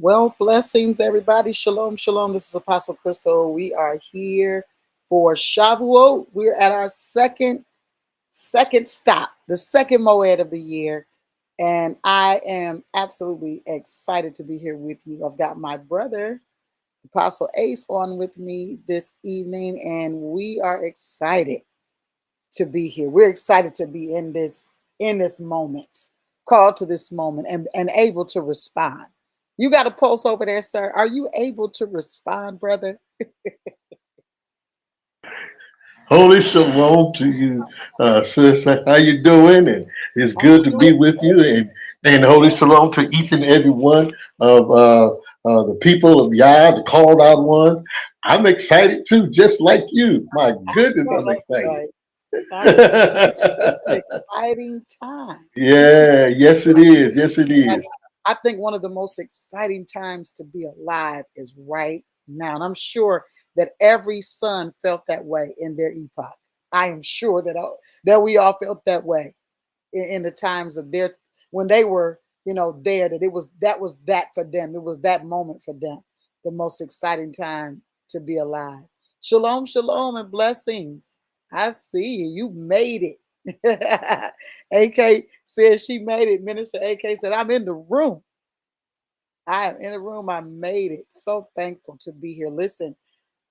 Well, blessings, everybody. Shalom, shalom. This is Apostle Crystal. We are here for Shavuot. We're at our second stop, the second moed of the year, and I am absolutely excited to be here with you. I've got my brother, Apostle Ace, on with me this evening, and we are excited to be here. We're excited to be in this moment, called to this moment, and able to respond. You got a pulse over there, sir. Are you able to respond, brother? Holy shalom to you, sis. How you doing? And it's I'm good to be doing with you. great. And holy shalom to each and every one of the people of Yah, the called out ones. I'm excited too, just like you. My I goodness, know I'm that's excited. right. I'm excited. It's an exciting time. Yeah, yes it is. Yes it Like, is. I think one of the most exciting times to be alive is right now. And I'm sure that every son felt that way in their epoch. I am sure that we all felt that way in the times of their when they were, there, that was that for them. It was that moment for them, the most exciting time to be alive. Shalom, shalom, and blessings. I see you. You made it. AK says she made it. Minister AK said, I'm in the room. I am in the room. I made it. So thankful to be here. Listen,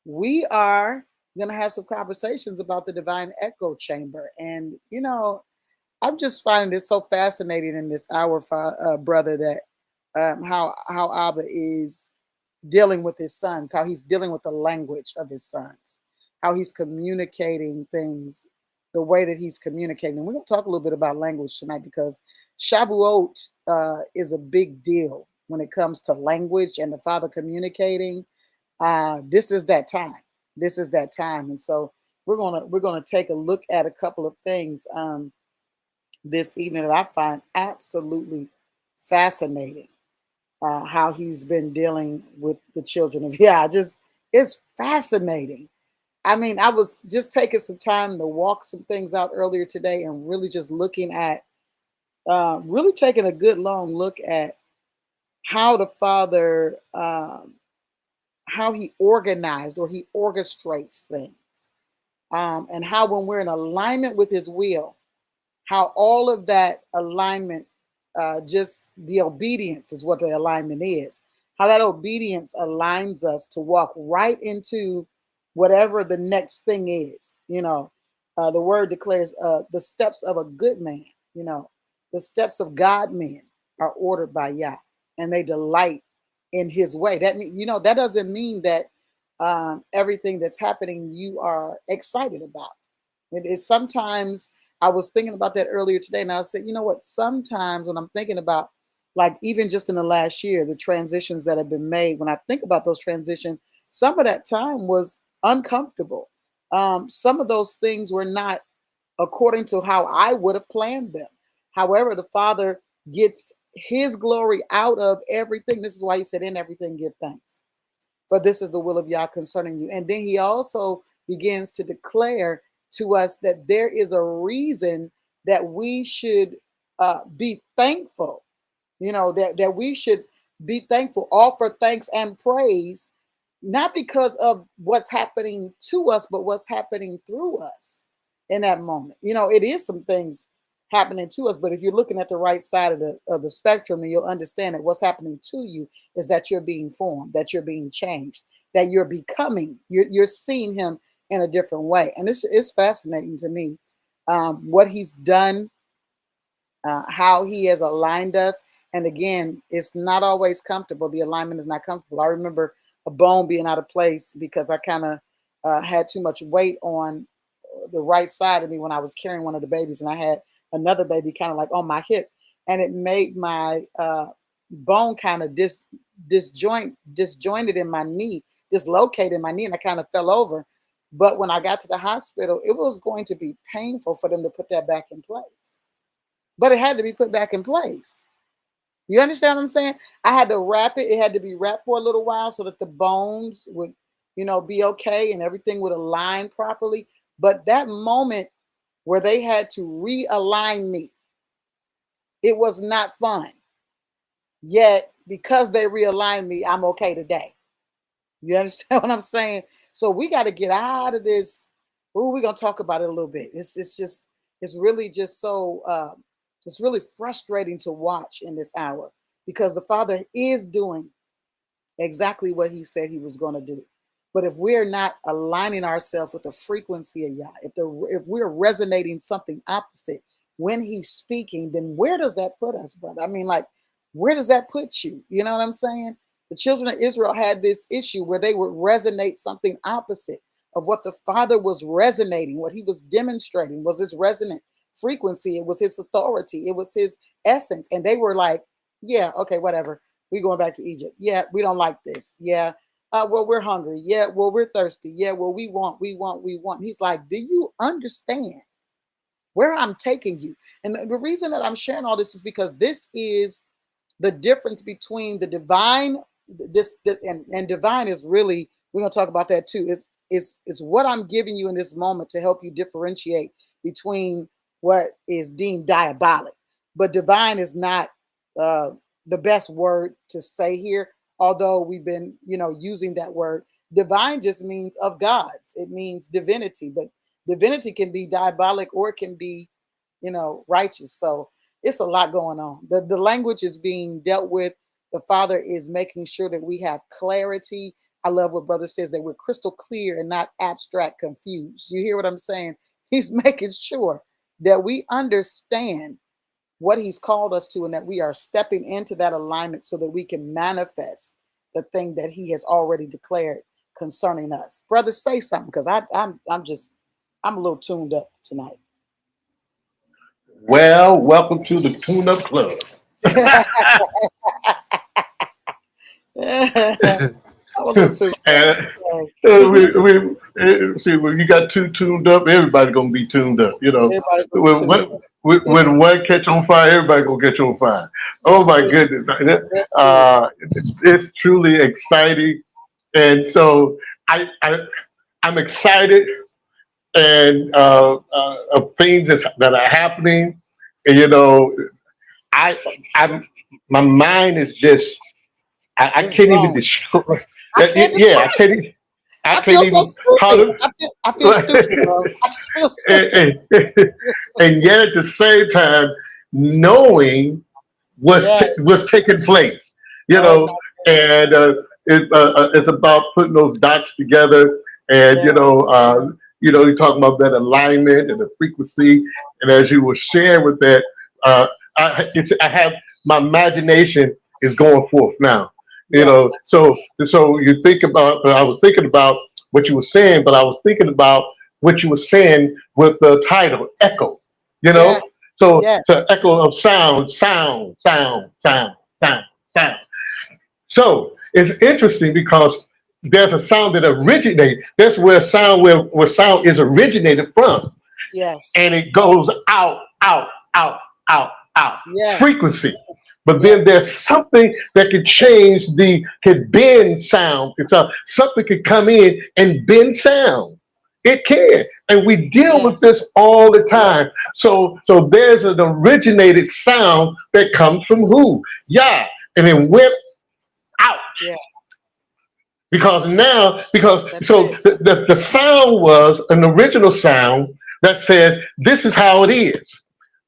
we are going to have some conversations about the divine echo chamber. And, I'm just finding this so fascinating in this hour, brother, that how Abba is dealing with his sons, how he's dealing with the language of his sons, how he's communicating things the way that he's communicating. And we're going to talk a little bit about language tonight because Shavuot is a big deal when it comes to language and the Father communicating. This is that time. This is that time, and so we're gonna take a look at a couple of things this evening that I find absolutely fascinating. How he's been dealing with the children of just it's fascinating. I mean, I was just taking some time to walk some things out earlier today and really just looking at, really taking a good long look at how the Father, how he organized or he orchestrates things, and how when we're in alignment with his will, how all of that alignment, just the obedience is what the alignment is. How that obedience aligns us to walk right into whatever the next thing is. The word declares the steps of a good man. You know, The steps of God men are ordered by Yah, and they delight in His way. That mean, that doesn't mean that everything that's happening you are excited about. It is sometimes. I was thinking about that earlier today, and I said, you know what? Sometimes when I'm thinking about, like, even just in the last year, the transitions that have been made, when I think about those transitions, some of that time was uncomfortable. Some of those things were not according to how I would have planned them. However, the Father gets His glory out of everything. This is why He said, in everything, give thanks. For this is the will of Yah concerning you. And then He also begins to declare to us that there is a reason that we should be thankful. That we should be thankful, offer thanks and praise, not because of what's happening to us, but what's happening through us in that moment. It is some things happening to us, but if you're looking at the right side of the spectrum, and you'll understand that what's happening to you is that you're being formed, that you're being changed, that you're becoming, you're seeing Him in a different way. And it's fascinating to me, what He's done, how He has aligned us. And again, it's not always comfortable. The alignment is not comfortable. I remember a bone being out of place because I kind of had too much weight on the right side of me when I was carrying one of the babies, and I had another baby kind of like on my hip, and it made my bone kind of disjointed in my knee, dislocated in my knee, and I kind of fell over. But when I got to the hospital, it was going to be painful for them to put that back in place. But it had to be put back in place. You understand what I'm saying? I had to wrap it. It had to be wrapped for a little while so that the bones would, be okay and everything would align properly. But that moment where they had to realign me, it was not fun. Yet, because they realigned me, I'm okay today. You understand what I'm saying? So we got to get out of this. Oh, we're gonna talk about it a little bit. It's really just so it's really frustrating to watch in this hour, because the Father is doing exactly what He said He was going to do. But if we're not aligning ourselves with the frequency of Yah, if we're resonating something opposite when He's speaking, then where does that put us, brother? I mean, like, where does that put you? You know what I'm saying? The children of Israel had this issue where they would resonate something opposite of what the Father was resonating. What He was demonstrating was His resonant frequency. It was His authority. It was His essence. And they were like, yeah, okay, whatever. We're going back to Egypt. Yeah, we don't like this. Yeah. Well, we're hungry. Yeah. Well, we're thirsty. Yeah. Well, we want. He's like, do you understand where I'm taking you? And the reason that I'm sharing all this is because this is the difference between the divine, and divine is really, we're going to talk about that too. It's what I'm giving you in this moment to help you differentiate between what is deemed diabolic. But divine is not the best word to say here, although we've been, using that word. Divine just means of gods. It means divinity, but divinity can be diabolic or it can be, righteous. So it's a lot going on. The language is being dealt with. The Father is making sure that we have clarity. I love what brother says, that we're crystal clear and not abstract confused. You hear what I'm saying? He's making sure that we understand what He's called us to, and that we are stepping into that alignment so that we can manifest the thing that He has already declared concerning us. Brother, say something, because I'm a little tuned up tonight. Well, welcome to the Tune Up Club. I'm a little tuned And up. see, when you got two tuned up, everybody's gonna be tuned up. Everybody's gonna be When tuned when, when one catch on fire, everybody gonna catch on fire. Oh That's my it. goodness, That's it. it's truly exciting, and so I I'm excited and of things that are happening, and I I'm my mind is just I It's can't even blown. describe. I can't Yeah, describe it. I I can't feel so even how stupid. to. I feel stupid, bro. I just feel stupid. and, and yet at the same time, knowing Yeah. what's taking place, you Oh know, my goodness. and it's about putting those dots together, and Yeah. you're talking about that alignment and the frequency, and as you were sharing with that, I have my imagination is going forth now. You know, Yes. so you think about. I was thinking about what you were saying, but I was thinking about what you were saying with the title "Echo." You know, Yes. so Yes. echo of sound, sound, sound, sound, sound, sound. So it's interesting because there's a sound that originates. That's where sound is originated from, Yes. and it goes out, out, out, out, out. Yes. Frequency. But then Yes. there's something that could change could bend sound. Something could come in and bend sound. It can. And we deal with Yes. this all the Yes. time. So there's an originated sound that comes from who? Yeah. And it went out. Yeah. Because That's so it. the sound was an original sound that says this is how it is.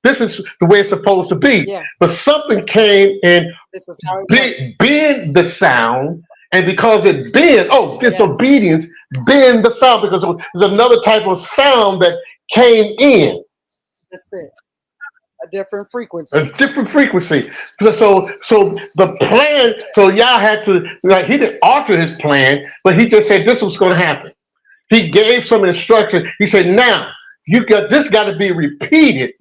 This is the way it's supposed to be. Yeah. But something came and This is how it works. bend the sound, and because it Yes. disobedience bend the sound because there's another type of sound that came in. That's it. A different A frequency. different frequency. So the plan. That's So y'all had to like he didn't alter his plan, but he just said this was going to happen. He gave some instruction. He said, "Now you got this. Got to be repeated.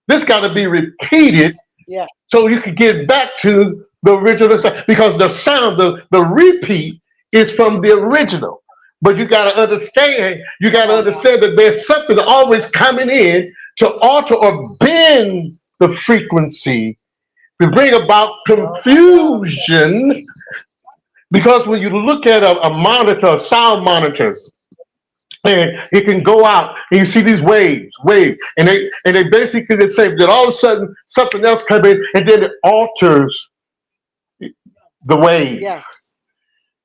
This got to be repeated yeah. so you can get back to the original sound because the sound, the repeat is from the original. But you got to understand. You got Come to on now. understand that there's something always coming in to alter or bend the frequency to bring about Oh my God. I'm telling you. confusion. Because when you look at a Yes. monitor, a sound monitor, and it can go out and you see these waves, and they basically they say that all of a sudden something else comes in and then it alters the wave. Yes.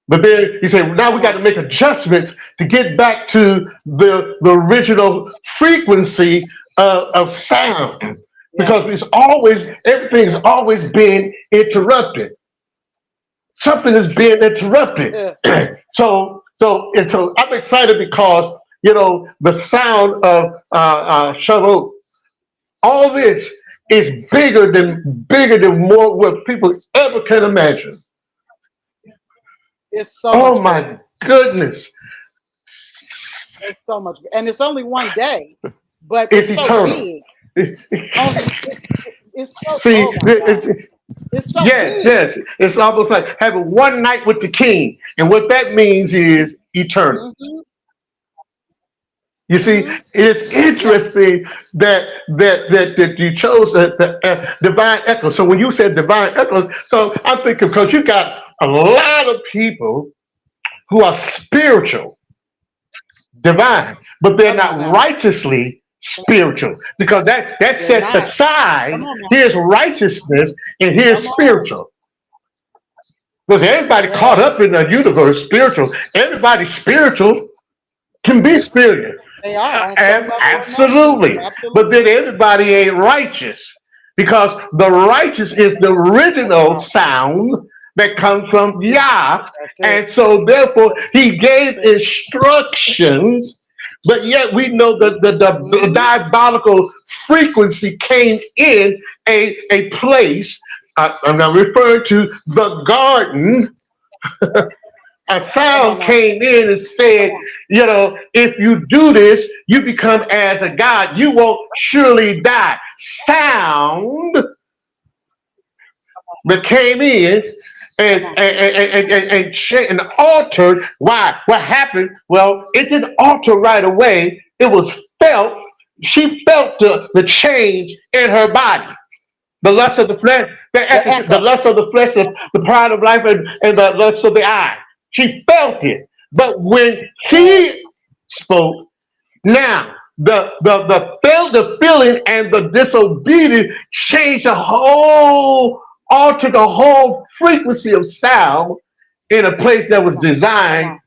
But then you say, well, now we Come got to on. make adjustments to get back to the original frequency of sound. Yeah. Because everything's Yeah. always being interrupted. Something is being interrupted. So I'm excited because the sound of Shavuot. All this is bigger than more what people ever can imagine. It's so Oh much bigger. my goodness, It's so much, and it's only one day, but it's it's so eternal. big. Only it's so. See, Oh my God. It's so yes, big. yes, it's almost like having one night with the king, and what that means is eternal. Mm-hmm. You see, Mm-hmm. it's Yeah. interesting that you chose the divine echo. So when you said divine echo, so I'm thinking because you got a lot of people who are spiritual, divine, but they're Come on not now. righteously spiritual because that They're sets not. aside Come on now. here's righteousness and here's Come on. spiritual. Because everybody caught up in Yes. the universe spiritual. Everybody spiritual can be spiritual. They are on some level or another. Absolutely. But then Absolutely. everybody ain't righteous because the righteous is the Come original on. sound that comes from Yah. That's it. And so therefore he That's gave it. instructions, but yet we know that the Mm-hmm. diabolical frequency came in a place. I'm not referring to the garden. A Come on sound now. came in and Come said, on. if you do this, you become as a God. You won't surely die. Sound that came in Come and on. and altered. Why? What happened? Well, it didn't alter right away. It was felt. She felt the change in her body. The lust of the flesh, The the echo. lust of the flesh, the pride of life, and the lust of the eye. She felt it. But when Yes. he spoke, now the feeling and the disobedience changed altered the whole frequency of sound in a place that was Come on. Come designed on.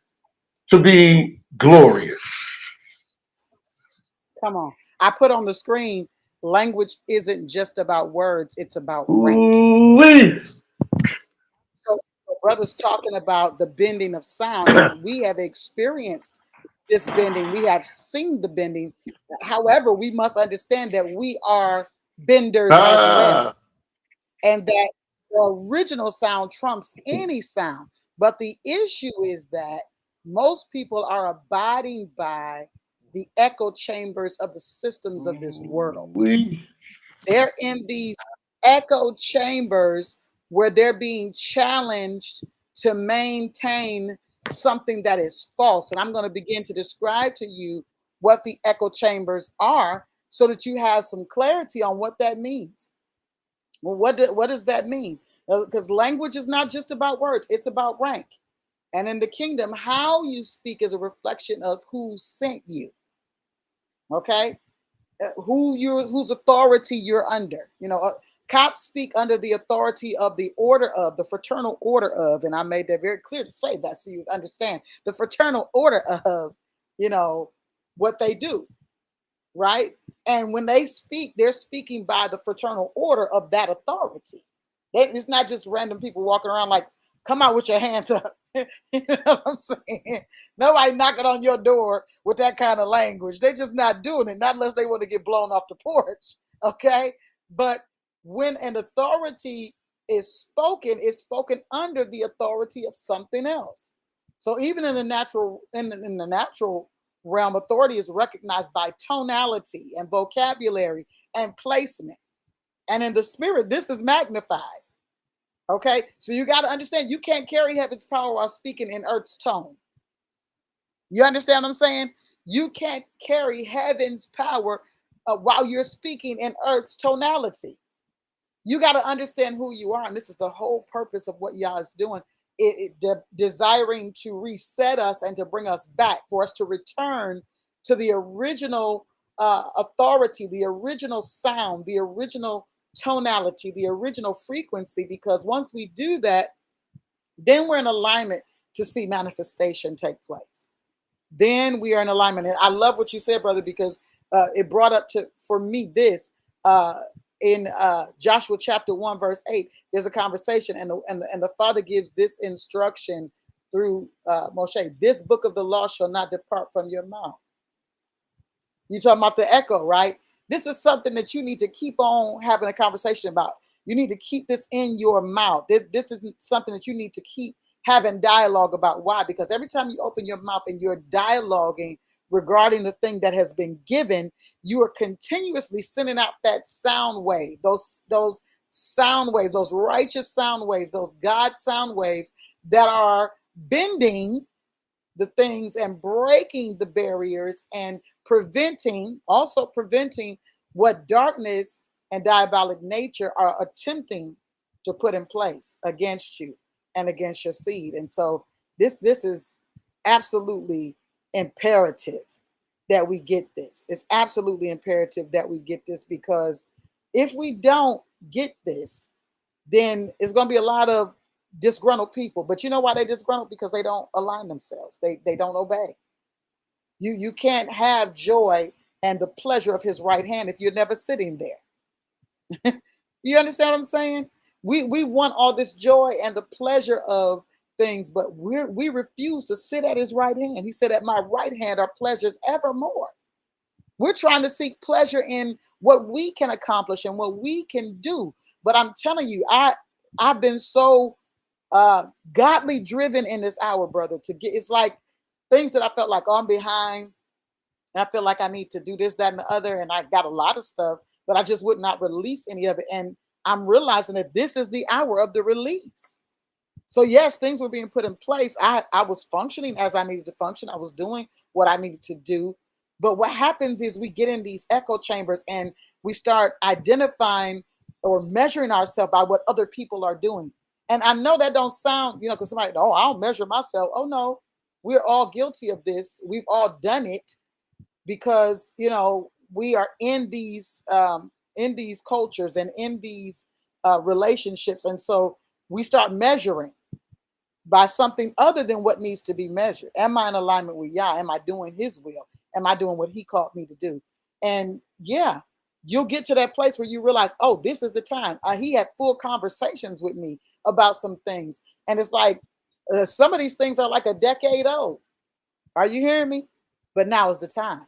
to be glorious. Come on. I put on the screen, language isn't just about words, it's about rank. Ooh-wee. So the brother's talking about the bending of sound, and we have experienced this bending. We have seen the bending. However, we must understand that we are benders as Ah, well. and that the original sound trumps any sound. But the issue is that most people are abiding by the echo chambers of the systems of this world. We They're in these echo chambers where they're being challenged to maintain something that is false. And I'm going to begin to describe to you what the echo chambers are so that you have some clarity on what that means. Well, what does that mean? Because language is not just about words, it's about rank. And in the kingdom, how you speak is a reflection of who sent you. Okay? Whose authority you're under. Cops speak under the authority of the order of the fraternal order of, and I made that very clear to say that so you understand the fraternal order of, what they do, right? And when they speak, they're speaking by the fraternal order of that authority. It's not just random people walking around like, come out with your hands up. You know what I'm saying? Nobody knocking on your door with that kind of language. They're just not doing it, not unless they want to get blown off the porch. Okay. But when an authority is spoken, it's spoken under the authority of something else. So even in the natural, in the natural realm, authority is recognized by tonality and vocabulary and placement. And in the spirit, this is magnified. Okay, so you got to understand you can't carry heaven's power while speaking in earth's tone. You understand what I'm saying? You can't carry heaven's power while you're speaking in earth's tonality. You got to understand who you are, and this is the whole purpose of what Yah is doing. Desiring to reset us and to bring us back, for us to return to the original authority, the original sound, the original tonality, the original frequency, because once we do that, then we're in alignment to see manifestation take place. Then we are in alignment. And I love what you said, brother, because it brought up for me this in Joshua chapter 1, verse 8. There's a conversation, and the Father gives this instruction through Moshe. This book of the law shall not depart from your mouth. You're talking about the echo, right? This is something that you need to keep on having a conversation about. You need to keep this in your mouth. This is something that you need to keep having dialogue about. Why? Because every time you open your mouth and you're dialoguing regarding the thing that has been given, you are continuously sending out that sound wave, those sound waves, those righteous sound waves, those God sound waves that are bending the things and breaking the barriers and also preventing what darkness and diabolic nature are attempting to put in place against you and against your seed. And so this is absolutely imperative that we get this. It's absolutely imperative that we get this, because if we don't get this, then it's going to be a lot of disgruntled people. But you know why they disgruntled? Because they don't align themselves. They don't obey. You can't have joy and the pleasure of his right hand if you're never sitting there. You understand what I'm saying? We want all this joy and the pleasure of things, but we refuse to sit at his right hand. He said, at my right hand are pleasures evermore. We're trying to seek pleasure in what we can accomplish and what we can do. But I'm telling you, I've been so godly driven in this hour, brother, it's like things that I felt like, oh, I'm behind. And I feel like I need to do this, that, and the other. And I got a lot of stuff, but I just would not release any of it. And I'm realizing that this is the hour of the release. So yes, things were being put in place. I was functioning as I needed to function. I was doing what I needed to do. But what happens is we get in these echo chambers and we start identifying or measuring ourselves by what other people are doing. And I know that don't sound, because somebody, oh, I'll measure myself. Oh no, we're all guilty of this. We've all done it because, we are in these cultures and in these relationships. And so we start measuring by something other than what needs to be measured. Am I in alignment with Yah? Am I doing his will? Am I doing what he called me to do? And yeah, you'll get to that place where you realize, oh, this is the time. He had full conversations with me about some things. And it's like, some of these things are like a decade old. Are you hearing me? But now is the time.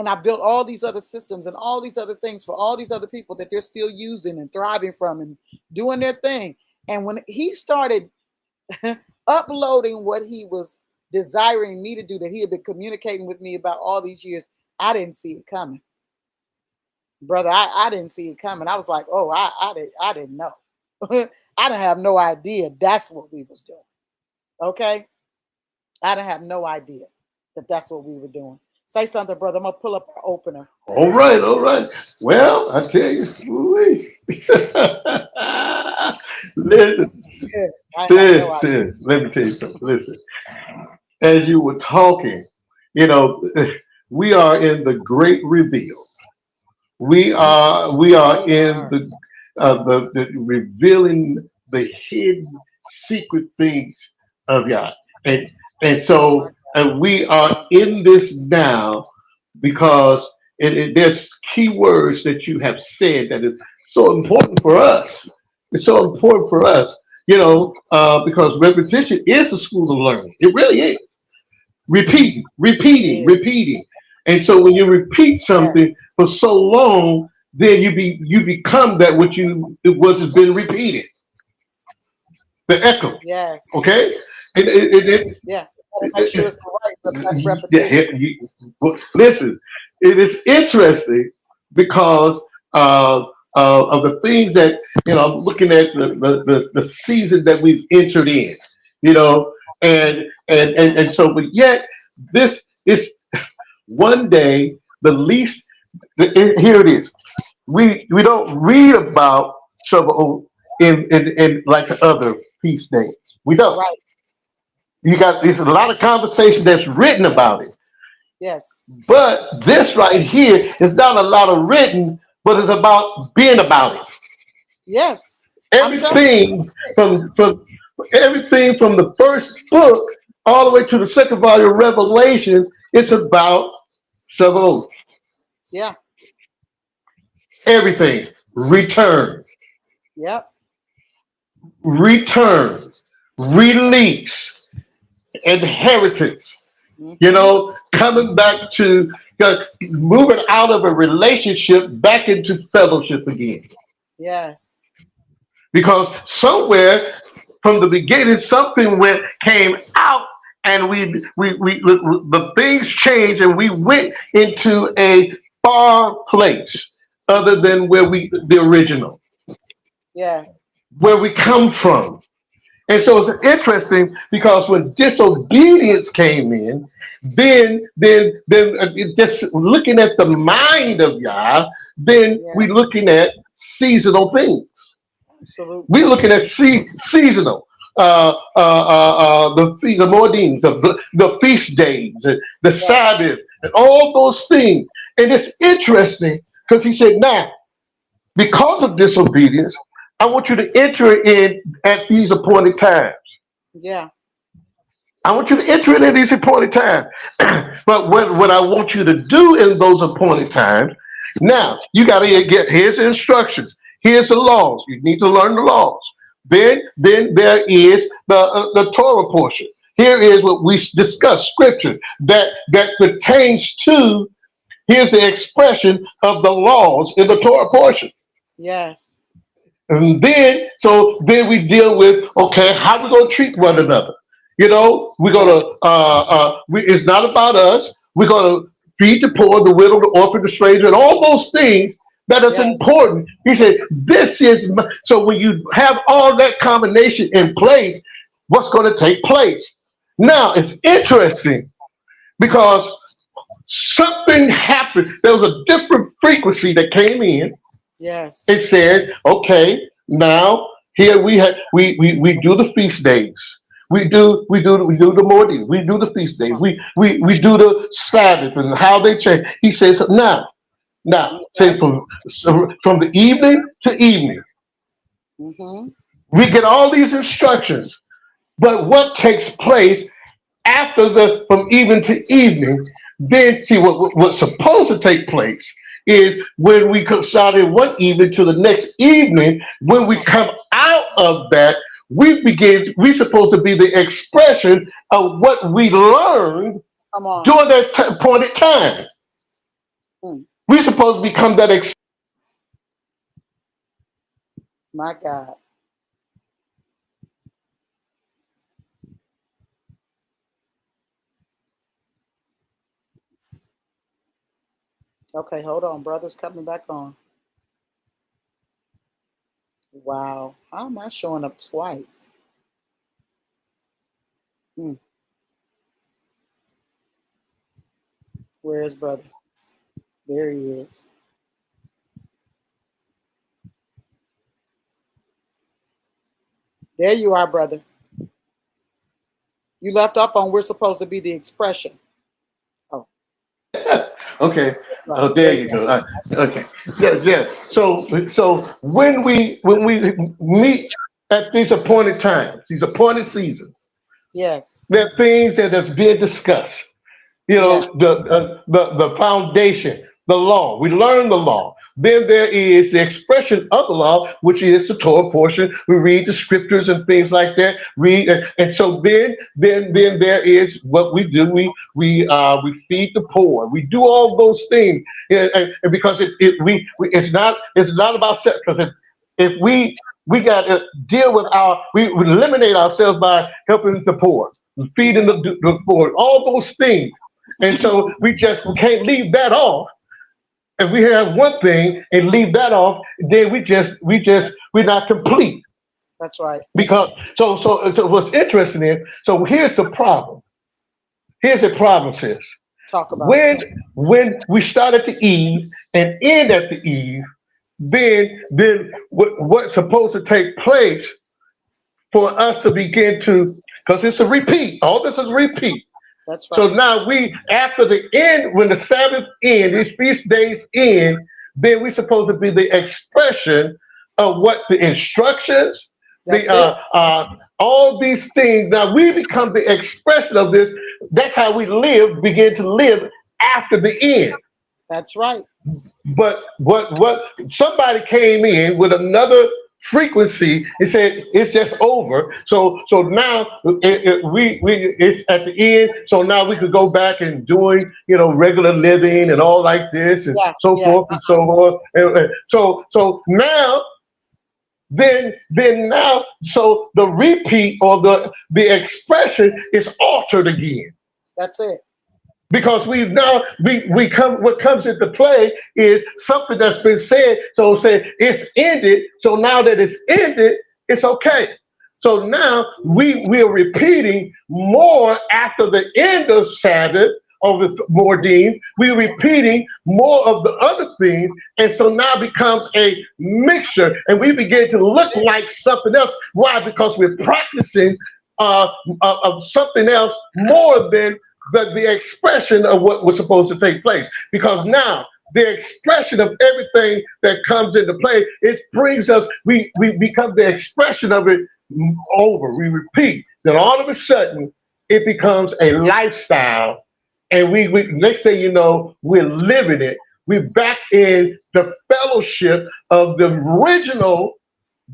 And I built all these other systems and all these other things for all these other people that they're still using and thriving from and doing their thing. And when he started uploading what he was desiring me to do, that he had been communicating with me about all these years, I didn't see it coming, brother. I didn't see it coming. I was like, oh, I didn't know. I didn't have no idea that's what we was doing. Okay, I didn't have no idea that that's what we were doing. Say something, brother. I'm gonna pull up our opener. All right, all right. Well, I tell you, ooh-wee. Listen, Yeah, I have no idea. sis, let me tell you something. Listen, as you were talking, you know, we are in the great reveal. We are We in are. the revealing the hidden secret things of God, and My so God. we are in this now because there's key words that you have said that is so important for us. It's so important for us, Mm, because repetition is a school of learning. It really is. Repeating, it repeating, is. repeating. And so when you repeat something Yes. for so long, then you become that which you it was has been repeated. The echo. Yes. Okay? And Yeah. Gotta make sure it, it's the right repetition. yeah, listen, it is interesting because of the things that I'm looking at the season that we've entered in, you know, and Yes. so, but yet this is one day the least. Here it is. We don't read about Shavuot in like the other feast days. We don't. Right. You got there's a lot of conversation that's written about it. Yes. But this right here is not a lot of written, but it's about being about it. Yes. I'm telling you. Everything from everything from the first book all the way to the second volume of Revelation, it's about Shavuot. Yeah. Everything. Return, Yep. return, release, inheritance. Mm-hmm. Coming back to moving out of a relationship back into fellowship again. Yes. Because somewhere from the beginning something came out, and the things changed and we went into a far place other Mm-hmm. than where we the original, Yeah. where we come from. And so it's interesting because when disobedience came in, then just looking at the mind of Yah, then Yeah. we looking at seasonal things. Absolutely. We're looking at seasonal. The Moedim, the feast days, the Yeah. Sabbath, and all those things. And it's interesting because he said, now, because of disobedience, I want you to enter in at these appointed times. Yeah. I want you to enter in at these appointed times. But what I want you to do in those appointed times, now you got to get here's the instructions, here's the laws. You need to learn the laws. Then there is the Torah portion. Here is what we discuss scripture that pertains to. Here's the expression of the laws in the Torah portion. Yes. And then we deal with, okay, how we gonna treat one another. We're Yes. gonna it's not about us. We're gonna feed the poor, the widow, the orphan, the stranger, and all those things that is Yes. important. He said, this is so when you have all that combination in place, what's gonna take place? Now it's interesting because something happened. There was a different frequency that came in. Yes. It said, okay, now here we do the feast days. We do the morning. We do the feast days. We do the Sabbath and how they change. He says now say Okay. from the evening to evening. Mm-hmm. We get all these instructions, but what takes place after the from evening to evening? Then see what's supposed to take place is when we started one evening to the next evening. When we come out of that, we're supposed to be the expression of what we learned Come on. during that appointed time. Mm, We're supposed to become that my God. Okay, hold on. Brother's coming back on. Wow. How am I showing up twice? Mm, where is brother? There he is. There you are, brother. You left off on we're supposed to be the expression. Oh, okay. that's right. Oh, there you go. Exactly. Okay. Yeah, yeah. So when we meet at these appointed times, these appointed seasons, Yes. there are things that is being discussed. Yes. The foundation, the law. We learn the law. Then there is the expression of the law, which is the Torah portion. We read the scriptures and things like that. Read, and so then there is what we do. We feed the poor. We do all those things, and because it's not about sex. Because if we got to deal with we eliminate ourselves by helping the poor, feeding the poor, all those things. And so we can't leave that off. If we have one thing and leave that off, then we're not complete. That's right. Because so what's interesting is, so here's the problem. Here's the problem, sis. Talk about it. When we start at the Eve and end at the Eve, then what's supposed to take place for us to begin to, because it's a repeat. All this is a repeat. That's So right. now after the end, when the Sabbath end, these feast days end, then we're supposed to be the expression of what the instructions, the That's it. all these things. Now we become the expression of this. That's how we begin to live after the end. That's right. But what somebody came in with another frequency and said it's just over. So now we it's at the end. So now we could go back and doing regular living and all like this and Yeah. so Yeah. forth and so on. So now then now so the repeat or the expression is altered again That's it. because we come what comes into play is something that's been said. So say it's ended. So now that it's ended, it's okay. So now we're repeating more after the end of Sabbath of the Mordim. We're repeating more of the other things, and so now becomes a mixture, and we begin to look like something else. Why? Because we're practicing uh, of something else more than the expression of what was supposed to take place. Because now the expression of everything that comes into play, it brings us, we become the expression of it over. We repeat. Then all of a sudden, it becomes a lifestyle. And we next thing you know, we're living it. We're back in the fellowship of the original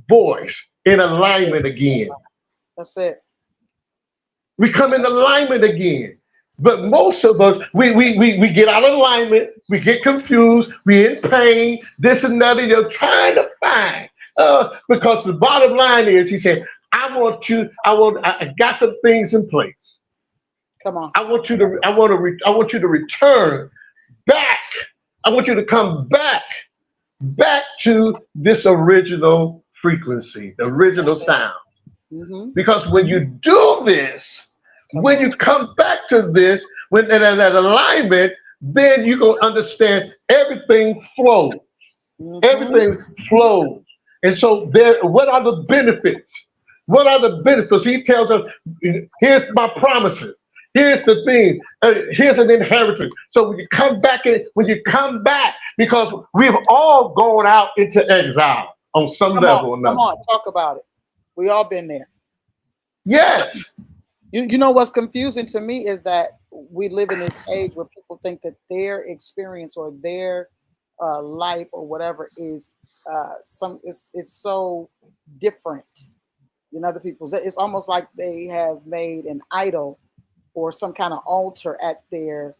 voice in That's it. alignment again. That's it. We come in alignment again. But most of us, we get out of alignment, we get confused, we're in pain, this and that, and you're trying to find. Because the bottom line is, he said, I got some things in place. Come on. I want you to return back. I want you to come back to this original frequency, the That's original it. sound. Mm-hmm. Because when you do this, Come when on. you come back to this, when in that alignment, then you're gonna understand everything flows. Mm-hmm. Everything flows. And so what are the benefits? What are the benefits? He tells us, here's my promises. Here's the thing. Here's an inheritance. So when you come back, because we've all gone out into exile on some Come on. level or Come another. on. Talk about it. We all been there. Yes. You know what's confusing to me is that we live in this age where people think that their experience or their life or whatever is it's so different than other people's. It's almost like they have made an idol or some kind of altar at their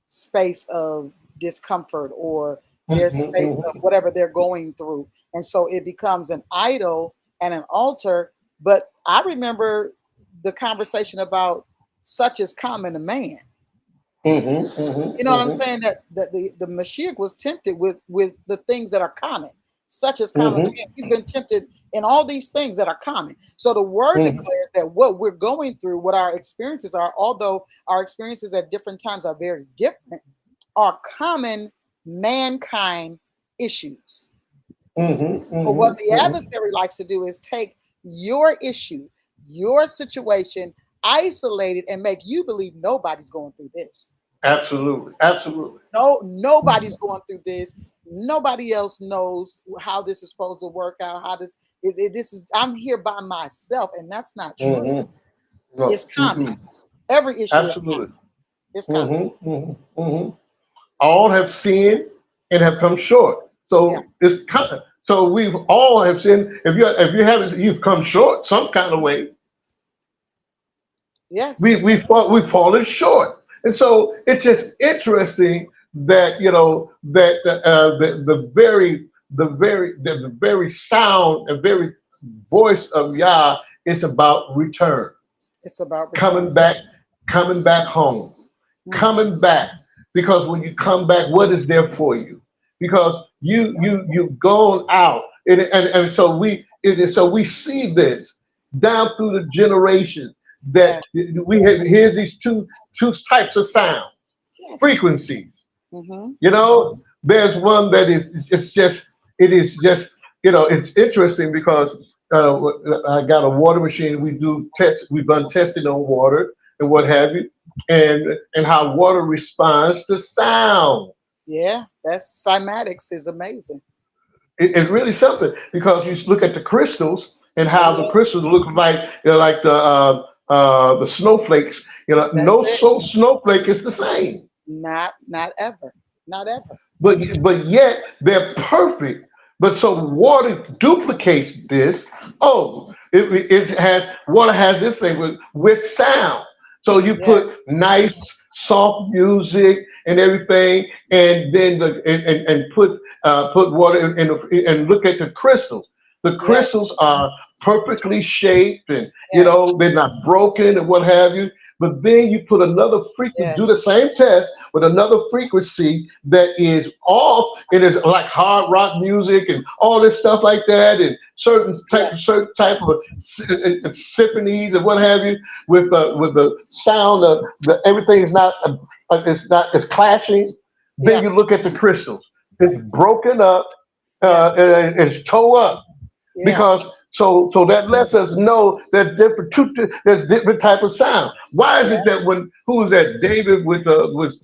space of discomfort or their mhm, space of mhm, whatever they're going through. And so it becomes an idol and an altar. But I remember the conversation about such is common to man. mhm, mhm, You know what I'm mhm, saying? That the Mashiach was tempted with the things that are common, such as common to mhm, him. He's been tempted in all these things that are common. So the word mhm. declares that what we're going through, what our experiences are, although our experiences at different times are very different, are common mankind issues. Mhm, But what mhm, the mhm. adversary likes to do is take your issue, your situation, isolate it, and make you believe nobody's going through this. Absolutely, absolutely. No, nobody's going through this. Nobody else knows how this is supposed to work out. How this is. I'm here by myself, and that's not true. Mhm. No. It's common. Mm-mm. Every issue is common. Absolutely. It's common. Mhm, mhm, mhm. All have sinned and have come short. Yeah. So it's kind of, so we've all have sinned. If you haven't, you've come short some kind of way. Yes. We've fallen short, and so it's just interesting that the very sound and very voice of Yah is about return, It's about return. coming back, coming back home, Mm, coming back. Because when you come back, what is there for you? Because you've gone out, and so we see this down through the generations that yes. we have. Here's these two types of sound Yes. frequencies. Mm-hmm. There's one that is it's just it is just it's interesting because I got a water machine. We do tests. We've done testing on water and what Yes. have you, and how water responds to sound. Yeah. That's cymatics is amazing. It's really something because you look at the crystals and Oh how the yeah. crystals look like like the snowflakes. That's No it. snowflake is the same. Not ever. Not ever. But yet they're perfect. But so water duplicates this. Oh, it has water has this thing with sound. So you put Yes. nice soft music and everything, and then and put water and look at the crystals. The Yes. crystals are perfectly shaped, and Yes. they're not broken and what have you. But then you put another frequency, do the Yes. same test with another frequency that is off. It is like hard rock music and all this stuff like that, and Yeah. certain type of symphonies and what have you, with the sound of the everything is not it's clashing. Then Yeah. you look at the crystals. It's broken up, Yeah. and it's toe up Yeah. because so that lets us know that there's different type of sound. Why is Yeah. it that when who was that David with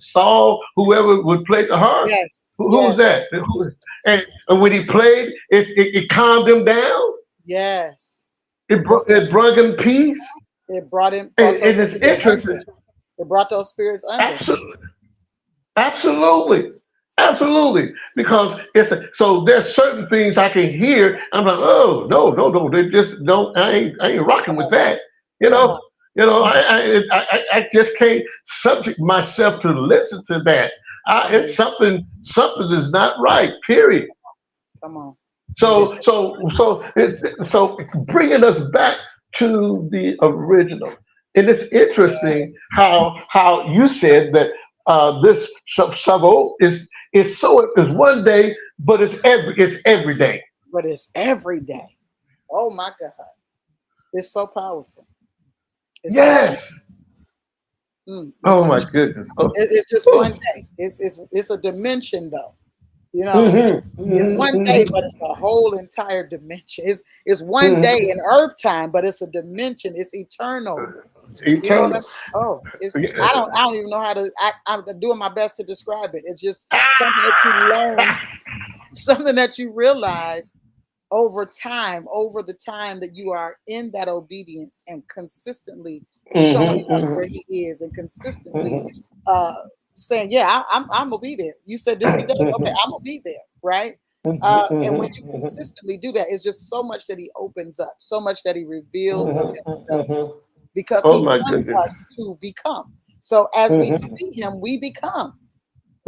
Saul, whoever would play the harp, Yes. who was Yes. that? And when he played, it calmed him down. Yes. It brought him peace, It brought and those it's spirits under. interesting. It brought those spirits under. Absolutely, absolutely. Absolutely, because so there's certain things I can hear. I'm like, oh no, no, no, they just don't. I ain't rocking Come with on. that. You Come on. know, I just can't subject myself to listen to that. Come It's on. something is not right. Period. Come on. It's So bringing us back to the original, and it's interesting how you said that this Shavuot is one day, but it's every day. but it's every day. Oh my God. It's so powerful. It's so Yes. mm, mm, Oh mm. my goodness. Oh, It's just one oh. day. It's a dimension though. You know, Mhm, it's mhm, one day, but mhm, it's a whole entire dimension. It's one day mhm. in Earth time, but it's a dimension. It's eternal. You know what Eternal. I don't even know how to I'm doing my best to describe it. It's just something that you learn, something that you realize over the time that you are in that obedience and consistently showing Mhm, up where mhm, he is and consistently mhm, uh saying, yeah, I'm gonna be there. You said this today, okay, mhm, I'm gonna be there, right? mhm, And when mhm, you mhm. consistently do that, it's just so much that he opens up, so much that he reveals of Mhm, himself mhm. because Oh he my wants goodness. us to become. So as we Mhm, see him, we become.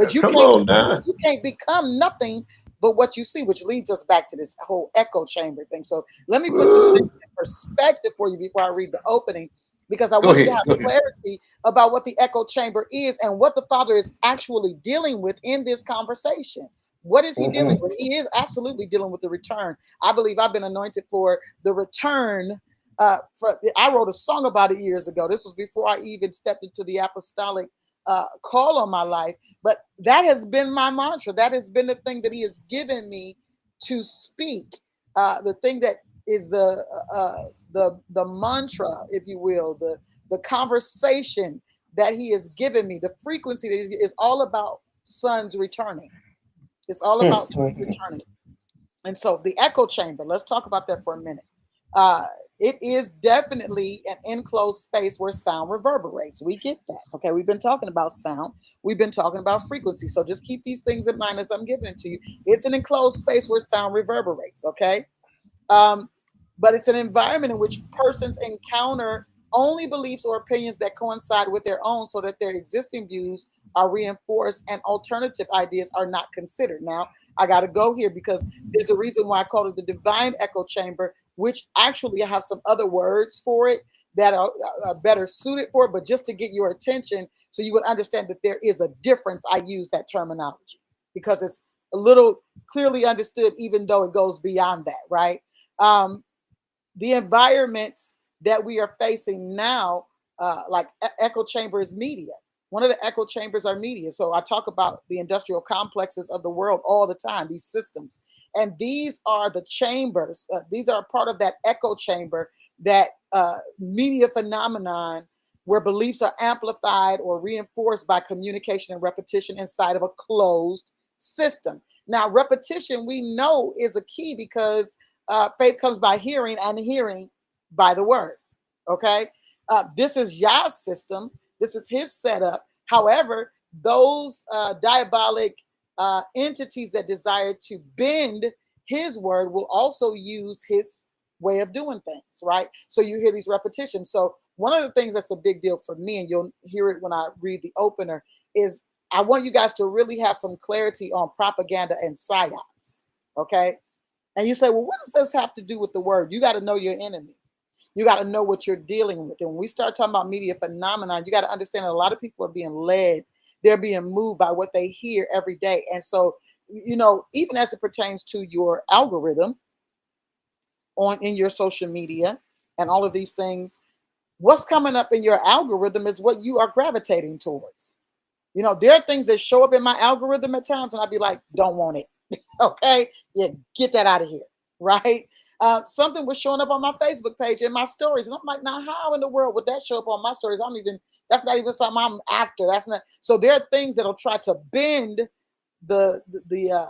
But Come on now. you can't become nothing but what you see, which leads us back to this whole echo chamber thing. So let me put some things Ooh. in perspective for you before I read the opening, because I Go want you to ahead. have Go ahead. clarity about what the echo chamber is and what the Father is actually dealing with in this conversation. What is he dealing Mm-hmm. with? He is absolutely dealing with the return. I believe I've been anointed for the return. I wrote a song about it years ago. This was before I even stepped into the apostolic call on my life. But that has been my mantra. That has been the thing that he has given me to speak. The thing that is the mantra, if you will, the conversation that he has given me, the frequency that is all about sons returning. It's all about sons Mm-hmm. returning. And so the echo chamber, let's talk about that for a minute. Uh, it is definitely an enclosed space where sound reverberates. We get that. Okay. We've been talking about sound. We've been talking about frequency. So just keep these things in mind as I'm giving it to you. It's an enclosed space where sound reverberates. Okay. Um, but it's an environment in which persons encounter only beliefs or opinions that coincide with their own so that their existing views are reinforced and alternative ideas are not considered. Now, I got to go here because there's a reason why I call it the divine echo chamber, which actually I have some other words for it that are better suited for it. But just to get your attention so you would understand that there is a difference, I use that terminology because it's a little clearly understood, even though it goes beyond that, right? um, the environments that we are facing now, like echo chambers media. One of the echo chambers are media. So I talk about the industrial complexes of the world all the time, these systems. And these are the chambers. These are part of that echo chamber, that media phenomenon where beliefs are amplified or reinforced by communication and repetition inside of a closed system. Now, repetition we know is a key because faith comes by hearing, and hearing by the word. Okay. This is Yah's system. This is his setup. However, those diabolic entities that desire to bend his word will also use his way of doing things, right? So you hear these repetitions. So one of the things that's a big deal for me, and you'll hear it when I read the opener, is I want you guys to really have some clarity on propaganda and psy-ops. Okay. And you say, well, what does this have to do with the word? You got to know your enemy. You got to know what you're dealing with. And when we start talking about media phenomenon, you got to understand that a lot of people are being led. They're being moved by what they hear every day. And so, even as it pertains to your algorithm in your social media and all of these things, what's coming up in your algorithm is what you are gravitating towards. There are things that show up in my algorithm at times, and I'd be like, don't want it. Okay, yeah, get that out of here, right? Something was showing up on my Facebook page in my stories, and I'm like, now how in the world would that show up on my stories? That's not even something I'm after. That's not. So there are things that'll try to bend the the uh,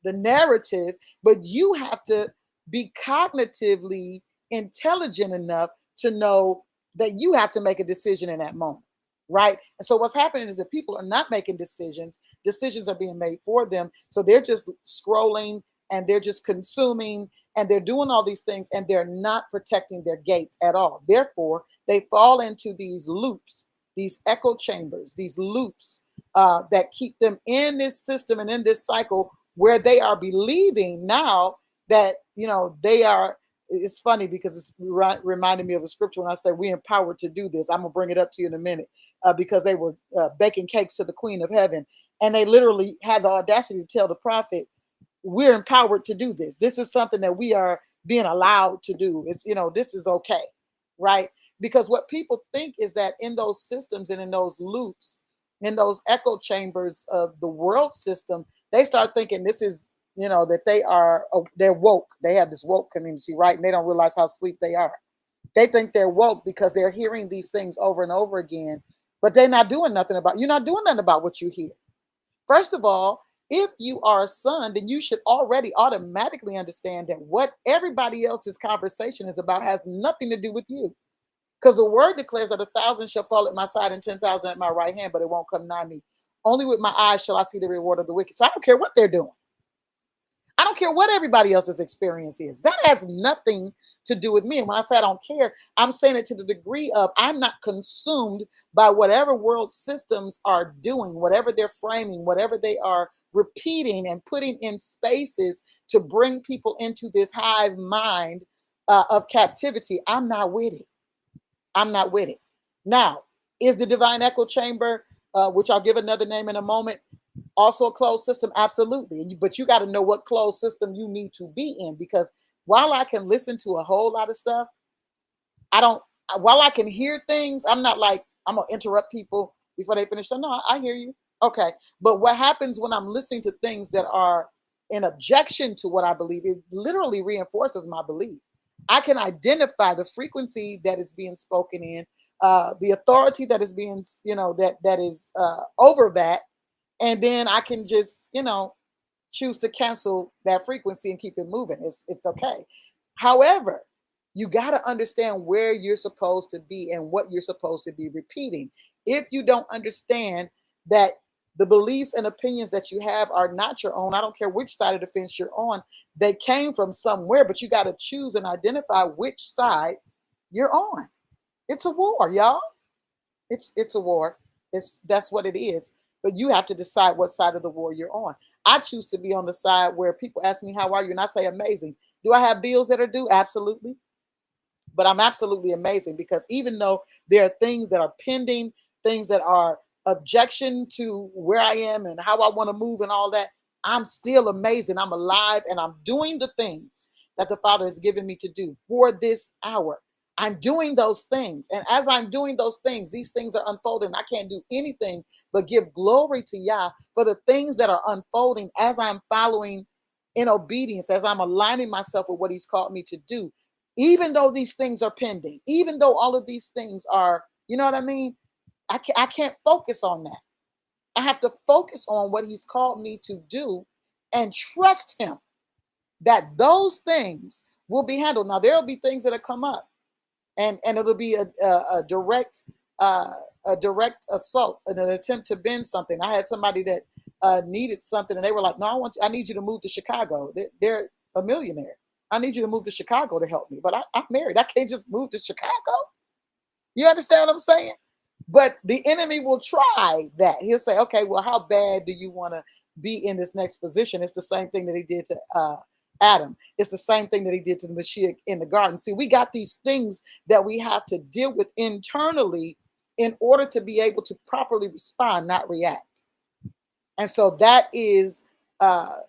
the narrative, but you have to be cognitively intelligent enough to know that you have to make a decision in that moment, right? And so what's happening is that people are not making decisions. Decisions are being made for them. So they're just scrolling and they're just consuming and they're doing all these things and they're not protecting their gates at all. Therefore, they fall into these loops, these echo chambers, these loops that keep them in this system and in this cycle where they are believing now that, they are. It's funny because it's reminding me of a scripture when I say we empowered to do this. I'm going to bring it up to you in a minute because they were baking cakes to the queen of heaven. And they literally had the audacity to tell the prophet, we're empowered to do this. This is something that we are being allowed to do. It's, this is okay, right? Because what people think is that in those systems and in those loops, in those echo chambers of the world system, they start thinking this is, that they're woke. They have this woke community, right? And they don't realize how asleep they are. They think they're woke because they're hearing these things over and over again, but they're not doing nothing you're not doing nothing about what you hear. First of all, if you are a son, then you should already automatically understand that what everybody else's conversation is about has nothing to do with you. Because the word declares that 1,000 shall fall at my side and 10,000 at my right hand, but it won't come nigh me. Only with my eyes shall I see the reward of the wicked. So I don't care what they're doing. I don't care what everybody else's experience is. That has nothing to do with me. And when I say I don't care, I'm saying it to the degree of I'm not consumed by whatever world systems are doing, whatever they're framing, whatever they are repeating and putting in spaces to bring people into this hive mind of captivity. I'm not with it. I'm not with it. Now, is the divine echo chamber, which I'll give another name in a moment, also a closed system? Absolutely. But you got to know what closed system you need to be in, because while I can listen to a whole lot of stuff, I don't, while I can hear things, I'm not like, I'm going to interrupt people before they finish. So, no, I hear you. Okay. But what happens when I'm listening to things that are in objection to what I believe, it literally reinforces my belief. I can identify the frequency that is being spoken in, the authority that is being, that is over that. And then I can just, choose to cancel that frequency and keep it moving. It's okay. However, you got to understand where you're supposed to be and what you're supposed to be repeating. If you don't understand that the beliefs and opinions that you have are not your own, I don't care which side of the fence you're on, they came from somewhere, but you got to choose and identify which side you're on. It's a war, y'all. It's a war. That's what it is. But you have to decide what side of the war you're on. I choose to be on the side where people ask me, how are you? And I say, amazing. Do I have bills that are due? Absolutely. But I'm absolutely amazing, because even though there are things that are pending, things that are objection to where I am and how I want to move and all that, I'm still amazing. I'm alive and I'm doing the things that the Father has given me to do for this hour. I'm doing those things. And as I'm doing those things, these things are unfolding. I can't do anything but give glory to Yah for the things that are unfolding as I'm following in obedience, as I'm aligning myself with what He's called me to do. Even though these things are pending, even though all of these things are, you know what I mean? I can't focus on that. I have to focus on what He's called me to do and trust Him that those things will be handled. Now, there'll be things that will come up, and it'll be a direct assault, an attempt to bend something. I had somebody that needed something, and they were like, "No, I need you to move to Chicago. They're a millionaire. I need you to move to Chicago to help me. But I'm married. I can't just move to Chicago." You understand what I'm saying? But the enemy will try that. He'll say, okay, well, how bad do you want to be in this next position? It's the same thing that he did to Adam. It's the same thing that he did to the Mashiach in the garden. See, we got these things that we have to deal with internally in order to be able to properly respond, not react. And so that is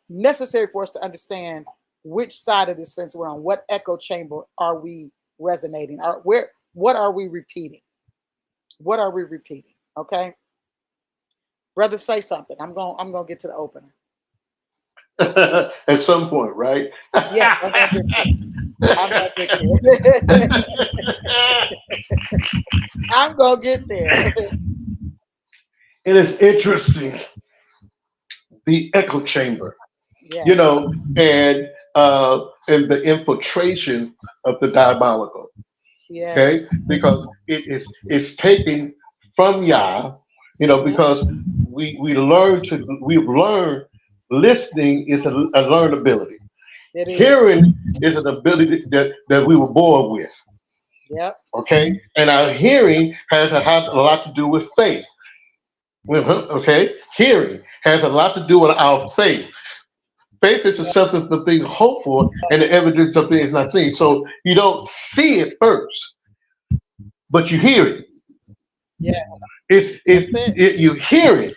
necessary for us to understand which side of this fence we're on. What echo chamber are we resonating? What are we repeating? What are we repeating? Okay, brother, say something. I'm gonna get to the opener. At some point, right? Yes, I'm gonna get there. I'm gonna get there. I'm gonna get there. It is interesting, the echo chamber, you Yes, know, and the infiltration of the diabolical. Okay, yes, because it's taken from Yah, hmm, because we've learned listening is a learned ability. it is. Hearing is an ability that we were born with. Yep, Okay, and our hearing has a lot to do with faith. Okay, hearing has a lot to do with our faith. Faith is the yep, substance of things hoped for and the evidence of things not seen. So you don't see it first, but you hear it. yes. That's it. You hear it,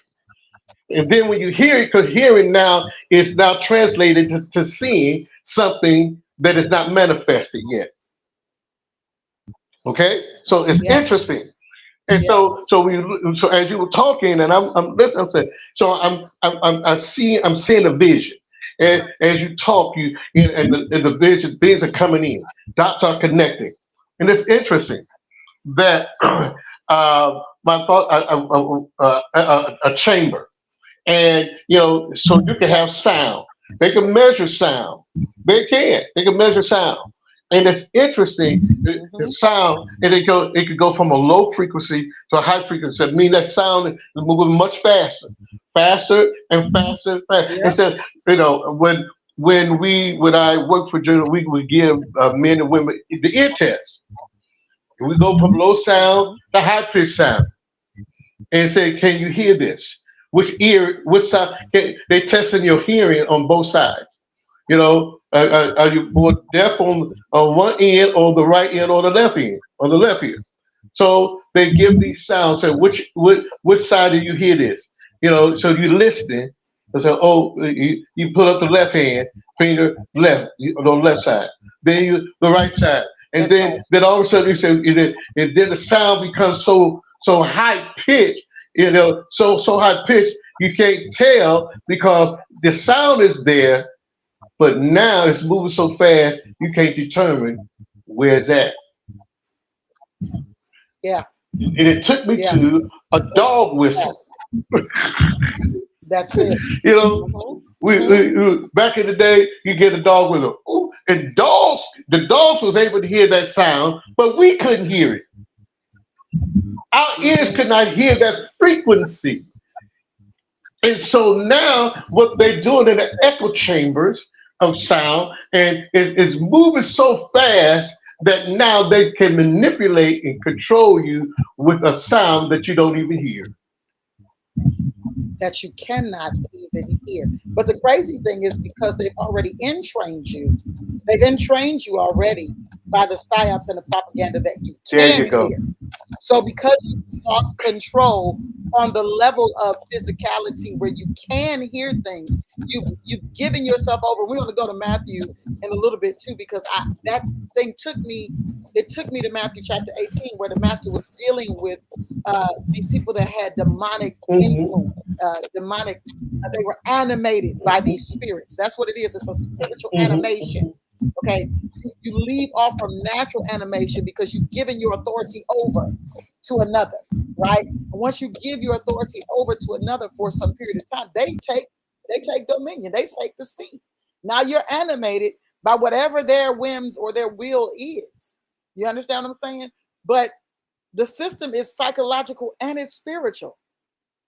and then when you hear it, because hearing now is now translated to seeing something that is not manifested yet. Okay, so it's Yes, interesting. And yes, so as you were talking, and I'm listening, I'm saying, so I'm seeing a vision. And as you talk, and the vision, things are coming in, dots are connecting, and it's interesting that my thought, a chamber, and so you can have yes. sound. They can measure sound. They can measure sound, and it's interesting. The Hmm. sound, and it could go from a low frequency to a high frequency. I mean that sound is moving much faster, faster and faster and faster. It Yep, said, when. when I worked for General, we would give men and women the ear test. We go from low sound to high pitched sound and say, "Can you hear this? Which side?" They testing your hearing on both sides. Are you more deaf on one end, or the right end, or the left end, or the left ear? So they give these sounds. Say, which side do you hear this? So you're listening. And say, oh, you put up the left hand finger, left on the left side. Then the right side, and That's right. then all of a sudden you say, and then the sound becomes so high pitched. So high pitched you can't tell because the sound is there, but now it's moving so fast you can't determine where it's at. Yeah. And it took me Yeah. to a dog whistle. That's it. You know, Hmm. Hmm. back in the day, you get a dog whistle. Ooh, and the dogs was able to hear that sound, but we couldn't hear it. Our ears Hmm. could not hear that frequency. And so now what they're doing in the echo chambers of sound, and it's moving so fast that now they can manipulate and control you with a sound that you don't even hear. That you cannot even hear. But the crazy thing is because they've already entrained you, they've entrained you already by the psyops and the propaganda that you There can you go. hear. So because you lost control on the level of physicality where you can hear things, you've given yourself over. We're going to go to Matthew in a little bit too, because that thing took me. It took me to Matthew chapter 18, where the master was dealing with these people that had demonic influence, Hmm. demonic. They were animated by these spirits. That's what it is. It's a spiritual animation. Hmm. Okay, you leave off from natural animation because you've given your authority over to another, right? And once you give your authority over to another for some period of time, they take dominion. They take the seat. Now you're animated by whatever their whims or their will is. You understand what I'm saying? But the system is psychological and it's spiritual.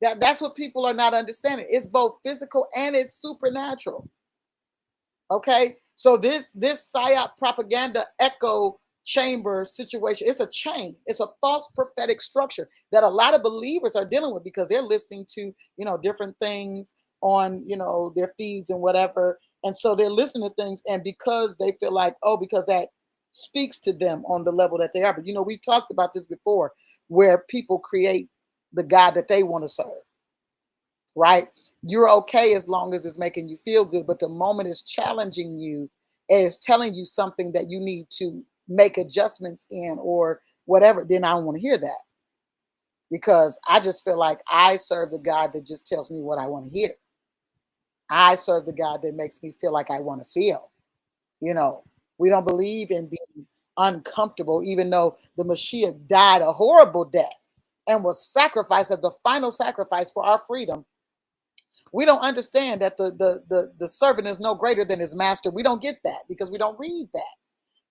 That's what people are not understanding. It's both physical and it's supernatural. Okay, so this psyop propaganda echo chamber situation, it's a chain, it's a false prophetic structure that a lot of believers are dealing with because they're listening to different things on their feeds and whatever, and so they're listening to things, and because they feel like, oh, because that speaks to them on the level that they are. But we've talked about this before, where people create the God that they want to serve, right? You're okay as long as it's making you feel good. But the moment it's challenging you, is telling you something that you need to make adjustments in or whatever, then I don't want to hear that, because I just feel like I serve the God that just tells me what I want to hear. I serve the God that makes me feel like I want to feel. You know, we don't believe in being uncomfortable, even though the Mashiach died a horrible death and was sacrificed as the final sacrifice for our freedom. We don't understand that the servant is no greater than his master. We don't get that because we don't read that.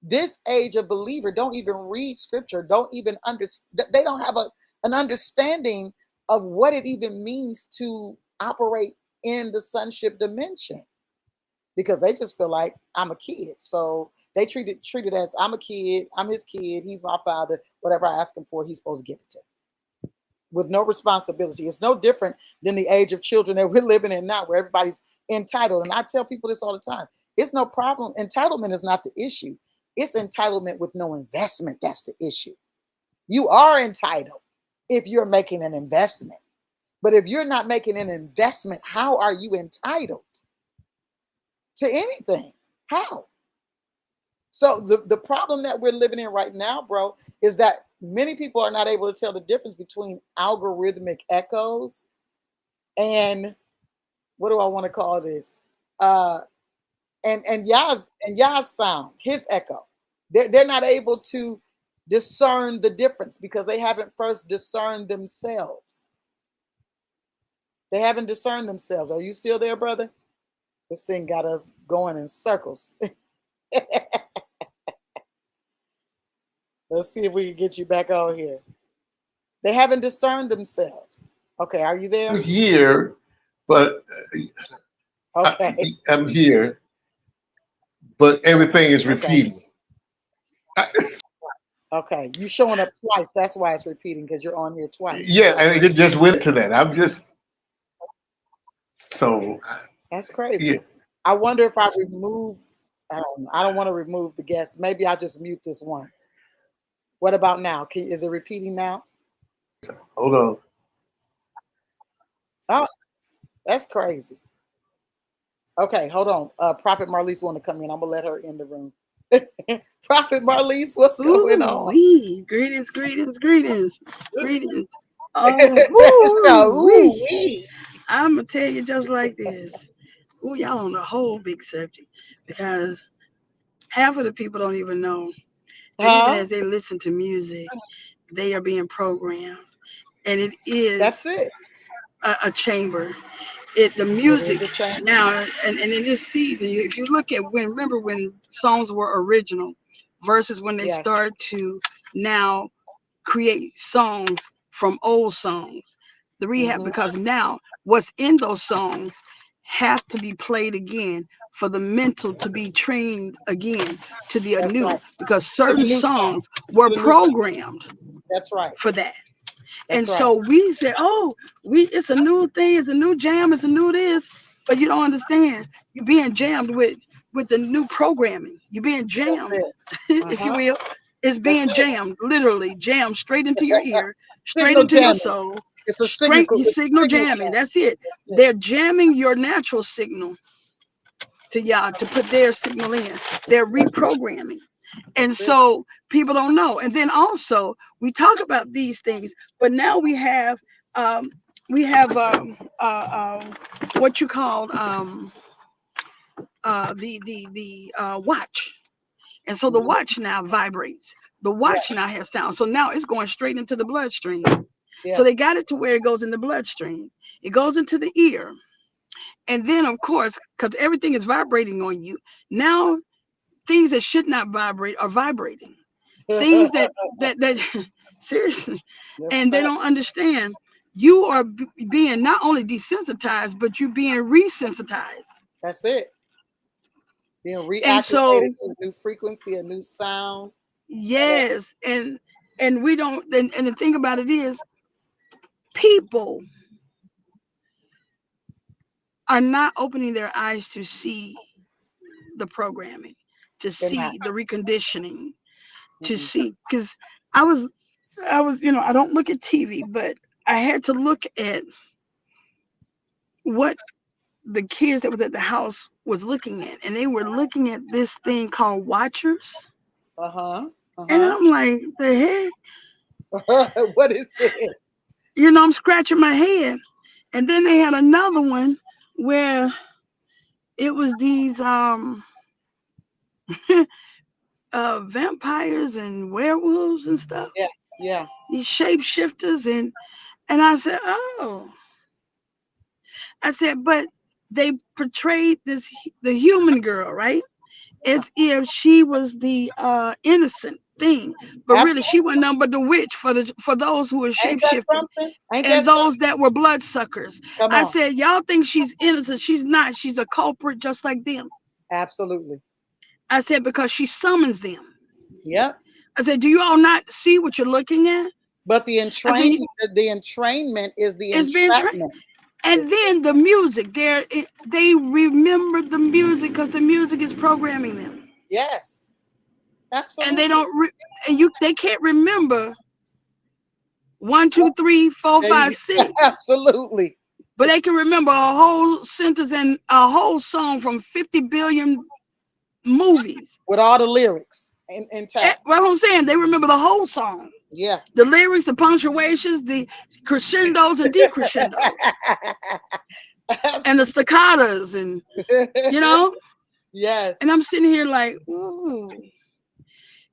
This age of believer don't even read scripture, don't even understand. They don't have an understanding of what it even means to operate in the sonship dimension, because they just feel like I'm a kid. So they treat it as, I'm a kid, I'm his kid, he's my father. Whatever I ask him for, he's supposed to give it to me with no responsibility. It's no different than the age of children that we're living in now, where everybody's entitled. And I tell people this all the time. It's no problem. Entitlement is not the issue. It's entitlement with no investment. That's the issue. You are entitled if you're making an investment. But if you're not making an investment, how are you entitled to anything? How? So the problem that we're living in right now, bro, is that many people are not able to tell the difference between algorithmic echoes and, what do I want to call this? Uh and Yah's sound, his echo. They're not able to discern the difference because they haven't first discerned themselves. They haven't discerned themselves. Are you still there, brother? This thing got us going in circles. Let's see if we can get you back out here. They haven't discerned themselves. Okay, are you there? I'm here, but I, Okay. I'm here. but everything is Okay. repeating. I, Okay. You showing up twice. That's why it's repeating because you're on here twice. yeah, and it just went to that. I'm just so That's crazy. yeah. I wonder if I remove. I don't want to remove the guest. Maybe I'll just mute this one. What about now? Is it repeating now? Hold on. Oh, that's crazy. Okay, hold on. Prophet Marlise want to come in. I'm gonna let her in the room. Prophet Marlise, what's going Ooh, on? wee. Greetings, greetings, greetings, greetings. So, Ooh, ooh, wee. wee. I'm going to tell you just like this. Ooh, y'all on a whole big subject because half of the people don't even know that even Huh? as they listen to music, they are being programmed. And it That's is it. a chamber. The It is music a change. now, and in this season, if you look at remember when songs were original versus when they Yes. start to now create songs from old songs. The rehab, Hmm. because now what's in those songs have to be played again for the mental to be trained again to the That's anew, right. because To the certain new song. songs were To the new song. programmed That's right. for that. That's And right. so we said, oh, it's a new thing, it's a new jam, it's a new this, but you don't understand. You're being jammed with the new programming. You're being That's jammed, it. if you Uh-huh. will. It's That's being it. jammed, literally jammed straight into your ear, straight Signal into your jamming. soul, It's a signal. straight your It's a signal signal jamming. jam. That's it. That's it. They're jamming your natural signal to y'all to put their signal in. They're That's it. reprogramming. And That's it. so people don't know. And then also we talk about these things, but now um, we have what you call the watch. And so the Mhm. watch now vibrates. The Yeah. watch now has sound. So now it's going straight into the bloodstream. So Yeah. they got it to where it goes in the bloodstream. It goes into the ear. And then of course, because everything is vibrating on you, now things that should not vibrate are vibrating. Things that seriously, That's and they fact. don't understand. You are being not only desensitized, but you're being resensitized. That's it. Being And so reactivated to a new frequency, a new sound. Yeah. yes, and we don't. And the thing about it is, people are not opening their eyes to see the programming, to They're not. see the reconditioning, to Mm-mm. see. Because I was, I don't look at TV, but I had to look at what the kids that was at the house was looking at, and they were looking at this thing called watchers. Uh-huh. And Uh-huh. I'm like, the heck? What is this? I'm scratching my head. And then they had another one where it was these vampires and werewolves and stuff, Yeah. Yeah. these shapeshifters, and I said, oh, I said, but they portrayed the human girl, right? As if she was the innocent thing, but really she Absolutely. wasn't nothing but the witch for those who were Ain't that shapeshifting something? Ain't that and something? those that were bloodsuckers. Come I on. said, y'all think she's innocent? She's not. She's a culprit just like them. Absolutely. I said, because she summons them. Yep. I said, do you all not see what you're looking at? But the I said, entrainment is the it's being trained. entrapment. And It's the, then the music, they remember the music because the music is programming them, yes. and they Absolutely. don't. They can't remember one, two, three, four, There five, you go. six, Absolutely. but they can remember a whole sentence and a whole song from 50 billion movies. With all the lyrics intact. What I'm saying, they remember the whole song, Yeah. the lyrics, the punctuations, the crescendos and decrescendos, and the Absolutely. staccatos, and you know. And Yes. I'm sitting here like, ooh.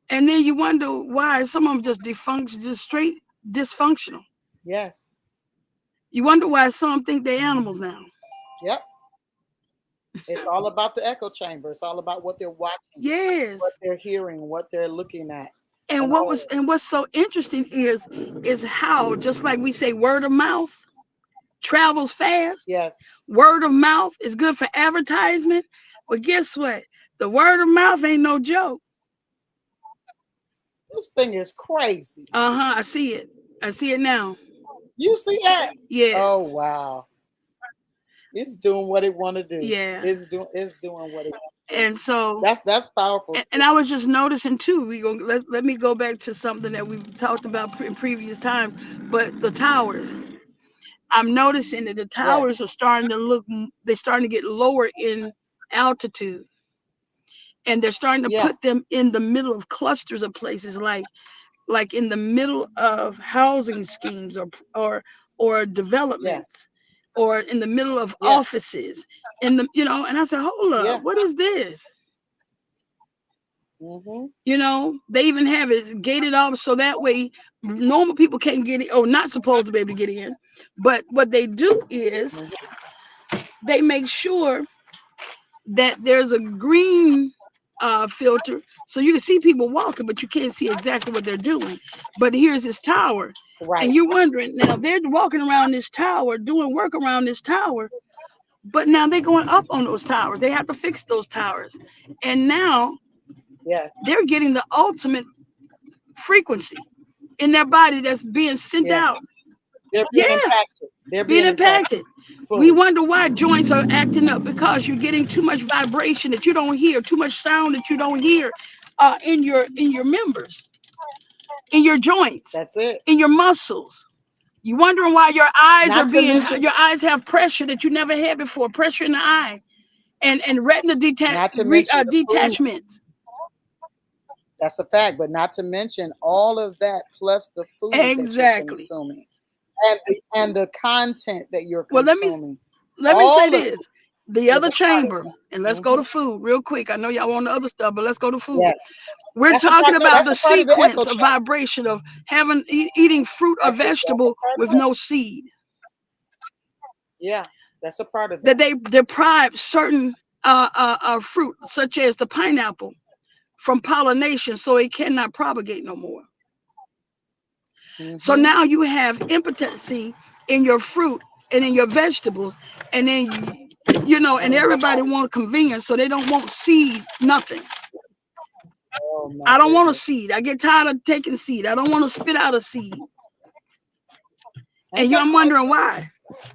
And then you wonder why some of them just straight dysfunctional. Yes. You wonder why some think they're animals now. Yep. It's all about the echo chamber. It's all about what they're watching, what Yes. they're hearing, what they're looking at. And And all what's so interesting is how, just like we say, word of mouth travels fast. yes. Word of mouth is good for advertisement. But guess what? The word of mouth ain't no joke. This thing is crazy. I see it. I see it now. You see that? Yeah. Oh wow. It's doing what it want to do. Yeah. It's doing what it. And so That's powerful. and I was just noticing too. Let me go back to something that we've talked about in previous times, but the towers. I'm noticing that the towers are Yes. starting to look. They're starting to get lower in altitude, and they're starting to Yeah. put them in the middle of clusters of places, like in the middle of housing schemes or Yes. developments, or in the middle of Yes. offices. In the and I said, hold up, Yeah. what is this? Mm-hmm. They even have it gated off so that way normal people can't get it, or not supposed to be able to get in. But what they do is Mm-hmm. they make sure that there's a green filter so you can see people walking, but you can't see exactly what they're doing. But here's this tower, Right. and you're wondering now they're walking around this tower, doing work around this tower, but now they're going up on those towers. They have to fix those towers, and now Yes. they're getting the ultimate frequency in their body that's being sent Yes. out. They're Yeah, being impacted. They're being being impacted impacted. We fully. wonder why joints are acting up, because you're getting too much vibration that you don't hear, too much sound that you don't hear in your members, in your joints, That's it. in your muscles. You wondering why Not to mention, your eyes have pressure that you never had before, pressure in the eye, and retina not to mention the food. detachments. That's a fact, but not to mention all of that plus the food that you're Exactly. consuming and the content that you're Well, consuming. let me say All of it this. The is other a part of chamber, and let's it. go to food real quick. I know y'all want the other stuff, but let's go to food. Yes, We're that's a part. talking No, about that's the a part of the echo sequence of chamber. vibration of eating fruit or That's a vegetable part of with that. no seed. Yeah, that's a part of That that. they deprive certain fruit, such as the pineapple, from pollination, so it cannot propagate no more. So Mm-hmm. now you have impotency in your fruit and in your vegetables, and then and And in your everybody body. want convenience, so they don't want seed, nothing. Oh my I don't want a goodness. seed. I get tired of taking seed. I don't want to spit out a seed. Ain't And that I'm wondering crazy? why.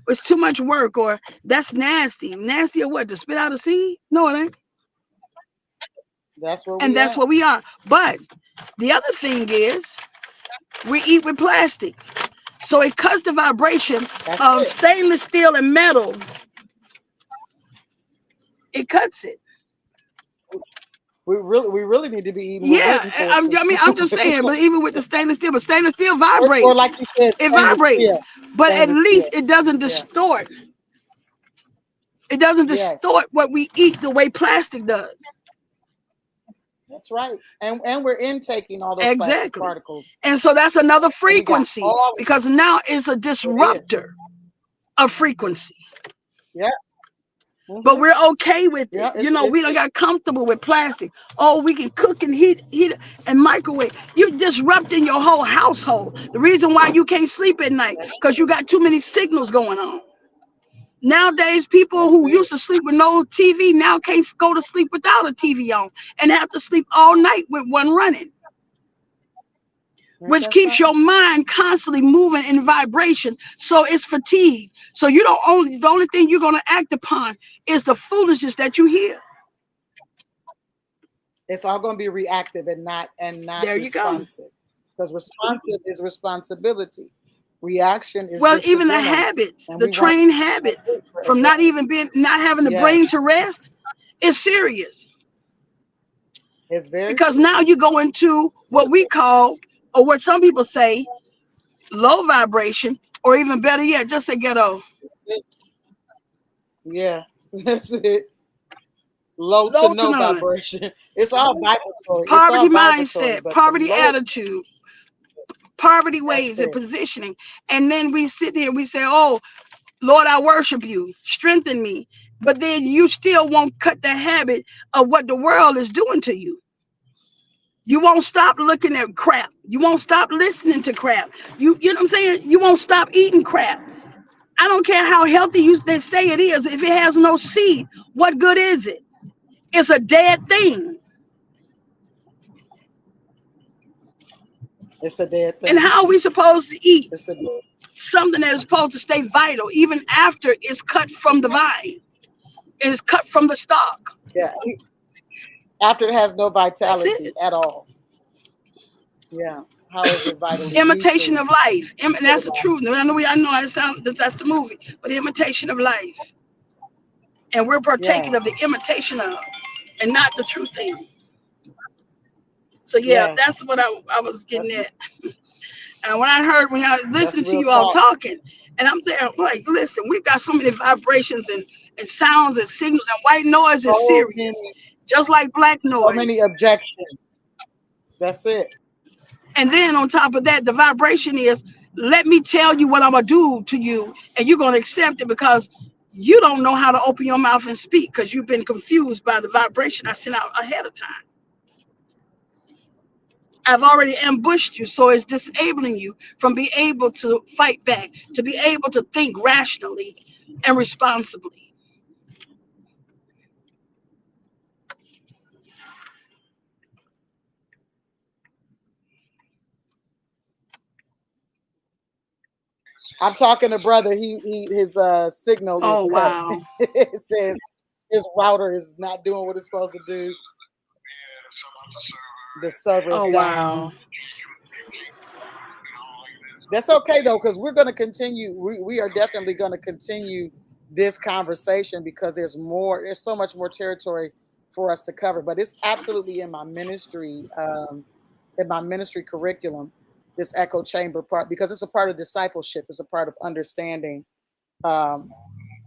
It's too much work, or that's nasty. Nasty or what? To spit out a seed? No, it ain't. That's where And we that's at. what we are. But the other thing is, we eat with plastic. So it cuts the vibration That's of it. stainless steel and metal. It cuts it. We really need to be eating with Yeah, wooden forks and I'm spoons just at this saying, point. but even with the stainless steel, but stainless steel Or like vibrates. you said, It stainless vibrates. steel. But at Stainless steel. least it doesn't Yeah. distort. It doesn't distort Yes. what we eat the way plastic does. That's right. And we're intaking all those plastic Exactly. particles. And so that's another And we got frequency, all of because now it's a it. It is. disruptor of frequency. Yeah. But Mm-hmm. we're okay with it. Yeah. It's We don't got comfortable with plastic. Oh, we can cook and heat and microwave. You're disrupting your whole household. The reason why you can't sleep at night, that's because you got too many signals going on. Nowadays, people that's who it. used to sleep with no TV now can't go to sleep without a TV on, and have to sleep all night with one running, Ain't which that keeps your something? mind constantly moving in vibration. So it's fatigue. So you don't only the only thing you're gonna act upon is the foolishness that you hear. It's all going to be reactive and not There you go. responsive. Because responsive is responsibility. Reaction is Well, just even the adrenaline. habits, And the we want trained habits to from not having the yes. brain to rest is serious, It's very because now you serious. go into what we call, or what some people say, low vibration, or even better yet, just say ghetto. Yeah. That's it. Low to Low to no none. vibration. It's all vibratory. It's all Poverty vibratory, mindset, but the poverty low, attitude, poverty that's ways and it. positioning. And then we sit here and we say, oh, Lord, I worship you, strengthen me. But then you still won't cut the habit of what the world is doing to you. You won't stop looking at crap. You won't stop listening to crap. You know what I'm saying? You won't stop eating crap. I don't care how healthy they say it is. If it has no seed, what good is it? It's a dead thing. It's a dead And thing. how are we supposed to eat It's a dead. something that is supposed to stay vital even after it's cut from the vine? It's cut from the stalk. Yeah. After it has no That's vitality it. at all. Yeah. How is it vitally Imitation nutrient? of life. That's the truth. I know that's the movie, but imitation of life. And we're partaking of the Yes. imitation of, and not the true thing. So yeah, Yes. that's what I was That's getting at. And when I that's listened to real you all talk. talking, and I'm there, I'm like, listen, we've got so many vibrations and sounds and signals, and white noise is So serious, many, just like black so many noise. objections. That's it. And then on top of that, the vibration is, let me tell you what I'm gonna do to you, and you're gonna accept it because you don't know how to open your mouth and speak because you've been confused by the vibration I sent out ahead of time. I've already ambushed you, so it's disabling you from being able to fight back, to be able to think rationally and responsibly. I'm talking to brother. He his signal is Oh cut. wow. It says his router is not doing what it's supposed to do. The server is Oh wow. down. That's okay though, because we're going to continue. We are definitely going to continue this conversation because there's more. There's so much more territory for us to cover. But it's absolutely in my ministry curriculum. This echo chamber part because it's a part of discipleship. It's a part of understanding um,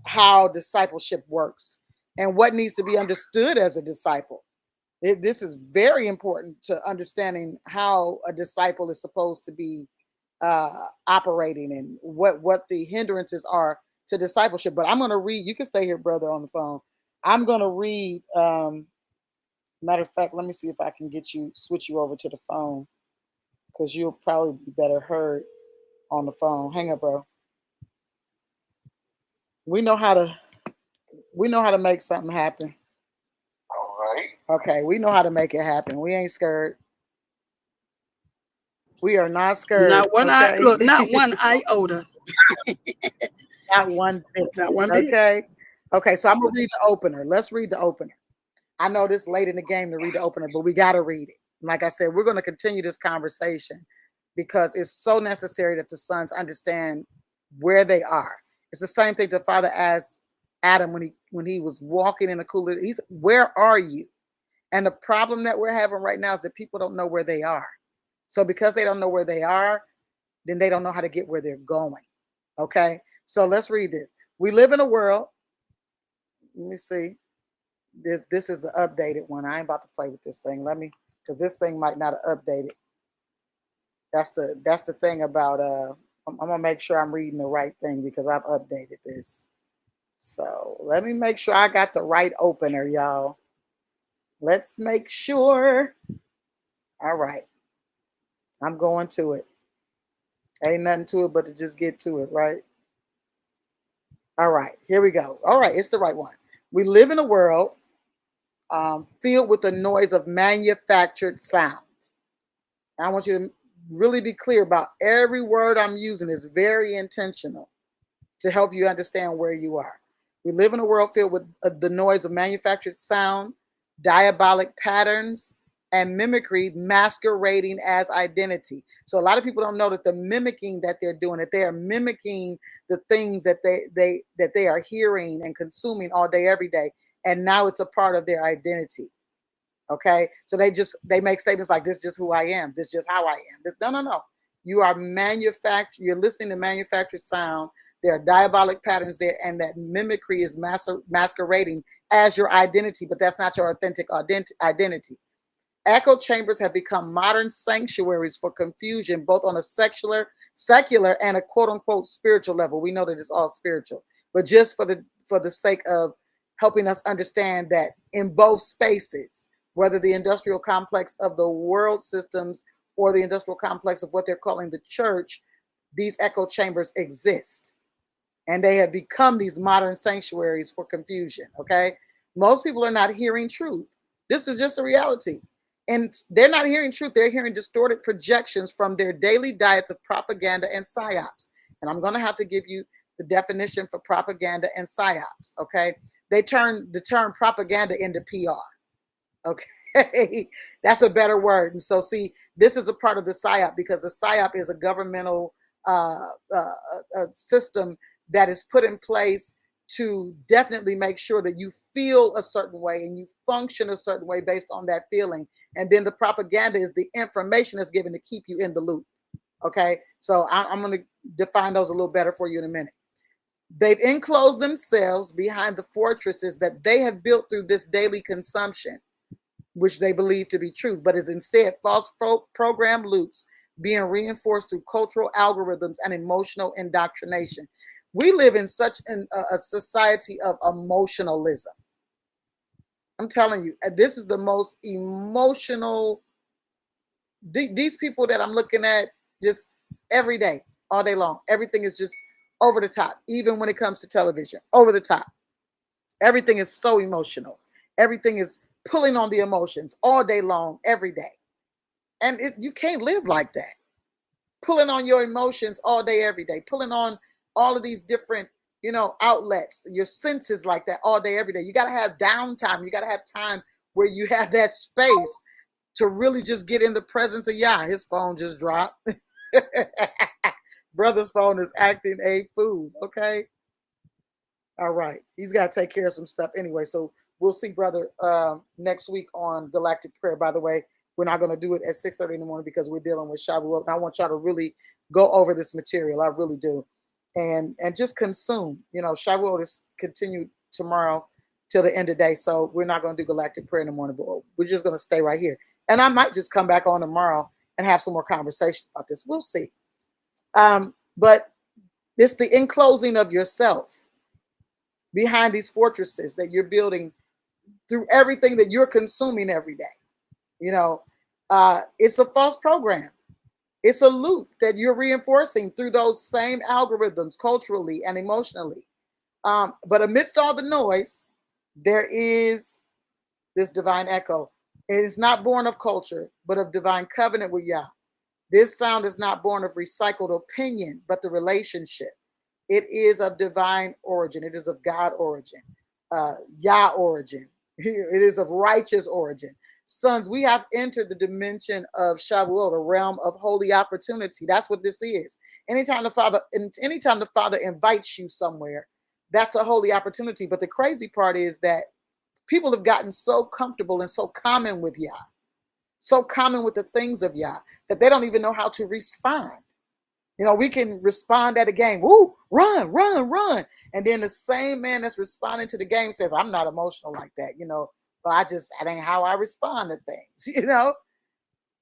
how discipleship works and what needs to be understood as a disciple. This is very important to understanding how a disciple is supposed to be uh, operating and what the hindrances are to discipleship. But I'm going to read. You can stay here, brother, on the phone. I'm going to read. Matter of fact, let me see if I can get you switch you over to the phone because you'll probably be better heard on the phone. Hang up, bro. We know how to make something happen. All right. Okay, we know how to make it happen. We ain't scared. We are not scared. Not one eye. Okay. Look, not one iota. Not one bit. Not one bit. Okay. Okay, so I'm gonna read the opener. Let's read the opener. I know this late in the game to read the opener, but we gotta read it. Like I said, we're gonna continue this conversation because it's so necessary that the sons understand where they are. It's the same thing the father asked Adam when he was walking in the cooler. He's where are you? And the problem that we're having right now is that people don't know where they are. So because they don't know where they are, then they don't know how to get where they're going. Okay. So let's read this. We live in a world. Let me see. This is the updated one. I ain't about to play with this thing. Let me, because this thing might not have updated. That's the thing about I'm gonna make sure I'm reading the right thing because I've updated this. So let me make sure I got the right opener, y'all. Let's make sure. All right. I'm going to it. Ain't nothing to it but to just get to it, right? All right, here we go. All right, it's the right one. We live in a world filled with the noise of manufactured sounds. I want you to really be clear about every word I'm using is very intentional to help you understand where you are. We live in a world filled with the noise of manufactured sound, diabolic patterns, and mimicry masquerading as identity. So a lot of people don't know that the mimicking that they're doing, that they are mimicking the things that they are hearing and consuming all day, every day, and now it's a part of their identity. Okay, so they make statements like this: "Just who I am. This is just how I am." No. You are manufactured. You're listening to manufactured sound. There are diabolic patterns there, and that mimicry is masquerading as your identity, but that's not your authentic identity. Echo chambers have become modern sanctuaries for confusion, both on a secular and a quote unquote spiritual level. We know that it's all spiritual, but just for the sake of helping us understand that in both spaces, whether the industrial complex of the world systems or the industrial complex of what they're calling the church, these echo chambers exist. And they have become these modern sanctuaries for confusion. Okay. Most people are not hearing truth. This is just a reality. And they're not hearing truth. They're hearing distorted projections from their daily diets of propaganda and psyops. And I'm going to have to give you the definition for propaganda and psyops. Okay. They turn the term propaganda into PR. Okay. That's a better word. And so, see, this is a part of the psyop because the psyop is a governmental system that is put in place to definitely make sure that you feel a certain way and you function a certain way based on that feeling. And then the propaganda is the information that's given to keep you in the loop. Okay. So I'm going to define those a little better for you in a minute. They've enclosed themselves behind the fortresses that they have built through this daily consumption, which they believe to be truth, but is instead false program loops being reinforced through cultural algorithms and emotional indoctrination. We live in such a society of emotionalism. I'm telling you, this is the most emotional. These people that I'm looking at just every day, all day long, everything is just over the top, even when it comes to television, over the top. Everything is so emotional. Everything is pulling on the emotions all day long, every day. And you can't live like that. Pulling on your emotions all day, every day, pulling on all of these different, outlets, your senses like that all day, every day. You got to have downtime. You got to have time where you have that space to really just get in the presence of Yah. His phone just dropped. Brother's phone is acting a fool. Okay. All right. He's got to take care of some stuff anyway. So we'll see brother next week on Galactic Prayer. By the way, we're not going to do it at 6:30 in the morning because we're dealing with Shavuot. And I want y'all to really go over this material. I really do. And just consume. Shavuot is continued tomorrow till the end of the day. So we're not going to do Galactic Prayer in the morning, but we're just going to stay right here. And I might just come back on tomorrow and have some more conversation about this. We'll see. But it's the enclosing of yourself behind these fortresses that you're building through everything that you're consuming every day. It's a false program. It's a loop that you're reinforcing through those same algorithms culturally and emotionally. But amidst all the noise, there is this divine echo. It is not born of culture, but of divine covenant with Yah. This sound is not born of recycled opinion, but the relationship. It is of divine origin. It is of God origin, Yah origin. It is of righteous origin. Sons, we have entered the dimension of Shavuot, a realm of holy opportunity. That's what this is. Anytime the Father invites you somewhere, that's a holy opportunity. But the crazy part is that people have gotten so comfortable and so common with Yah, so common with the things of Yah, that they don't even know how to respond. We can respond at a game, woo, run, run, run. And then the same man that's responding to the game says, I'm not emotional like that, but that ain't how I respond to things,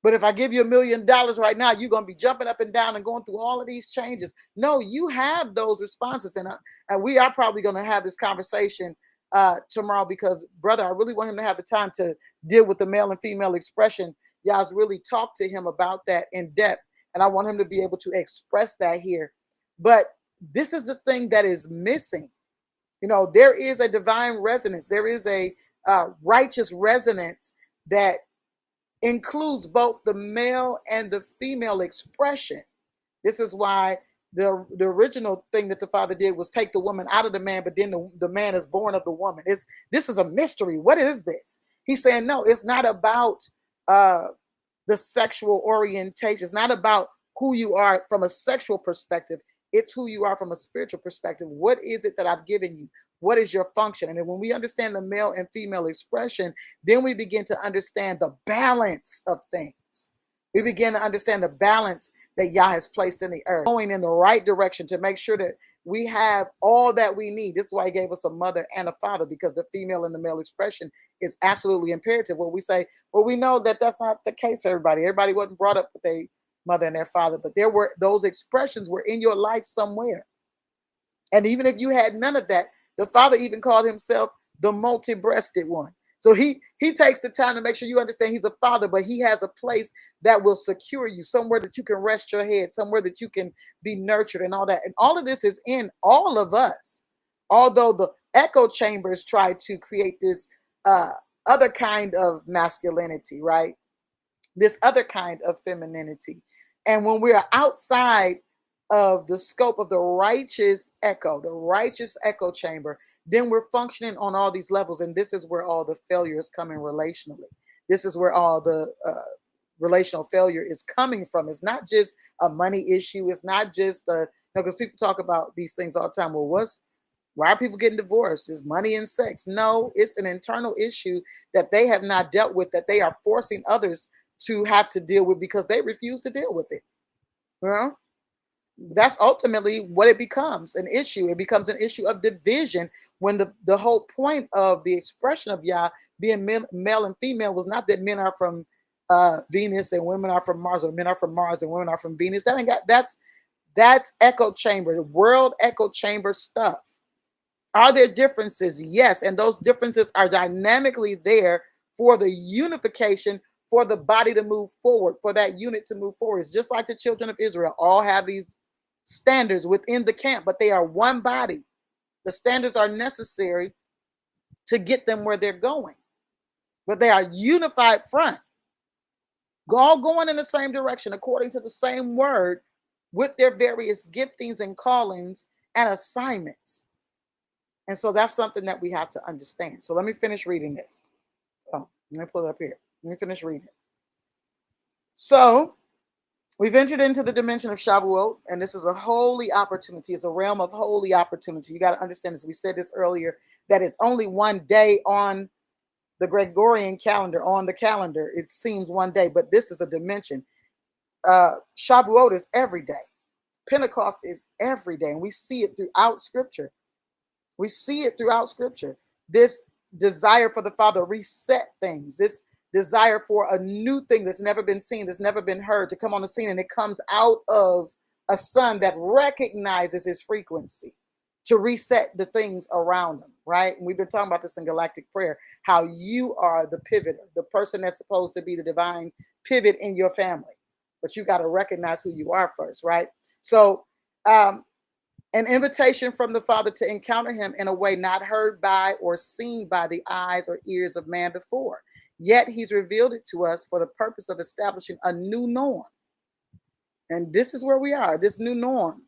But if I give you $1 million right now, you're going to be jumping up and down and going through all of these changes. No, you have those responses. And we are probably going to have this conversation tomorrow because, brother, I really want him to have the time to deal with the male and female expression. Y'all's really talk to him about that in depth. And I want him to be able to express that here. But this is the thing that is missing. There is a divine resonance. There is a righteous resonance that includes both the male and the female expression. This is why the original thing that the Father did was take the woman out of the man, but then the man is born of the woman. This is a mystery. What is this? He's saying, no, it's not about the sexual orientation. It's not about who you are from a sexual perspective. It's who you are from a spiritual perspective. What is it that I've given you? What is your function? And then when we understand the male and female expression, then we begin to understand the balance of things. We begin to understand the balance that Yah has placed in the earth, going in the right direction to make sure that we have all that we need. This is why he gave us a mother and a father, because the female and the male expression is absolutely imperative. Well, we say, well, we know that that's not the case for everybody. Everybody wasn't brought up with a mother and their father, but those expressions were in your life somewhere. And even if you had none of that, the Father even called himself the multi-breasted one. So he takes the time to make sure you understand he's a father, but he has a place that will secure you, somewhere that you can rest your head, somewhere that you can be nurtured and all that. And all of this is in all of us. Although the echo chambers try to create this uh, other kind of masculinity, right? This other kind of femininity. And when we are outside of the scope of the righteous echo chamber, then we're functioning on all these levels. And this is where all the failure is coming relationally. This is where all the relational failure is coming from. It's not just a money issue. It's not just because people talk about these things all the time. Well, why are people getting divorced? Is money and sex? No, it's an internal issue that they have not dealt with, that they are forcing others to have to deal with because they refuse to deal with it. Well, that's ultimately what it becomes, an issue. It becomes an issue of division when the whole point of the expression of Yah being male and female was not that men are from Venus and women are from Mars, or men are from Mars and women are from Venus. That's echo chamber, world echo chamber stuff. Are there differences? Yes. And those differences are dynamically there for the unification, for the body to move forward, for that unit to move forward. It's just like the children of Israel all have these standards within the camp, but they are one body. The standards are necessary to get them where they're going, but they are unified front, all going in the same direction according to the same word with their various giftings and callings and assignments. And so that's something that we have to understand. So let me finish reading this. Oh, let me pull it up here. Let me finish reading it. So we've entered into the dimension of Shavuot, and this is a holy opportunity. It's a realm of holy opportunity. You got to understand, as we said this earlier, that it's only one day on the Gregorian calendar. On the calendar, it seems one day, but this is a dimension. Shavuot is every day. Pentecost is every day, and we see it throughout Scripture. We see it throughout Scripture. This desire for the Father reset things. This desire for a new thing that's never been seen, that's never been heard, to come on the scene, and it comes out of a son that recognizes his frequency to reset the things around him, right? And we've been talking about this in Galactic Prayer, how you are the pivoter, the person that's supposed to be the divine pivot in your family. But you got to recognize who you are first, right? So, an invitation from the Father to encounter him in a way not heard by or seen by the eyes or ears of man before. Yet he's revealed it to us for the purpose of establishing a new norm. And this is where we are, this new norm.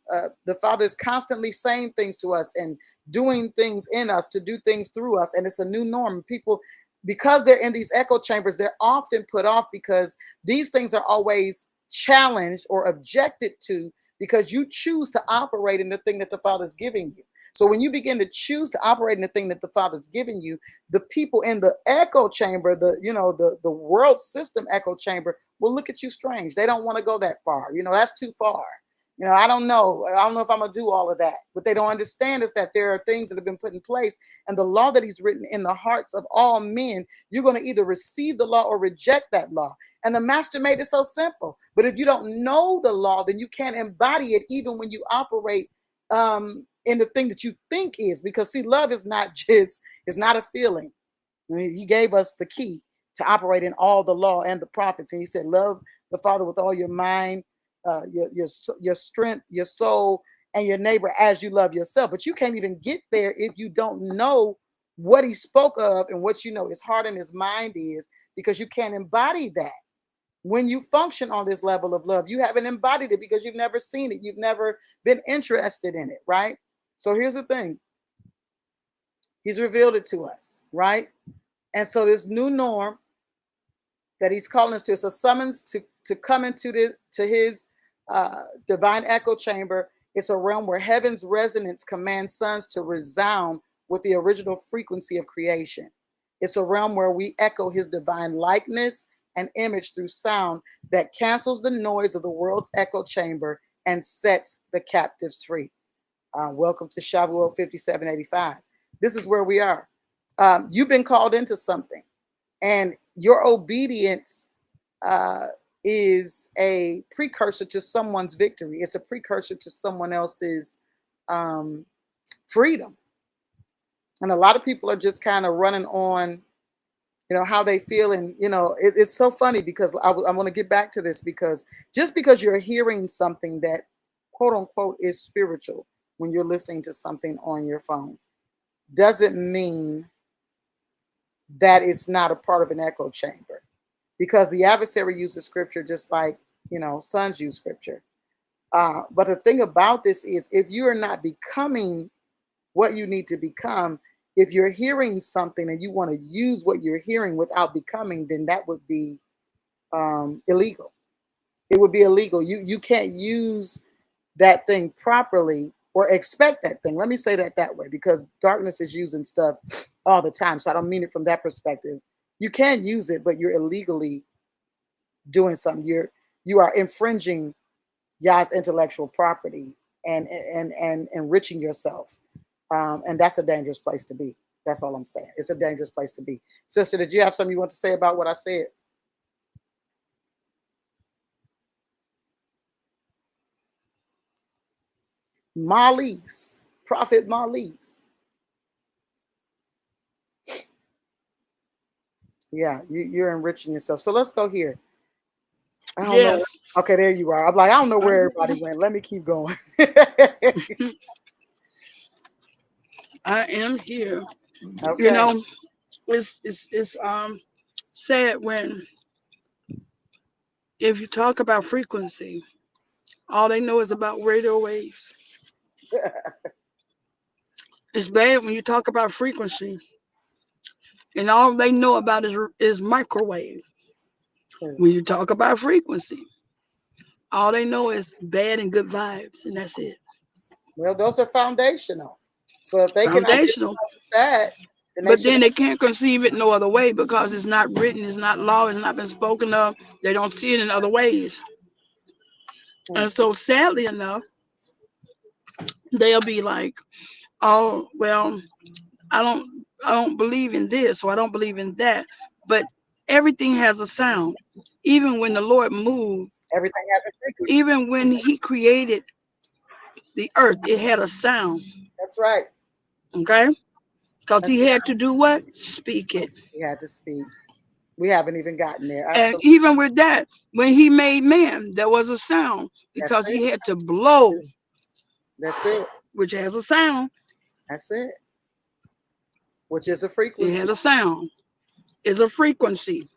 The Father is constantly saying things to us and doing things in us to do things through us. And it's a new norm. People, because they're in these echo chambers, they're often put off because these things are always challenged or objected to, because you choose to operate in the thing that the Father's giving you. So when you begin to choose to operate in the thing that the Father's giving you, the people in the echo chamber, the world system echo chamber, will look at you strange. They don't want to go that far. That's too far. I don't know. I don't know if I'm going to do all of that. What they don't understand is that there are things that have been put in place, and the law that he's written in the hearts of all men, you're going to either receive the law or reject that law. And the master made it so simple. But if you don't know the law, then you can't embody it even when you operate in the thing that you think is. Because see, love is not a feeling. I mean, he gave us the key to operate in all the law and the prophets. And he said, love the Father with all your mind, your strength, your soul, and your neighbor as you love yourself. But you can't even get there if you don't know what he spoke of and what his heart and his mind is, because you can't embody that. When you function on this level of love, you haven't embodied it because you've never seen it. You've never been interested in it, right? So here's the thing. He's revealed it to us, right? And so this new norm that he's calling us to, it's a summons to come into his divine echo chamber. It's a realm where heaven's resonance commands sons to resound with the original frequency of creation. It's a realm where we echo his divine likeness and image through sound that cancels the noise of the world's echo chamber and sets the captives free. Welcome to Shavuot 5785. This is where we are. You've been called into something, and your obedience is a precursor to someone's victory. It's a precursor to someone else's freedom. And a lot of people are just kind of running on, how they feel. And, it's so funny because I want to get back to this, because just because you're hearing something that quote unquote is spiritual when you're listening to something on your phone, doesn't mean that it's not a part of an echo chamber, because the adversary uses scripture just like, sons use scripture. But the thing about this is, if you are not becoming what you need to become, if you're hearing something and you want to use what you're hearing without becoming, then that would be illegal. It would be illegal. You can't use that thing properly or expect that thing. Let me say that way, because darkness is using stuff all the time. So I don't mean it from that perspective. You can use it, but you're illegally doing something. You are infringing Yah's intellectual property and enriching yourself. And that's a dangerous place to be. That's all I'm saying. It's a dangerous place to be. Sister, did you have something you want to say about what I said? Prophet Marlies. Yeah, you're enriching yourself. So let's go here. I don't know. Yes. Okay, there you are. I'm like, I don't know where everybody went. Let me keep going. I am here. You Okay. know, it's sad when, if you talk about frequency, all they know is about radio waves. It's bad when you talk about frequency and all they know about is microwave. When you talk about frequency, all they know is bad and good vibes, and that's it. Well, those are foundational. So if they can Foundational. identify with that, then they But should. then they can't conceive it no other way because it's not written, it's not law, it's not been spoken of. They don't see it in other ways. Hmm. And so sadly enough, they'll be like, oh, well, I don't believe in this or I don't believe in that. But everything has a sound. Even when the Lord moved, Everything has a frequency. even when he created the earth, it had a sound. That's right. Okay? Because That's he had to do what? Speak it. we had to speak. We haven't even gotten there. And Absolutely. even with that, when he made man, there was a sound That's because it. he had to blow, That's it. which has a sound. That's it. Which is a It frequency. had a sound. It's a frequency.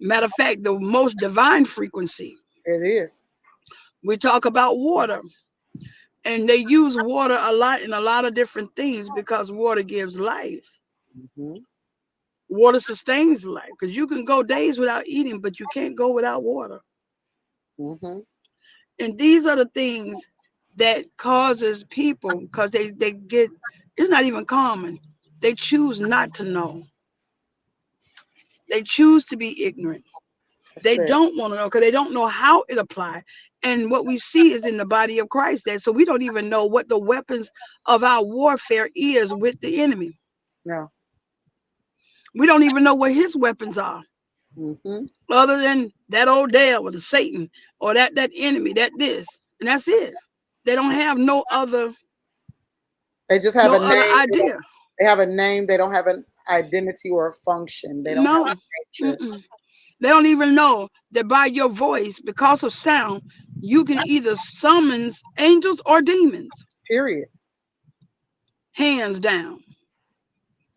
Matter of fact, the most divine frequency. It is. We talk about water, and they use water a lot in a lot of different things because water gives life. Mm-hmm. Water sustains life because you can go days without eating, but you can't go without water. Mm-hmm. And these are the things that causes people, because they get, it's not even common, they choose not to know, they choose to be ignorant, That's they it. don't want to know because they don't know how it applies. And what we see is in the body of Christ, that so we don't even know what the weapons of our warfare is with the enemy. No. We don't even know what his weapons are, Mm-hmm. other than that old devil, the Satan, or that enemy, that this, and that's it. They don't have They just have no a other name. idea. They have a name. They don't have an identity or a function. They don't have No. a nature. Mm-mm. They don't even know that by your voice, because of sound, you can either summons angels or demons, Period. hands down.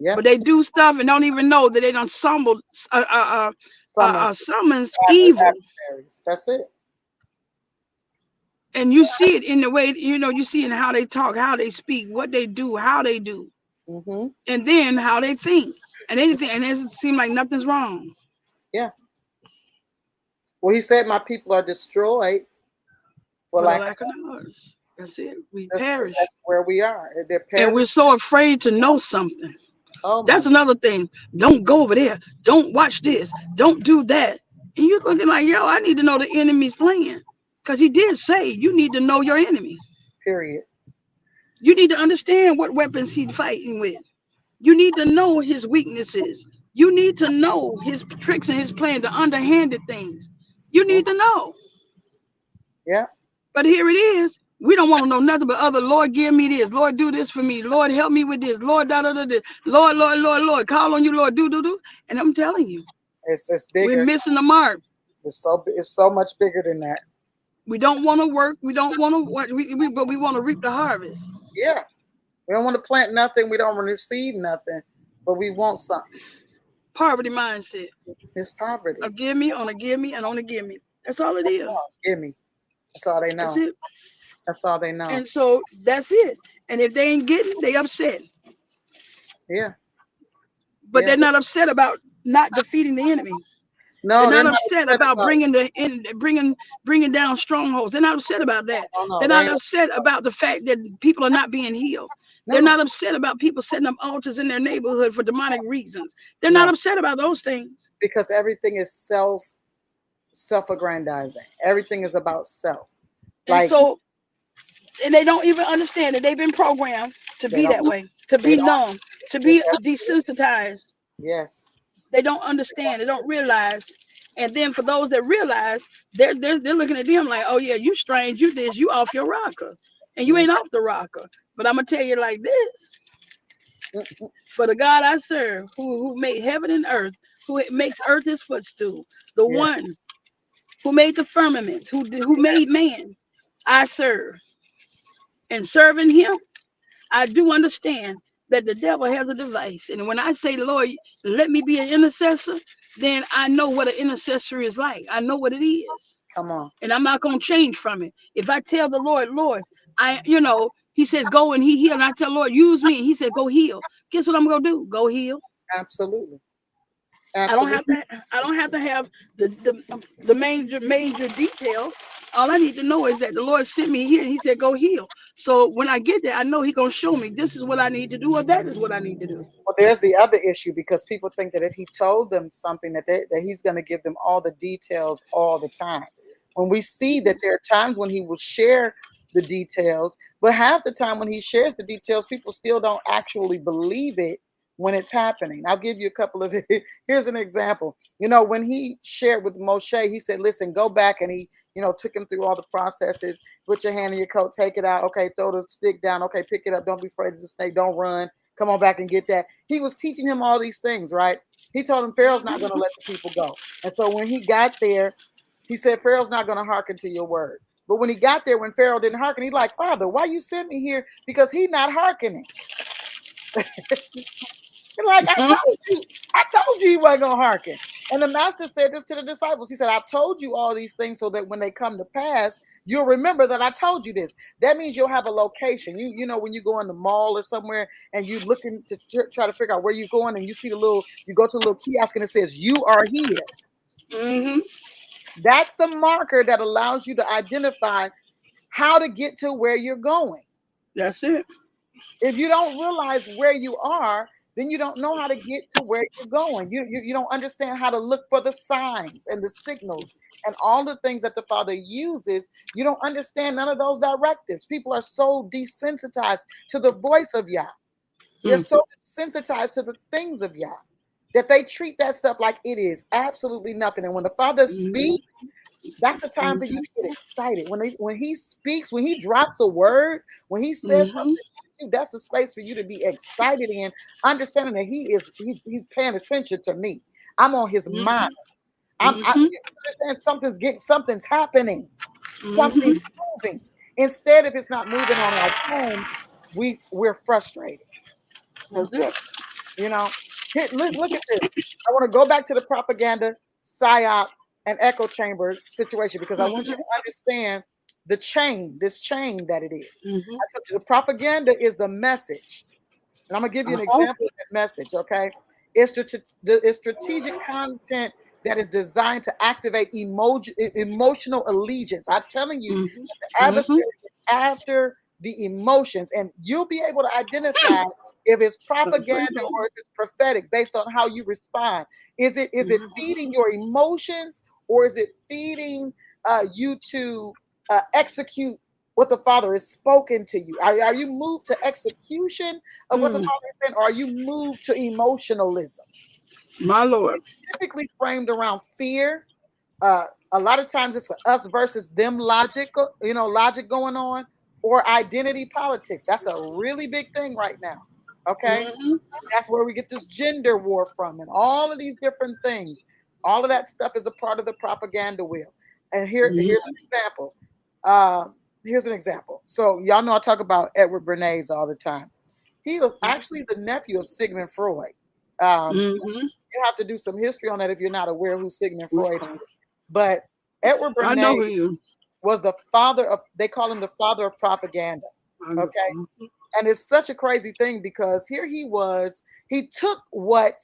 Yep. But they do stuff and don't even know that they done Summons summons evil. adversaries. That's it. And you see it in the way, you see in how they talk, how they speak, what they do, how they do, Mm-hmm. and then how they think. And anything, and it seems like nothing's wrong. Yeah. Well, he said, "My people are destroyed for For the lack lack of of knowledge. That's it. We knowledge." perish. That's where we are. They're And we're perished. so afraid to know something. Oh my. That's another thing. Don't go over there. Don't watch this. Don't do that. And you're looking like, yo, I need to know the enemy's plan. Because he did say you need to know your enemy. Period. You need to understand what weapons he's fighting with. You need to know his weaknesses. You need to know his tricks and his plan, the underhanded things. You Mhm. need to know. Yeah. But here it is. We don't want to know nothing but other. Lord, give me this. Lord, do this for me. Lord, help me with this. Lord, da da da da. Lord, Lord, Lord, Lord. Call on you, Lord. Do do do. And I'm telling you, It's we're bigger. missing the mark. It's so much bigger than that. We don't want to work. We don't want to. But we want to reap the harvest. Yeah. We don't want to plant nothing. We don't want to receive nothing, but we want something. Poverty mindset. It's poverty. Give me, on a give me, and on a give me. That's all it is. Give me. That's all they That's know. it. That's all they know. And so that's it. And if they ain't getting, they upset. Yeah. But Yeah. they're not upset about not defeating the enemy. They're No, they're not not upset upset about about it. bringing down strongholds. They're not upset about that. Oh no, They're they not ain't. upset about the fact that people are not being healed. They're No, not upset about people setting up altars in their neighborhood for demonic reasons. They're not no, upset about those things. because everything is self-aggrandizing. Everything is about self. And Like so, and they don't even understand that they've been programmed to they be don't. that way, to They be don't. numb, to They be definitely. desensitized. Yes. They don't understand. They don't realize. And then for those that realize, they're looking at them like, oh yeah, you strange, you this, you off your rocker, and you ain't Yes. off the rocker. But I'm gonna tell you like this: Mm-mm. for the God I serve, who made heaven and earth, who makes earth his footstool, the Yeah. one who made the firmaments, who made man, I serve, and serving him, I do understand that the devil has a device. And when I say, Lord, let me be an intercessor, then I know what an intercessor is like. I know what it is. Come on. And I'm not going to change from it. If I tell the Lord, Lord, he said, go and he heal. And I tell Lord, use me. And he said, go heal. Guess what I'm going to do? Go heal. Absolutely. I don't have Absolutely. to. I don't have to have the major details. All I need to know is that the Lord sent me here. And he said, "Go heal." So when I get there, I know He gonna show me this is what I need to do, or that is what I need to do. Well, there's the other issue because people think that if he told them something that he's going to give them all the details all the time. When we see that there are times when he will share the details, but half the time when he shares the details, people still don't actually believe it when it's happening. I'll give you a couple of here's an example. When he shared with Moshe, he said, "Listen, go back," and he, took him through all the processes. Put your hand in your coat, take it out. Okay, throw the stick down. Okay, pick it up. Don't be afraid of the snake. Don't run. Come on back and get that. He was teaching him all these things, right? He told him Pharaoh's not going to let the people go. And so when he got there, he said, Pharaoh's not going to hearken to your word. But when he got there, when Pharaoh didn't hearken, he's like, Father, why you sent me here? Because he's not hearkening. Like, I told you he wasn't going to hearken. And the master said this to the disciples. He said, I've told you all these things so that when they come to pass, you'll remember that I told you this. That means you'll have a location. You know, when you go in the mall or somewhere and you looking to try to figure out where you're going and you see you go to the little kiosk and it says, you are here. Mm-hmm. That's the marker that allows you to identify how to get to where you're going. That's it. If you don't realize where you are, then you don't know how to get to where you're going. You don't understand how to look for the signs and the signals and all the things that the Father uses. You don't understand none of those directives. People are so desensitized to the voice of Yah. They're Mm. so desensitized to the things of Yah that they treat that stuff like it is absolutely nothing. And when the Father Mm-hmm. speaks, that's the time for you to get excited. When he speaks, when he drops a word, when he says something Mm-hmm. to you, that's the space for you to be excited in, understanding that he's paying attention to me. I'm on his mind. Mm-hmm. You understand something's happening, Mm-hmm. something's moving. Instead, if it's not moving on our terms, we're frustrated. That's it. You know, look at this. I want to go back to the propaganda, psy-op, and echo chamber situation because I want you Mm-hmm. to understand this chain that it is. Mm-hmm. I told you the propaganda is the message, and I'm gonna give you an Uh-huh. example of that message. Okay, it's strategic content that is designed to activate emotional allegiance. I'm telling you, the Mm-hmm. Mm-hmm. adversary is after the emotions, and you'll be able to identify if it's Looking pretty propaganda good. or if it's prophetic based on how you respond. Is it Mm-hmm. feeding your emotions or is it feeding you to execute what the Father has spoken to you? Are you moved to execution of what the Mm. Father is saying, or are you moved to emotionalism? My Lord. It's typically framed around fear. A lot of times it's us versus them logic going on, or identity politics. That's a really big thing right now. Okay. Mm-hmm. That's where we get this gender war from and all of these different things. All of that stuff is a part of the propaganda wheel. And here's Mm-hmm. an example. Uh, here's an example. So y'all know I talk about Edward Bernays all the time. He was actually the nephew of Sigmund Freud. Um, Mm-hmm. you have to do some history on that if you're not aware who Sigmund Freud is. But Edward I know Bernays who you. was the father of, they call him the father of propaganda. Okay. And it's such a crazy thing because here he was, he took what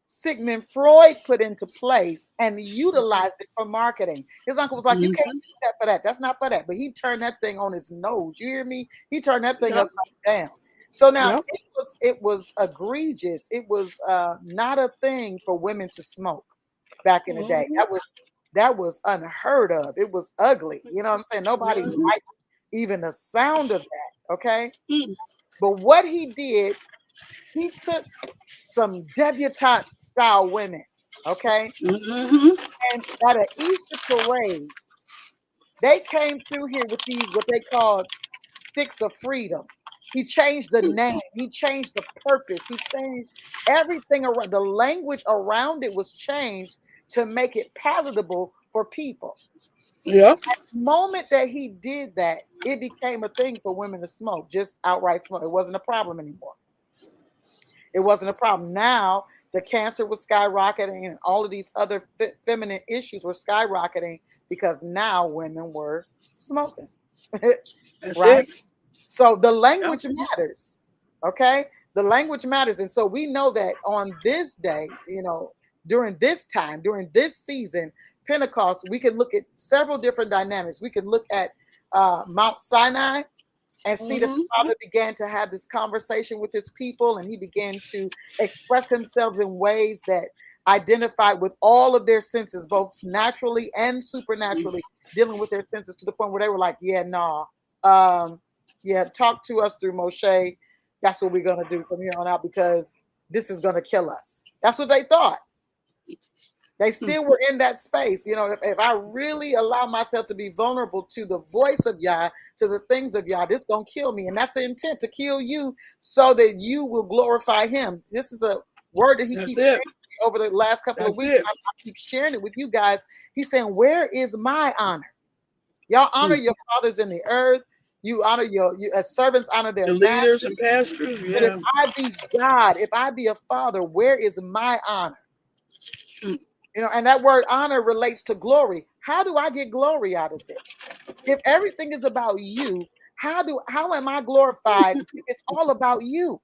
Sigmund Freud put into place and utilized it for marketing. His uncle was like, you can't use that for that. That's not for that. But he turned that thing on his nose. You hear me? He turned that thing Yep. upside down. So now Yep. it was egregious. It was not a thing for women to smoke back in the day. Mm-hmm. That was unheard of. It was ugly. You know what I'm saying? Nobody Mm-hmm. liked even the sound of that. Okay. Mm-hmm. But what he did, he took some debutante style women, okay, Mm-hmm. and at an Easter parade, they came through here with these what they called sticks of freedom. He changed the name, he changed the purpose, he changed everything around the language around it was changed to make it palatable for people. Yep. The moment that he did that, it became a thing for women to smoke, just outright smoke. It wasn't a problem anymore. It wasn't a problem. Now the cancer was skyrocketing, and all of these other feminine issues were skyrocketing because now women were smoking, That's right? it. So the Yep. language matters, okay? The language matters, and so we know that on this day, during this time, during this season, Pentecost, we can look at several different dynamics. We can look at Mount Sinai and see that the Mm-hmm. father began to have this conversation with his people, and he began to express himself in ways that identified with all of their senses, both naturally and supernaturally, dealing with their senses to the point where they were like, yeah, nah, yeah, talk to us through Moshe. That's what we're going to do from here on out because this is going to kill us. That's what they thought. They still were in that space. If I really allow myself to be vulnerable to the voice of Yah, to the things of Yah, this going to kill me. And that's the intent, to kill you so that you will glorify him. This is a word that he That's keeps it. sharing over the last couple of That's weeks. it. I keep sharing it with you guys. He's saying, where is my honor? Y'all honor your fathers in the earth. You honor as servants honor their The leaders masters. and pastors. But if Yeah. I be God, if I be a father, where is my honor? And that word honor relates to glory. How do I get glory out of this? If everything is about you, how am I glorified if it's all about you?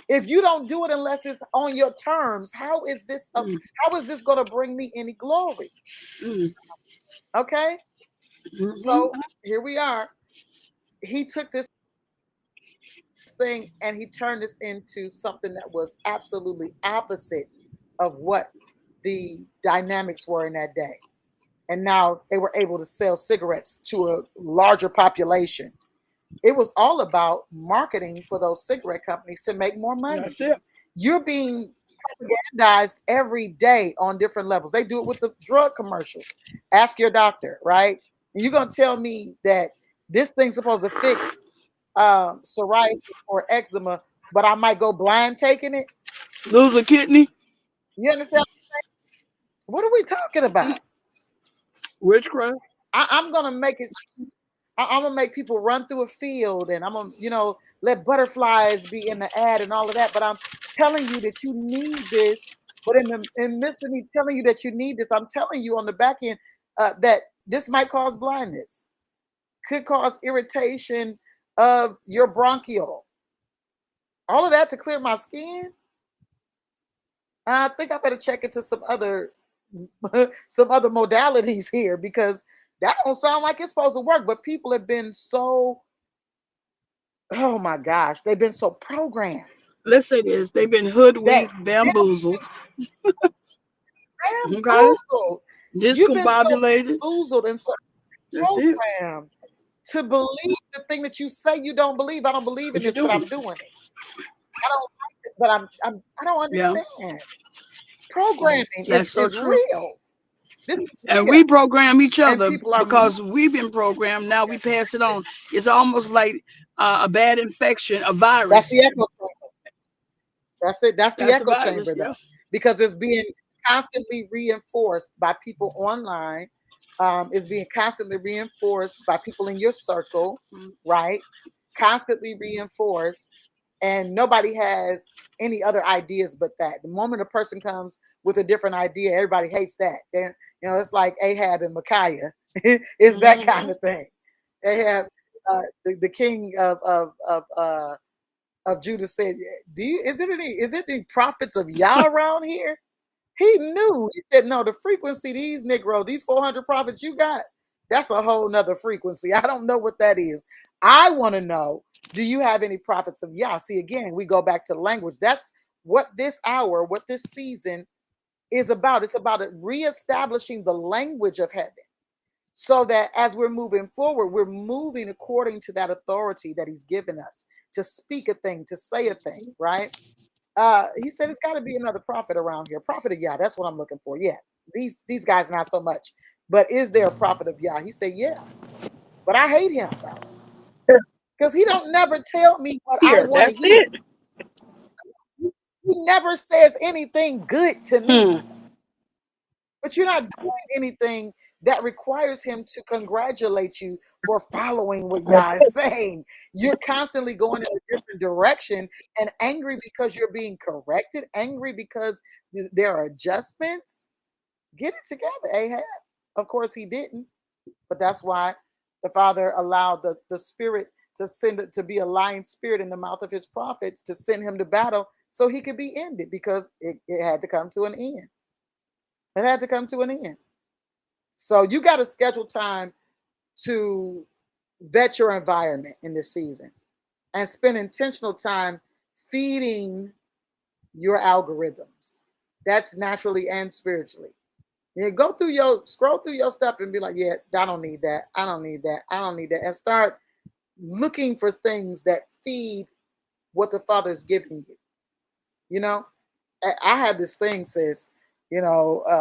If you don't do it unless it's on your terms, how is this going to bring me any glory? Okay? Mm-hmm. So here we are. He took this thing and he turned this into something that was absolutely opposite of what the dynamics were in that day. And now they were able to sell cigarettes to a larger population. It was all about marketing for those cigarette companies to make more money. That's it. You're being propagandized every day on different levels. They do it with the drug commercials. Ask your doctor, right? And you're going to tell me that this thing's supposed to fix psoriasis or eczema, but I might go blind taking it. Lose a kidney. You understand? What are we talking about? Witchcraft. I'm going to make it I'm gonna make people run through a field, and I'm gonna, let butterflies be in the ad and all of that. But I'm telling you that you need this. But in midst of me telling you that you need this, I'm telling you on the back end that this might cause blindness, could cause irritation of your bronchial, all of that to clear my skin. I think I better check into some other some other modalities here because that don't sound like it's supposed to work. But people have been so, oh my gosh, they've been so programmed Let's say this. They've been that hoodwinked, bamboozled. Okay. bamboozled. You've been so Discombobulated. bamboozled and so That's it. programmed to believe the thing that you say you don't believe. I don't believe in What you this, but doing? I'm doing it. I don't like it, but I don't Yeah. understand. Programming That's so is true. real. This is And real. we program each And other people are because we've been programmed. Now we pass it on. It's almost like a bad infection, a that's virus. the echo chamber. That's it. That's the That's a echo virus. chamber Yeah. though. Because it's being constantly reinforced by people online. It's being constantly reinforced by people in your circle, right? Constantly reinforced. and nobody has any other ideas but that. The moment a person comes with a different idea, everybody hates that. Then it's like Ahab and Micaiah. It's that kind of thing. Ahab, the king of Judah said, is it any prophets of Yah around here? He knew. He said, no, the frequency, these Negroes, these 400 prophets you got, that's a whole nother frequency. I don't know what that is. I want to know, do you have any prophets of Yah? See, again, we go back to language. That's what this hour, what this season is about. It's about reestablishing the language of heaven, so that as we're moving forward, we're moving according to that authority that he's given us to speak a thing, to say a thing, right? He said it's got to be another prophet around here. Prophet of Yah, that's what I'm looking for. Yeah, these guys not so much. But is there a prophet of Yah? He said, yeah. But I hate him though, because he don't never tell me what I Here, want to that's hear. it. He never says anything good to me. But you're not doing anything that requires him to congratulate you for following what That's Yah is it. saying. You're constantly going in a different direction and angry because you're being corrected, angry because there are adjustments. Get it together, Ahab. Of course, he didn't. But that's why the Father allowed the Spirit to send it to be a lying spirit in the mouth of his prophets to send him to battle so he could be ended, because it had to come to an end. It had to come to an end. So you got to schedule time to vet your environment in this season and spend intentional time feeding your algorithms. That's naturally and spiritually. Scroll through your stuff and be like, yeah, I don't need that. I don't need that. I don't need that. And start looking for things that feed what the Father is giving you. You know, I have this thing, sis. A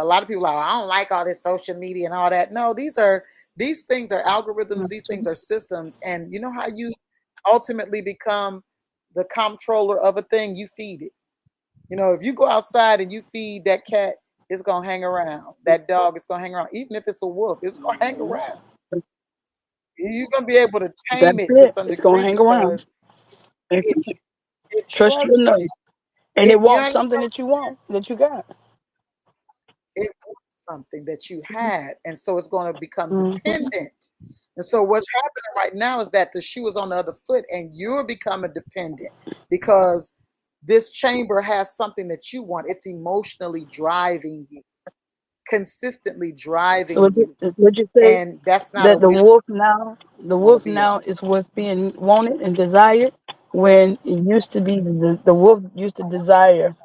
lot of people are like, I don't like all this social media and all that. No, these things are algorithms. These things are systems. And you know how you ultimately become the comptroller of a thing? You feed it. If you go outside and you feed that cat, it's gonna hang around. That dog is gonna hang around. Even if it's a wolf, it's gonna hang around. You're gonna be able to tame That's it to it. some It's gonna degree hang around. because And it it trust your trusts you. nose. And it You wants ain't something that you want, that you got. it wants something that you have, and so it's going to become Mm-hmm. dependent. And so what's happening right now is that the shoe is on the other foot, and you're becoming dependent because this chamber has something that you want. It's emotionally driving you, consistently So driving you, would you say and that's not a that the reason want to wolf be a now is what's being wanted and desired, when it used to be the wolf used to desire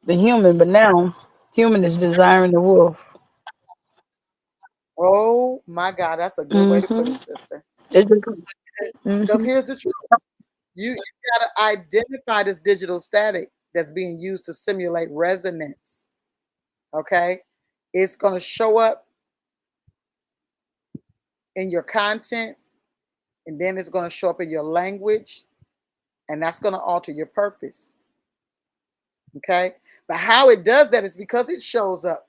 the human, but now human is desiring the wolf. Oh my God, that's a good way to put Mm-hmm. it, sister. Because Mm-hmm. here's the truth. You got to identify this digital static that's being used to simulate resonance. Okay. It's going to show up in your content, and then it's going to show up in your language, and that's going to alter your purpose. Okay. But how it does that is because it shows up.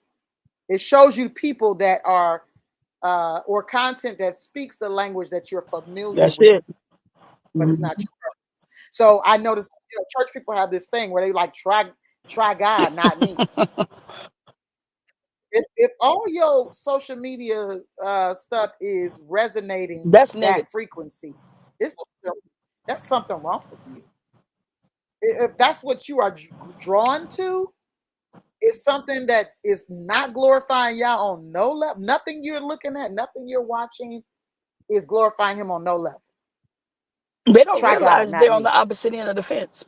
It shows you people that are, or content that speaks the language that you're familiar That's with, it. but it's Mhm. not your purpose. So I noticed, church people have this thing where they like try God, not me. If all your social media stuff is resonating That's that negative. frequency, it's that's something wrong with you. If that's what you are drawn to, it's something that is not glorifying Yah on no level. Nothing you're looking at, nothing you're watching is glorifying Him on no level. They don't Try God, realize not they're on me. the opposite end of the fence,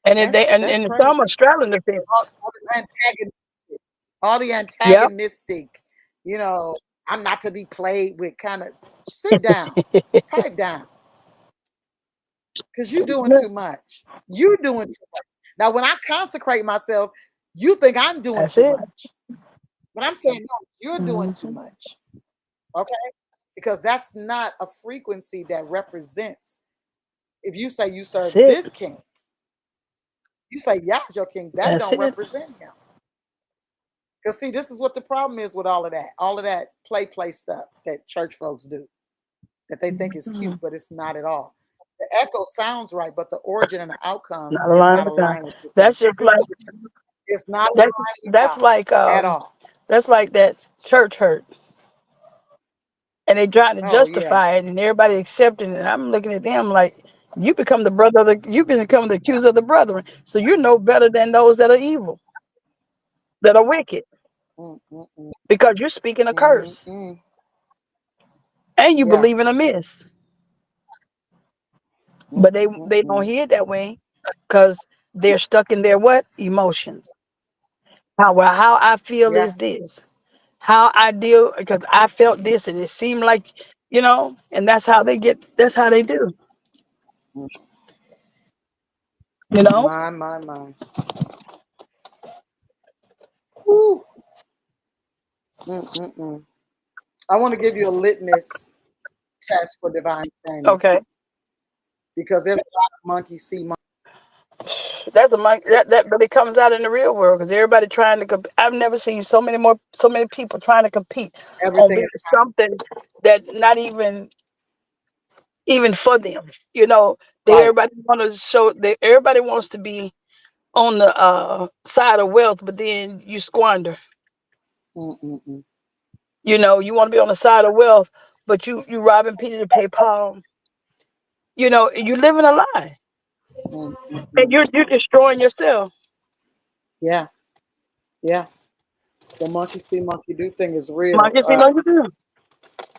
and if they That's and some are crazy. straddling the All, fence. all the antagonistic, all the Yep. antagonistic, you know, I'm not to be played with kind of. Sit down, pipe down, because you're doing too much. You're doing too much. Now, when I consecrate myself, you think I'm doing That's too it. much. But I'm saying, no, you're doing too Hmm. much. Okay? Because that's not a frequency that represents. If you say you That's serve it. this king, you say Yah's your king, that That's don't it. represent him. Because see, this is what the problem is with all of that play stuff that church folks do, that they think is Mhm. cute, but it's not at all. The echo sounds right, but the origin and the outcome Not is aligned not with God. aligned with your That's just like it's not that's aligned with that's God like at all. that's like that church hurt, and they trying to Oh yeah. justify it, and everybody accepting it. I'm looking at them like, you become the brother of the, you become the accuser of the brethren. So you're no better than those that are evil, that are wicked, Mm, mm, mm, because you're speaking a mm, curse mm. and you Yeah. believe in a miss. Mm, But mm, they don't mm. hear it that way, because they're stuck in their what emotions. How I feel Yeah. is this. How I deal, because I felt this and it seemed like, and that's how they get. That's how they do. Mm. You know. My. Woo. Mm, mm, mm. I want to give you a litmus test for divine framing Okay. because there's a lot of monkey see monkey That's a that but it comes out in the real world, because everybody trying to I've never seen so many people trying to compete on everything being is something that not even for them. right. Everybody want to show that everybody wants to be on the side of wealth, but then you squander. Mm, mm, mm, You want to be on the side of wealth, but you robbing Peter to pay Paul. You living a lie, mm, mm, and mm. you're destroying yourself. Yeah. Yeah. The monkey see monkey do thing is real. Like, like you do.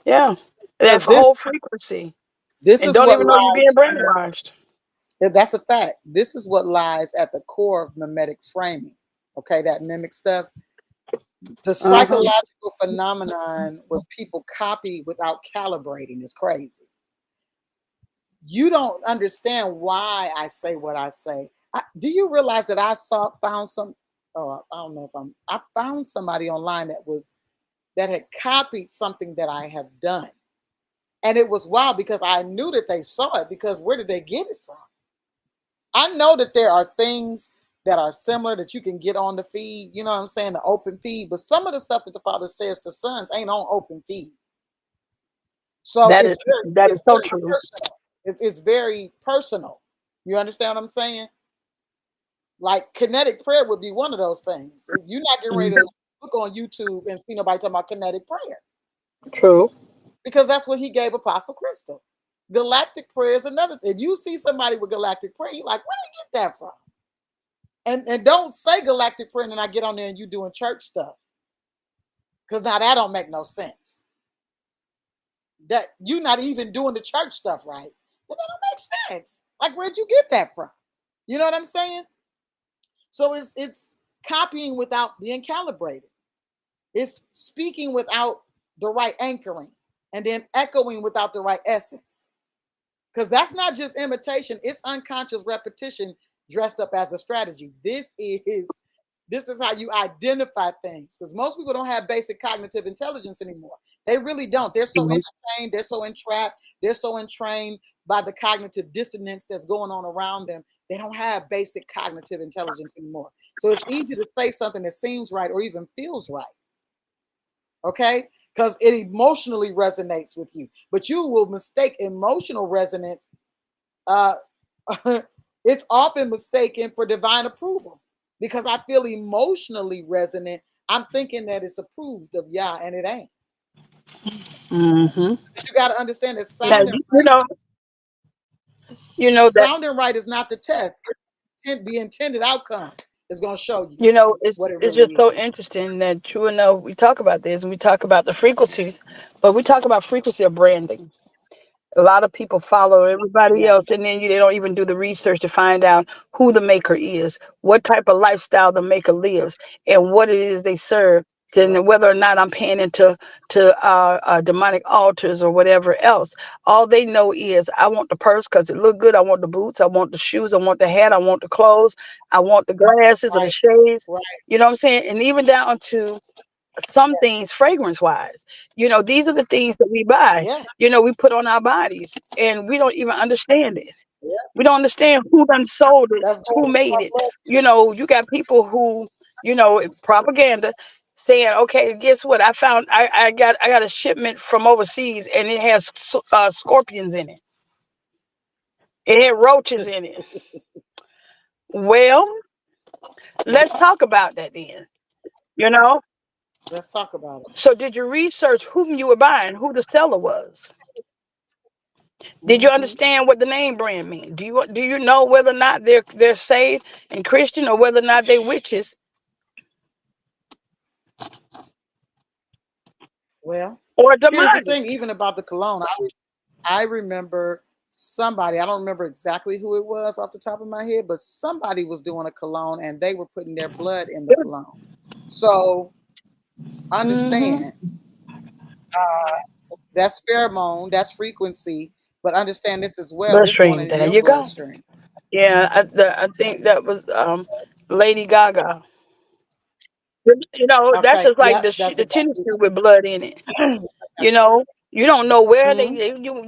Yeah, that Because whole frequency, this and is don't what even know you're being lies. brainwashed. That's a fact. This is what lies at the core of mimetic framing. Okay, that mimic stuff. The Uh-huh. psychological phenomenon where people copy without calibrating is crazy. You don't understand why I say what I say. Do you realize that found some? Oh, I don't know if I found somebody online that had copied something that I have done, and it was wild because I knew that they saw it. Because where did they get it from? I know that there are things that are similar that you can get on the feed. You know what I'm saying? The open feed, but some of the stuff that the Father says to sons ain't on open feed. So That is that is it's so very true. personal. It's very personal. You understand what I'm saying? Like kinetic prayer would be one of those things. You're not getting ready Mhm. to look on YouTube and see nobody talking about kinetic prayer True. because that's what he gave Apostle Crystal. Galactic prayer is another. If you see somebody with galactic prayer, you're like, where did they get that from? And don't say galactic prayer and then I get on there and you doing church stuff because now that don't make no sense. That you not even doing the church stuff right. Well, that don't make sense. Like where'd you get that from? You know what I'm saying? So it's copying without being calibrated. It's speaking without the right anchoring and then echoing without the right essence. Because that's not just imitation, it's unconscious repetition dressed up as a strategy. This is how you identify things. Because most people don't have basic cognitive intelligence anymore. They really don't. They're so Mhm. entertained, they're so entrapped, they're so entrained by the cognitive dissonance that's going on around them. They don't have basic cognitive intelligence anymore. So it's easy to say something that seems right or even feels right. Okay? Because it emotionally resonates with you. But you will mistake emotional resonance. Uh, it's often mistaken for divine approval because I feel emotionally resonant. I'm thinking that it's approved of Yah, and it ain't. Hmm. You got to understand that Now you know that sounding right is not the test. The intended outcome is going to show you it's what it it's really just so is. interesting that true enough we talk about this and we talk about the frequencies, but we talk about frequency of branding. A lot of people follow everybody else, Yes. and then they don't even do the research to find out who the maker is, what type of lifestyle the maker lives, and what it is they serve. Then whether or not I'm paying into demonic altars or whatever else, all they know is I want the purse because it look good. I want the boots. I want the shoes. I want the hat. I want the clothes. I want the glasses or the Right. shades. Right. You know what I'm saying? And even down to some things fragrance wise, these are the things that we buy, Yeah. we put on our bodies, and we don't even understand it. Yeah. We don't understand who done sold it, That's going who through made my it. bloodstream. You got people who, propaganda saying, okay, guess what, I got a shipment from overseas and it has scorpions in it. It had roaches in it. Well, let's talk about that then. You know. Let's talk about it. So did you research whom you were buying, who the seller was? Did you Hmm. understand what the name brand means? Do you know whether or not they're saved and Christian, or whether or not they witches Well, or here's the demonic? thing, even about the cologne. I remember somebody, I don't remember exactly who it was off the top of my head, but somebody was doing a cologne and they were putting their blood in the cologne. So Mm-hmm. understand, that's pheromone, that's frequency, but understand this as well. It's going Bloodstream. into There your you go. bloodstream. Yeah, I think that was Lady Gaga. That's Okay. just like Yep. the That's the tennis exactly. shoe with blood in it. You don't know where Hmm.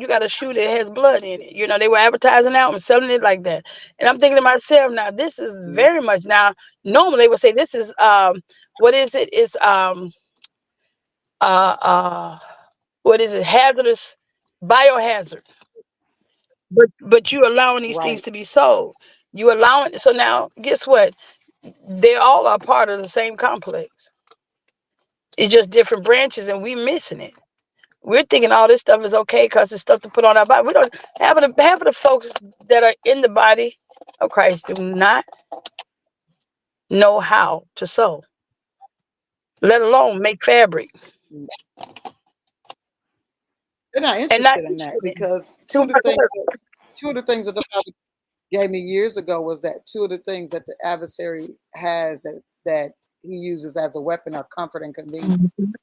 you got a shoe that has blood in it. They were advertising out and selling it like that. And I'm thinking to myself, now this is Yeah. very much now. Normally they would say this is what is it? It's uh uh what is it? Hazardous biohazard. But you allowing these things Right. to be sold. You allowing so now guess what? They all are part of the same complex. It's just different branches and we missing it. We're thinking all this stuff is okay because it's stuff to put on our body. We don't half of the folks that are in the body of Christ do not know how to sew, let alone make fabric, Mm. They're not and not interested in that interested in because too much work. two of the things that the Bible gave me years ago was that two of the things that the adversary has that he uses as a weapon are comfort and convenience. Mhm,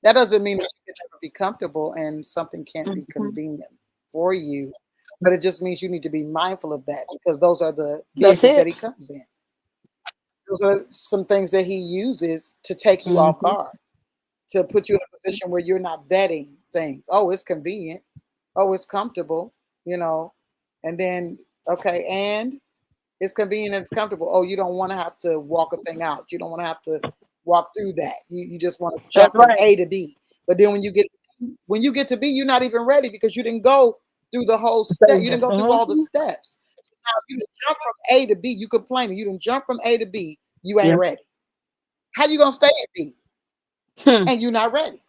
That doesn't mean that you can never be comfortable and something can't be mhm. convenient for you, but it just means you need to be mindful of that because those are the That's vehicles that it. he comes in. Those are some things that he uses to take you off Mhm. guard, to put you in a position where you're not vetting things. Oh, it's convenient. Oh, it's comfortable, you know. And then, okay, and it's convenient and it's comfortable. Oh, you don't want to have to walk a thing out. You don't want to have to walk through that. You just want to That's jump from right. A to B. But then when you get to B, you're not even ready because you didn't go through the whole step. You didn't go through all the Mhm. steps. So now you done jump from A to B. You complaining. You didn't jump from A to B. You ain't Yeah. ready. How you gonna stay at B? Hmm. And you're not ready.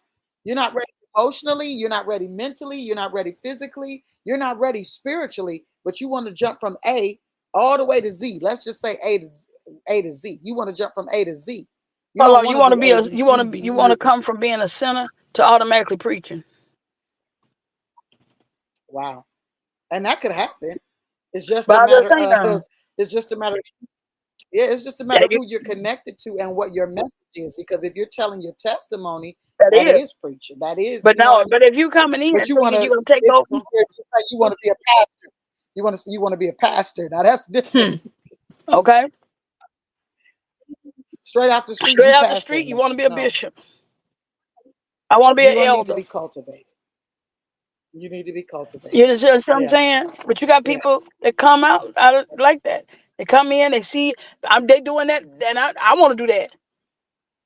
You're not ready emotionally, you're not ready mentally, you're not ready physically, you're not ready spiritually, but you want to jump from A all the way to Z. Let's just say A to Z. You want to jump from A to Z. You Hold don't on. want You to want to do be A, a B, you want C, to D, you E. want to come from being a sinner to automatically preaching. Wow. And that could happen. It's just a But I just matter say now. of it's just a matter yeah, it's just a That matter of who you're connected to and what your message is. Because if you're telling your testimony, that is. is preaching. That is, But you know what no. I mean? But if you coming in But you want thinking to, you're gonna take if over, you say you want to be a pastor, you want to be a pastor. Now that's different. hmm. Okay. Straight off the street, Straight you out the pastoring street, you now. want to be a No, bishop. I want to be you're an gonna need to elder. be cultivated. You need to be cultivated. You know what I'm Yeah, saying? But you got yeah. people that come out of, like that. They come in, they see they doing that, and I want to do that.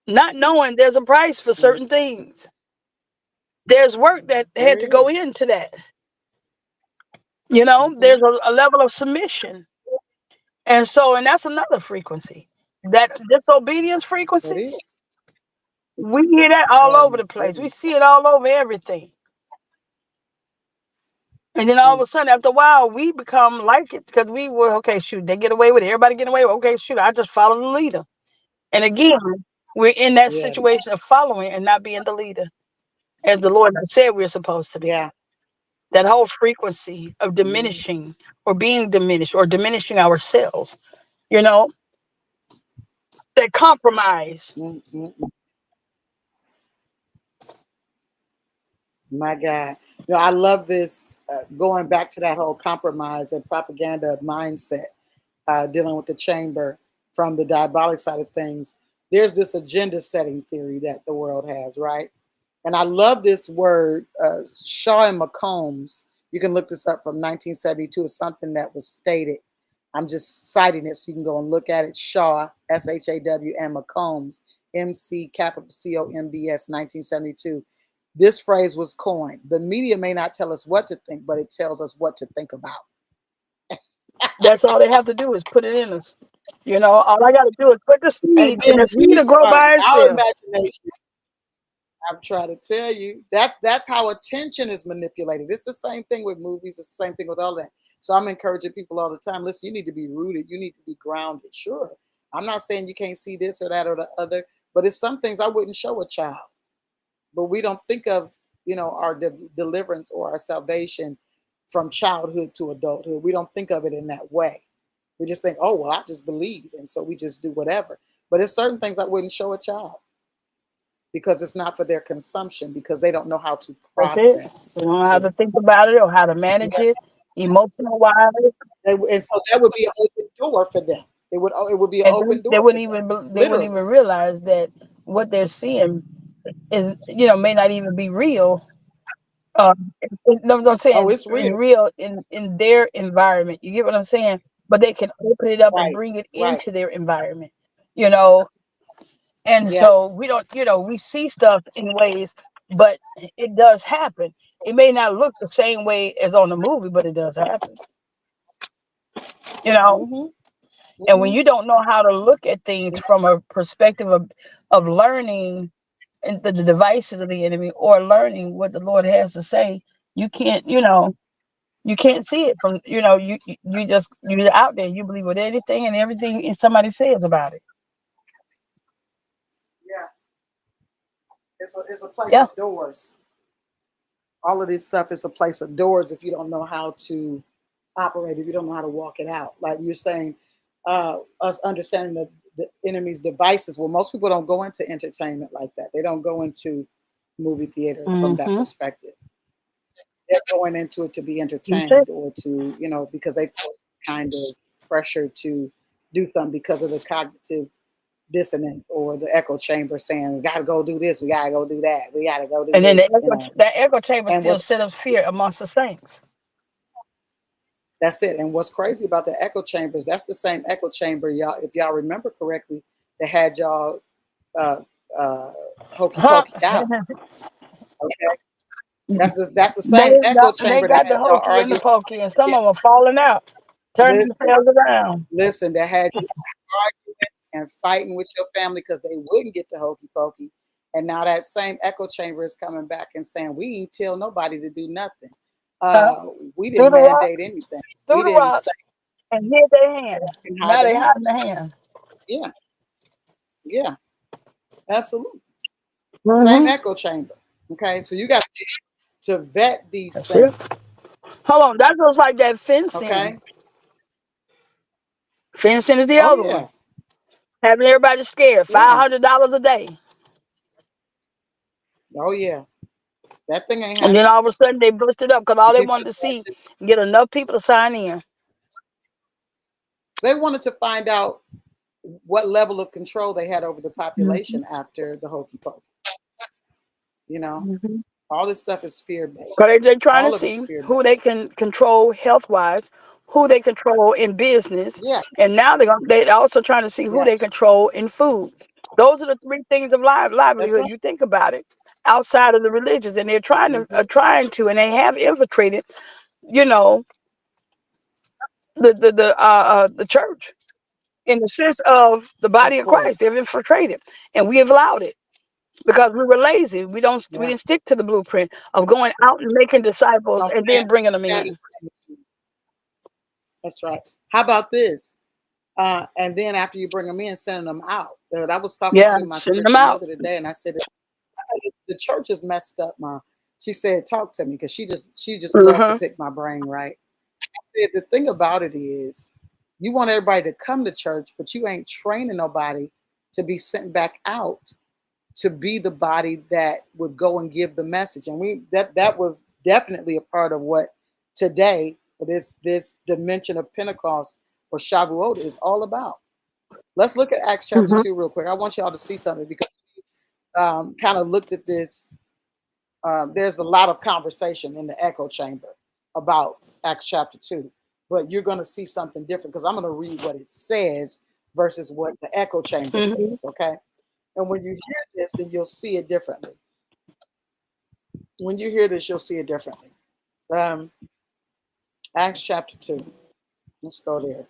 Not knowing there's a price for Mm, certain things. There's work that there had to go is. into that. Mm-hmm. There's a level of submission. And that's another frequency. That disobedience It frequency, is. we hear that all Oh over my the place. We goodness. see it all over everything. And then all of Mm, a sudden, after a while, we become like it because we were, okay, shoot, they get away with it. Everybody get away with it. Okay, shoot, I just follow the leader. And again, we're in that yeah, situation of following and not being the leader, as the Lord has said we're supposed to be. yeah. That whole frequency of Mm, diminishing or being diminished or diminishing ourselves, you know, that compromise. mm. My God. I love this. Going back to that whole compromise and propaganda mindset, dealing with the chamber from the diabolic side of things. There's this agenda setting theory that the world has, right? And I love this word, Shaw and McCombs. You can look this up from 1972. It's something that was stated. I'm just citing it so you can go and look at it. Shaw, SHAW, and McCombs, MC capital COMBS, 1972. This phrase was coined. The media may not tell us what to think, but it tells us what to think about. That's all they have to do is put it in us. All I got to do is put the And seed, and then the seed we will grow start by our itself. imagination. I'm trying to tell you, that's how attention is manipulated. It's the same thing with movies. It's the same thing with all that. So I'm encouraging people all the time. Listen, you need to be rooted. You need to be grounded. Sure, I'm not saying you can't see this or that or the other, but it's some things I wouldn't show a child. But we don't think of our deliverance or our salvation from childhood to adulthood. We don't think of it in that way. We just think, oh well, I just believe, and so we just do whatever. But it's certain things I wouldn't show a child because it's not for their consumption because they don't know how to That's it. process They don't know how to things. think about it or how to manage it, emotional wise, And so that would be an open door for them. It would be an and open they door for wouldn't them, even they wouldn't literally. even realize that what they're seeing is may not even be real. Uh, no, what I'm Oh, saying it's real. real in their environment. You get what I'm saying? But they can open it up and Right, bring it right. into their environment. You know, and Yeah. so we don't. We see stuff in ways, but it does happen. It may not look the same way as on the movie, but it does happen. You know, Hmm. and when Hmm. you don't know how to look at things from a perspective of learning and the devices of the enemy or learning what the Lord has to say, you can't. You can't see it from you're out there. You believe with anything and everything somebody says about it. Yeah. It's a place Yeah. of doors. All of this stuff is a place of doors if you don't know how to operate, if you don't know how to walk it out. Like you're saying, us understanding the enemy's devices. Well, most people don't go into entertainment like that. They don't go into movie theater from that Mm-hmm. perspective. They're going into it to be You said. entertained or to, because they feel kind of pressure to do something because of the cognitive dissonance or the echo chamber saying, we got to go do this, we got to go do that, we got to go do And then this, that echo chamber And still set up fear amongst the saints. that's it. And what's crazy about the echo chambers, that's the same echo chamber, y'all, if y'all remember correctly, that had y'all uh, uh, hokey Huh? pokey out. Okay. That's the They same echo they chamber that got the had y'all hokey and the arguing. pokey, and some of them are falling out, turning Listen, themselves around. listen, that had you arguing and fighting with your family because they wouldn't get to hokey pokey. And now that same echo chamber is coming back and saying, we ain't tell nobody to do nothing. Huh? Uh, we Through didn't the rock, mandate anything. through We the didn't rock, say and hid their hand. can hide Now their they hand. hiding the hand. Yeah, yeah, absolutely. Same Mm-hmm. echo chamber. Okay, so you got to vet these That's it. things. Hold on, that looks like that fencing. Okay. Fencing is the Oh other one. yeah, Having everybody scared. five yeah. hundred dollars a day. Oh yeah. That thing ain't And then happen. all of a sudden they busted up because all they People wanted to see get enough people to sign in. they wanted to find out what level of control they had over the Mm-hmm. population after the hokey pokey. You know, Mm-hmm. all this stuff is fear Because based. they're trying to All of it's see fear who they based. can control health wise, who they control in business, Yeah, and now they're also trying to see who yeah. they control in food. Those are the three things of That's livelihood. right. You think about it, outside of the religions, and they're Hmm. and they have infiltrated, you know, the church in the sense of the Of body of Christ. course. They've infiltrated, and we have allowed it because we were lazy. We Yeah. didn't stick to the blueprint of going out and making disciples Don't and then bringing them stand. in. That's right. How about this? And then after you bring them in, sending them out. I was talking Yeah, to my send them spiritual out. mother today, and I said, the church is messed up, Mom. She said, talk to me because she just loves to Mm-hmm. pick my brain, right? I said, the thing about it is, you want everybody to come to church, but you ain't training nobody to be sent back out to be the body that would go and give the message. And that was definitely a part of what today this dimension of Pentecost or Shavuot is all about. Let's look at Acts chapter Mm-hmm. 2 real quick. I want y'all to see something because kind of looked at this. There's a lot of conversation in the echo chamber about Acts chapter 2, but you're going to see something different because I'm going to read what it says versus what the echo chamber Mm-hmm. says, okay? And when you hear this, then you'll see it differently. When you hear this, you'll see it differently. Um, Acts chapter 2. Let's go there.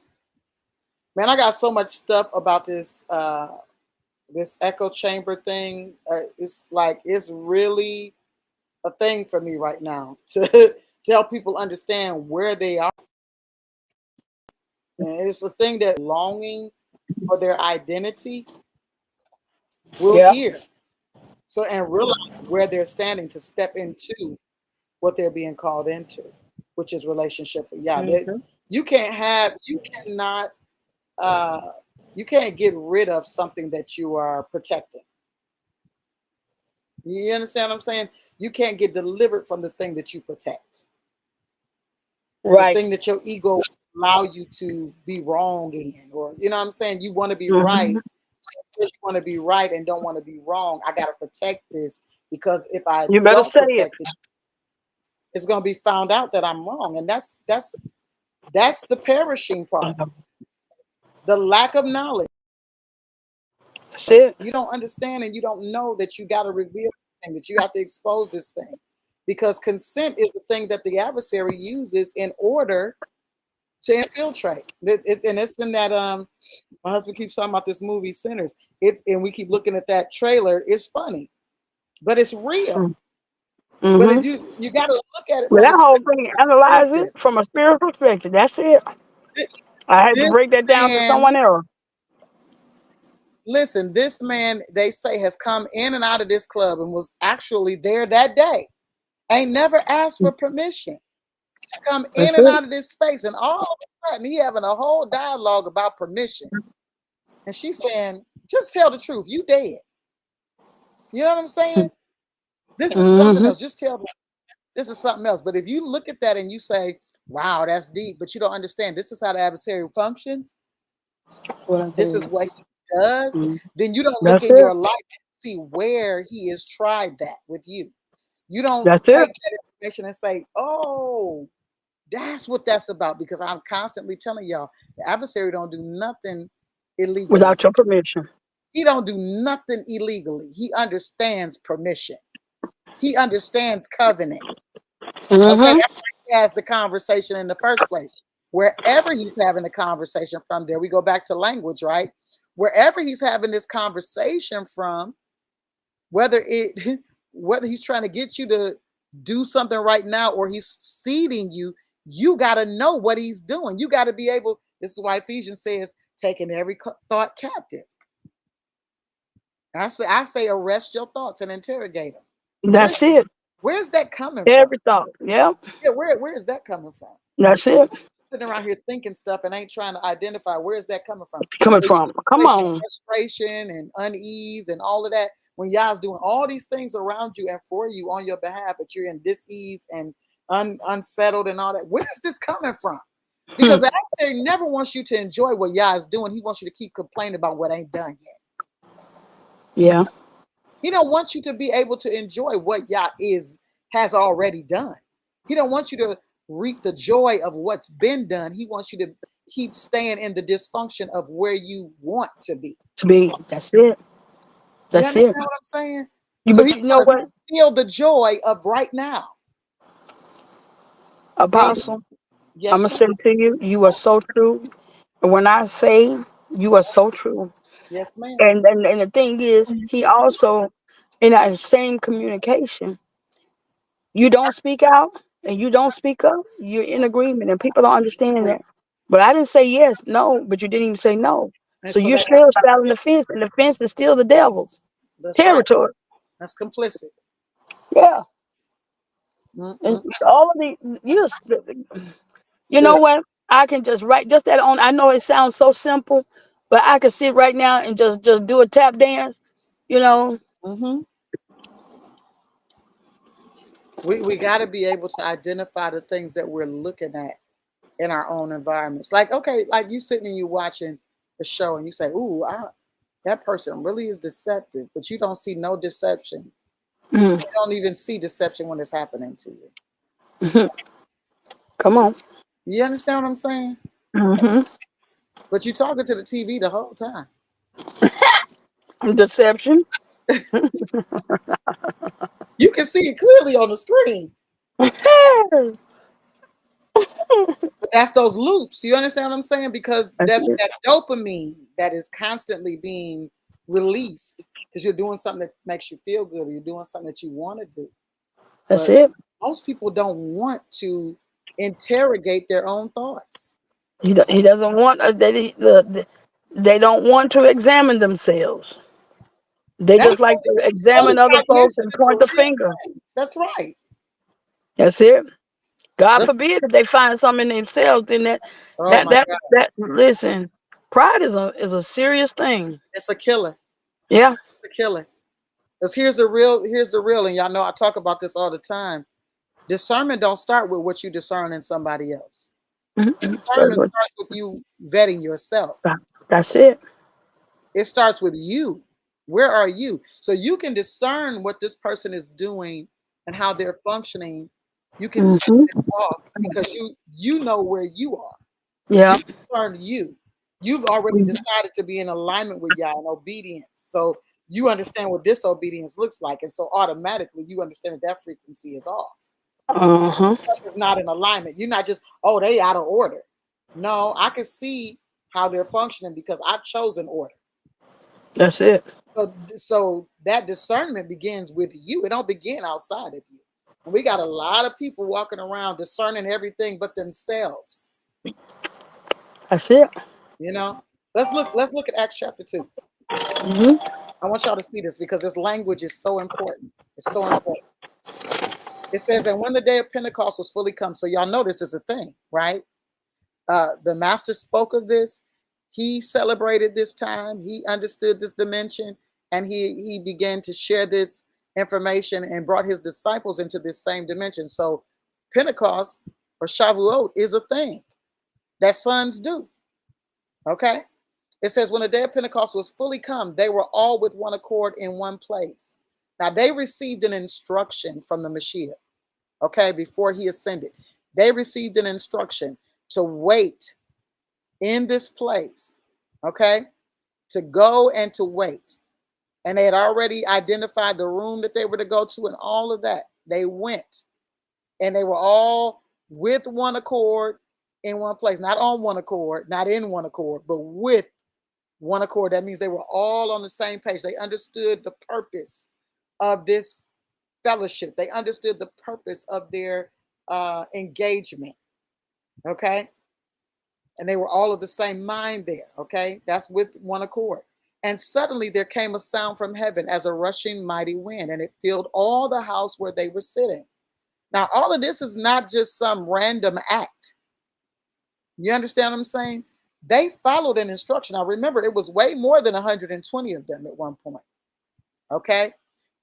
Man, I got so much stuff about this echo chamber thing. It's like it's really a thing for me right now to to help people understand where they are. And it's a thing that longing for their identity will Yeah. hear. So and realize where they're standing to step into what they're being called into, which is relationship. Yeah, Mm-hmm. you cannot uh, you can't get rid of something that you are protecting. You understand what I'm saying? You can't get delivered from the thing that you protect, the Right. thing that your ego allow you to be wrong in, or you know what I'm saying. You want to be right, Mm-hmm. you want to be right and don't want to be wrong. I got to protect this because if I You better don't say it. protect it, it's going to be found out that I'm wrong, and that's the perishing part, the lack of knowledge. That's it. You don't understand and you don't know that you got to reveal this thing, that you have to expose this thing, because consent is the thing that the adversary uses in order to infiltrate. And it's in that my husband keeps talking about this movie Sinners. It's and we keep looking at that trailer. It's funny, but it's real. But if Mm-hmm. you got to look at it But from a that whole spiritual thing, analyze it perspective. from a spiritual perspective. That's it. I had to This break that down to man, someone else. listen, this man they say has come in and out of this club and was actually there that day. Ain't never asked for permission to come in That's and it. out of this space, and all of a sudden he having a whole dialogue about permission, and she's saying, "Just tell the truth. You dead." You know what I'm saying? This is something Mm-hmm. else. Just tell me this is something else. But if you look at that and you say, "Wow, that's deep," but you don't understand this is how the adversary functions, this is what he does, Mm-hmm. then you don't look That's in it. your life and see where he has tried that with you. You don't That's it. take that information and say, "Oh, that's what that's about," because I'm constantly telling y'all the adversary don't do nothing illegally. Without your permission. He don't do nothing illegally. He understands permission. He understands covenant. Okay, Mm-hmm. that's why he has the conversation in the first place. Wherever he's having the conversation from, there we go back to language, right? Wherever he's having this conversation from, whether it whether he's trying to get you to do something right now or he's seeding you, you got to know what he's doing. You got to be able. This is why Ephesians says, taking every thought captive. I say arrest your thoughts and interrogate them. Where's That's it. where's that coming from? Every thought. Yeah. Yeah, where is that coming from? That's it. Sitting around here thinking stuff and ain't trying to identify where is that coming from. Coming Where you from. in a Come place of on. frustration and unease and all of that. When y'all's doing all these things around you and for you on your behalf, but you're in dis-ease and unsettled and all that. Where is this coming from? Hmm. Because the adversary never wants you to enjoy what y'all is doing. He wants you to keep complaining about what ain't done yet. Yeah. He don't want you to be able to enjoy what Yah has already done. He don't want you to reap the joy of what's been done. He wants you to keep staying in the dysfunction of where you want to be. To be. That's it. You That's understand it. what I'm saying? You, So but he's you know trying to what, steal the joy of right now. Hey, Apostle? I'm yes, gonna ma'am. say to you, you are so true. And when I say you are so true, Yes, ma'am. and the thing is, he also in that same communication, you don't speak out and you don't speak up, you're in agreement, and people don't understand that. But I didn't say yes, no, but you didn't even say no. And So so you're still straddling the fence, and the fence is still the devil's that's right. territory. That's complicit. Yeah. And Mm-mm. all of the you know Listen. what? I can just write just that on. I know it sounds so simple, but I can sit right now and just do a tap dance. You know, Mm-hmm. We got to be able to identify the things that we're looking at in our own environments. Like, okay, like you sitting and you watching the show and you say, "Ooh, that person really is deceptive," but you don't see no deception. mhm, You don't even see deception when it's happening to you. mhm. Come on, You understand what I'm saying? hmm But you talking to the TV the whole time. deception. You can see it clearly on the screen, That's those loops. You understand what I'm saying? Because That's that's it. that dopamine that is constantly being released because you're doing something that makes you feel good or you're doing something that you want to do. That's But it. most people don't want to interrogate their own thoughts. He doesn't want they don't want to examine themselves. They That's just like to early examine other folks cognition and is a point the real finger. thing. That's right. That's it. God Let's, forbid if they find something in themselves, then oh my God, listen, pride is a serious thing. it's a killer. Yeah. It's a killer. Because here's the real, and y'all know I talk about this all the time. Discernment don't start with what you discern in somebody else. Discernment So, starts with you vetting yourself. that's it. It starts with you. Where are you? So you can discern what this person is doing and how they're functioning. You can set Hmm. it off because you know where you are. Yeah. You discern you. You've already decided to be in alignment with Yah and obedience. So you understand what disobedience looks like. And so automatically you understand that that frequency is off. Uh-huh. Because it's not in alignment. You're not just, oh, they out of order. No, I can see how they're functioning because I've chosen order. That's it. So that discernment begins with you. It don't begin outside of you. And we got a lot of people walking around discerning everything but themselves. That's it. You know, let's look at Acts chapter 2. Hmm. I want y'all to see this because this language is so important. It's so important. It says, and when the day of Pentecost was fully come, so y'all know this is a thing, right? The master spoke of this. He celebrated this time. He understood this dimension, and he began to share this information and brought his disciples into this same dimension. So Pentecost or Shavuot is a thing that sons do. Okay. It says, when the day of Pentecost was fully come, they were all with one accord in one place. Now they received an instruction from the Mashiach, okay, before he ascended. They received an instruction to wait in this place, okay, to go and to wait. And they had already identified the room that they were to go to and all of that. They went and they were all with one accord in one place, not on one accord, not in one accord, but with one accord. That means they were all on the same page. They understood the purpose of this fellowship. They understood the purpose of their engagement. Okay. And they were all of the same mind there. Okay. That's with one accord. And suddenly there came a sound from heaven as a rushing mighty wind, and it filled all the house where they were sitting. Now, all of this is not just some random act. You understand what I'm saying? They followed an instruction. Now, remember, it was way more than 120 of them at one point. Okay.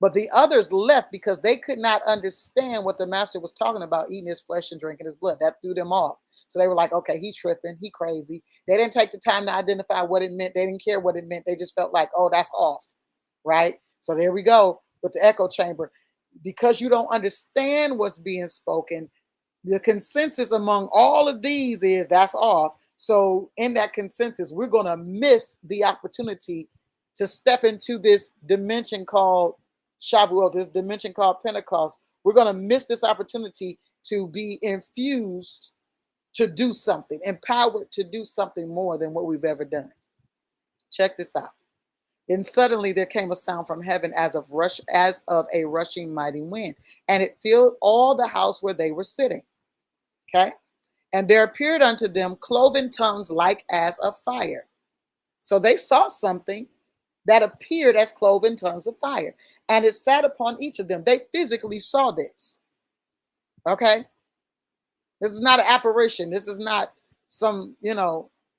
But the others left because they could not understand what the master was talking about, eating his flesh and drinking his blood. That threw them off. So they were like, okay, he tripping, he crazy. They didn't take the time to identify what it meant. They didn't care what it meant. They just felt like, oh, that's off. Right. So there we go with the echo chamber. Because you don't understand what's being spoken, the consensus among all of these is that's off. So in that consensus, we're going to miss the opportunity to step into this dimension called Shavuot, this dimension called Pentecost. We're going to miss this opportunity to be infused to do something, empowered to do something more than what we've ever done. Check this out. And suddenly there came a sound from heaven as of a rushing mighty wind, and it filled all the house where they were sitting. Okay. And there appeared unto them cloven tongues like as of fire. So they saw something that appeared as cloven tongues of fire, and it sat upon each of them. They physically saw this. Okay. This is not an apparition. This is not some,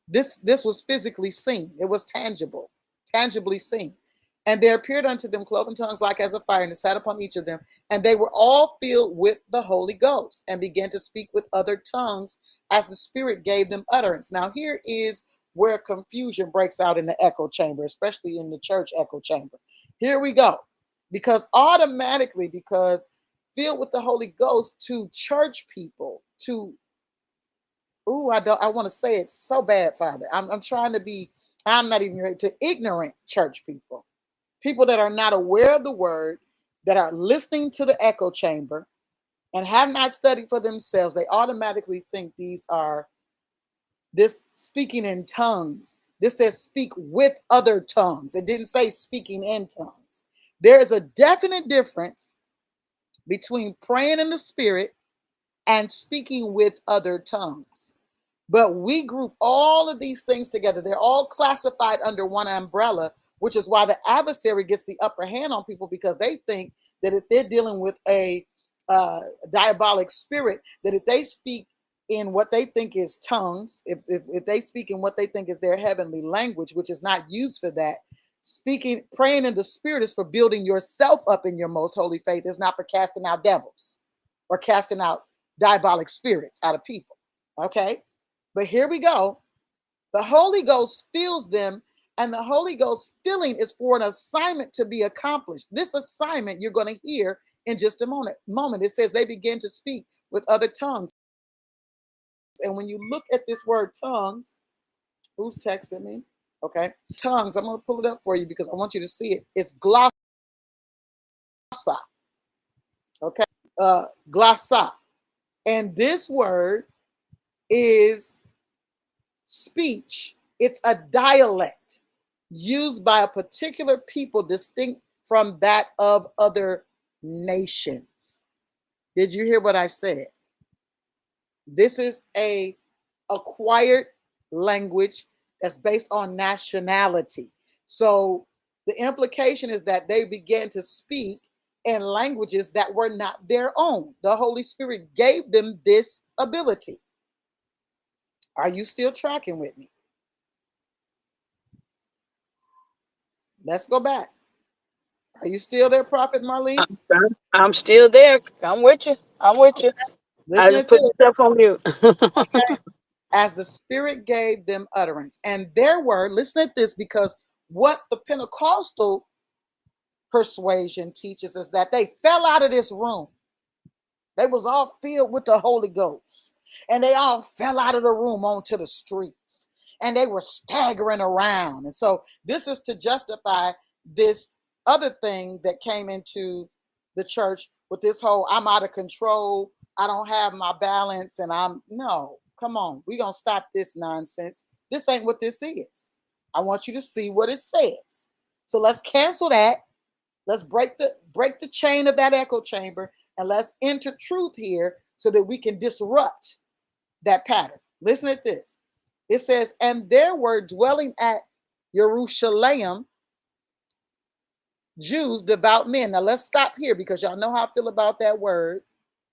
this was physically seen. It was tangible, tangibly seen. And there appeared unto them cloven tongues like as a fire, and it sat upon each of them. And they were all filled with the Holy Ghost and began to speak with other tongues as the Spirit gave them utterance. Now, here is where confusion breaks out in the echo chamber, especially in the church echo chamber. Here we go. Because filled with the Holy Ghost to church people, to I want to say it so bad, Father. I'm trying to be, I'm not even ready to ignorant church people. People that are not aware of the word, that are listening to the echo chamber and have not studied for themselves. They automatically think these are This speaking in tongues. This says speak with other tongues. It didn't say speaking in tongues. There is a definite difference between praying in the spirit and speaking with other tongues. But we group all of these things together. They're all classified under one umbrella, which is why the adversary gets the upper hand on people, because they think that if they're dealing with a diabolic spirit, that if they speak in what they think is tongues, if they speak in what they think is their heavenly language, which is not used for that, praying in the spirit is for building yourself up in your most holy faith. It's not for casting out devils or casting out diabolic spirits out of people. Okay? But here we go. The Holy Ghost fills them, and the Holy Ghost filling is for an assignment to be accomplished. This assignment you're going to hear in just a moment. It says they begin to speak with other tongues. And when you look at this word tongues, who's texting me? Okay. Tongues, I'm going to pull it up for you because I want you to see it. It's glossa. Okay. Glossa. And this word is speech. It's a dialect used by a particular people distinct from that of other nations. Did you hear what I said? This is a acquired language that's based on nationality. So the implication is that they began to speak in languages that were not their own. The Holy Spirit gave them this ability. Are you still tracking with me? Let's go back. Are you still there, Prophet Marlise? I'm still there. I'm with you. I'm with you. I Listen just to put this. myself on mute. Okay. As the Spirit gave them utterance. And there were, listen to this, because what the Pentecostal persuasion teaches is that they fell out of this room. They was all filled with the Holy Ghost. And they all fell out of the room onto the streets. And they were staggering around. And so this is to justify this other thing that came into the church with this whole I'm out of control, I don't have my balance, and no, come on. We're going to stop this nonsense. This ain't what this is. I want you to see what it says. So let's cancel that. Let's break the chain of that echo chamber, and let's enter truth here so that we can disrupt that pattern. Listen to this. It says, and there were dwelling at Jerusalem Jews, devout men. Now let's stop here because y'all know how I feel about that word.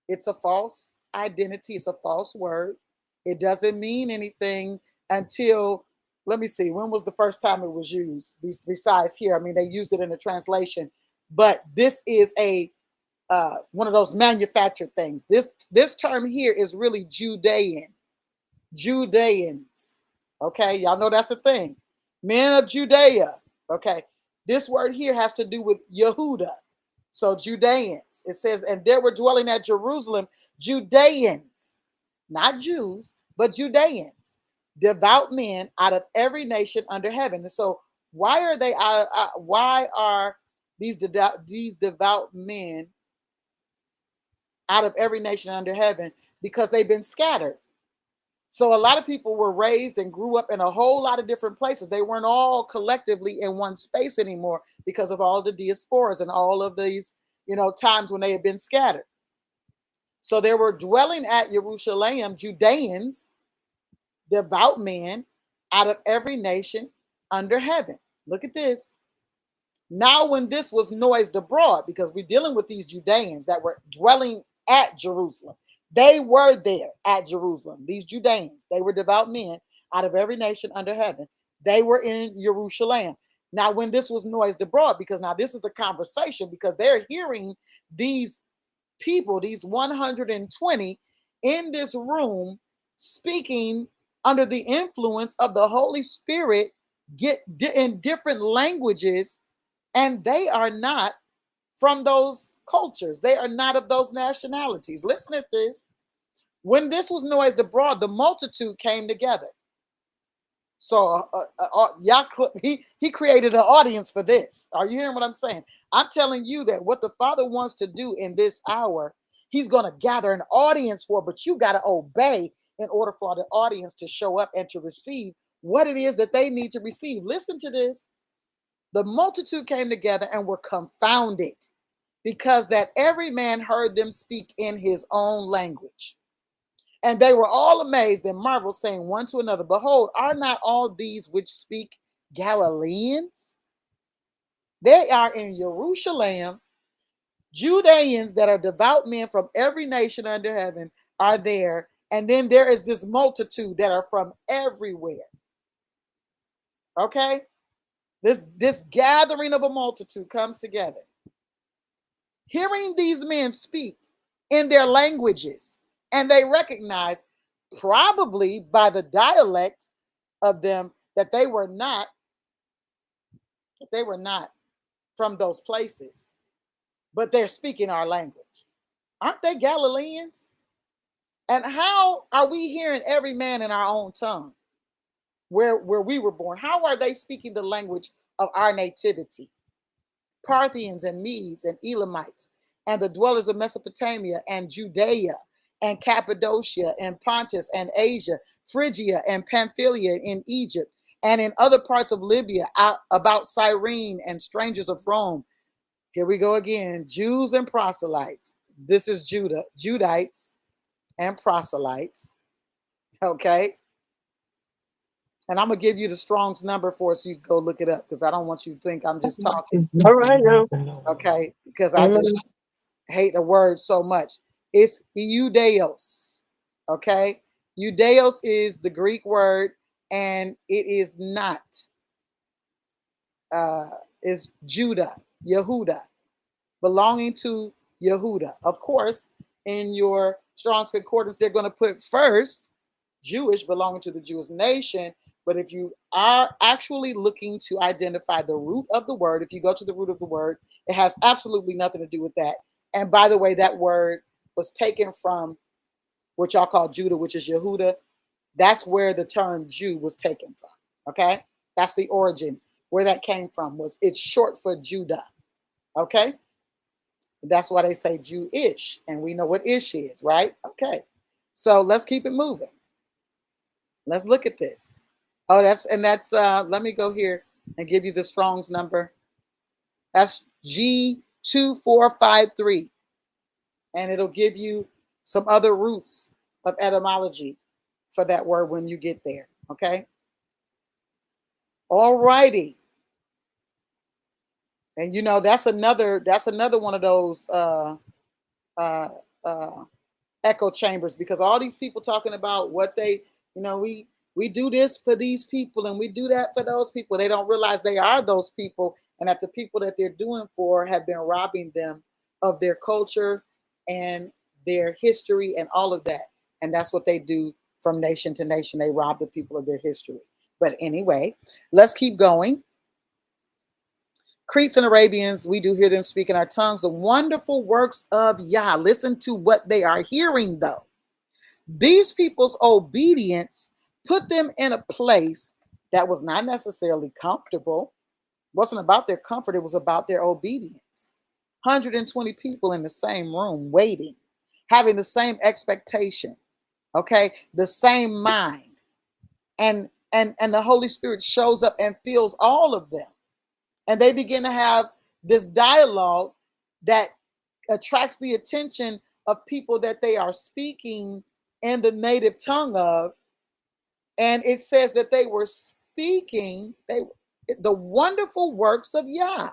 It's a false identity. It's a false word. It doesn't mean anything until, let me see, when was the first time it was used? Besides here, I mean, they used it in a translation, but this is a one of those manufactured things. This term here is really Judeans. Okay, y'all know that's a thing. Men of Judea. Okay, this word here has to do with Yehuda. So Judeans. It says, and there were dwelling at Jerusalem Judeans, not Jews, but Judeans, devout men out of every nation under heaven. And so why are they? Why are these devout men out of every nation under heaven? Because they've been scattered. So a lot of people were raised and grew up in a whole lot of different places. They weren't all collectively in one space anymore because of all the diasporas and all of these, times when they had been scattered. So there were dwelling at Jerusalem Judeans, devout men out of every nation under heaven. Look at this. Now when this was noised abroad, because we're dealing with these Judeans that were dwelling at Jerusalem. They were there at Jerusalem. These Judeans, they were devout men out of every nation under heaven. They were in Jerusalem. Now, when this was noised abroad, because now this is a conversation, because they're hearing these people, these 120 in this room speaking under the influence of the Holy Spirit, get in different languages, and they are not from those cultures. They are not of those nationalities. Listen to this. When this was noised abroad, the multitude came together. So he created an audience for this. Are you hearing what I'm saying? I'm telling you that what the Father wants to do in this hour, he's going to gather an audience for, but you got to obey in order for the audience to show up and to receive what it is that they need to receive. Listen to this. The multitude came together and were confounded, because that every man heard them speak in his own language. And they were all amazed and marveled, saying one to another, Behold, are not all these which speak Galileans? They are in Jerusalem. Judeans that are devout men from every nation under heaven are there. And then there is this multitude that are from everywhere. Okay? This gathering of a multitude comes together. Hearing these men speak in their languages, and they recognize, probably by the dialect of them, that they were not from those places, but they're speaking our language. Aren't they Galileans? And how are we hearing every man in our own tongue where we were born? How are they speaking the language of our nativity? Parthians and Medes and Elamites and the dwellers of Mesopotamia and Judea and Cappadocia and Pontus and Asia, Phrygia and Pamphylia in Egypt, and in other parts of Libya, about Cyrene, and strangers of Rome. Here we go again. Jews and proselytes. This is Judah, Judites and proselytes. Okay. And I'm going to give you the Strong's number for us so you can go look it up, because I don't want you to think I'm just talking. All right now. Okay. Because I just hate the word so much. It's Eudeos. Okay. Eudeos is the Greek word, and it is not, is Judah, Yehuda, belonging to Yehuda. Of course, in your Strong's Concordance, they're going to put first Jewish, belonging to the Jewish nation. But if you are actually looking to identify the root of the word, if you go to the root of the word, it has absolutely nothing to do with that. And by the way, that word was taken from what y'all call Judah, which is Yehuda. That's where the term Jew was taken from. Okay? That's the origin. Where that came from was, it's short for Judah. Okay? That's why they say Jewish. And we know what ish is, right? Okay. So let's keep it moving. Let's look at this. Oh, that's let me go here and give you the Strong's number. That's G2453. And it'll give you some other roots of etymology for that word when you get there. Okay. All righty. And you know, that's another one of those echo chambers, because all these people talking about what they, we do this for these people and we do that for those people. They don't realize they are those people, and that the people that they're doing for have been robbing them of their culture and their history and all of that. And that's what they do from nation to nation. They rob the people of their history. But anyway, let's keep going. Cretes and Arabians, we do hear them speak in our tongues the wonderful works of Yah. Listen to what they are hearing, though. These people's obedience put them in a place that was not necessarily comfortable. It wasn't about their comfort, it was about their obedience. 120 people in the same room waiting, having the same expectation, okay, the same mind. And the Holy Spirit shows up and fills all of them. And they begin to have this dialogue that attracts the attention of people that they are speaking in the native tongue of. And it says that they were speaking the wonderful works of Yah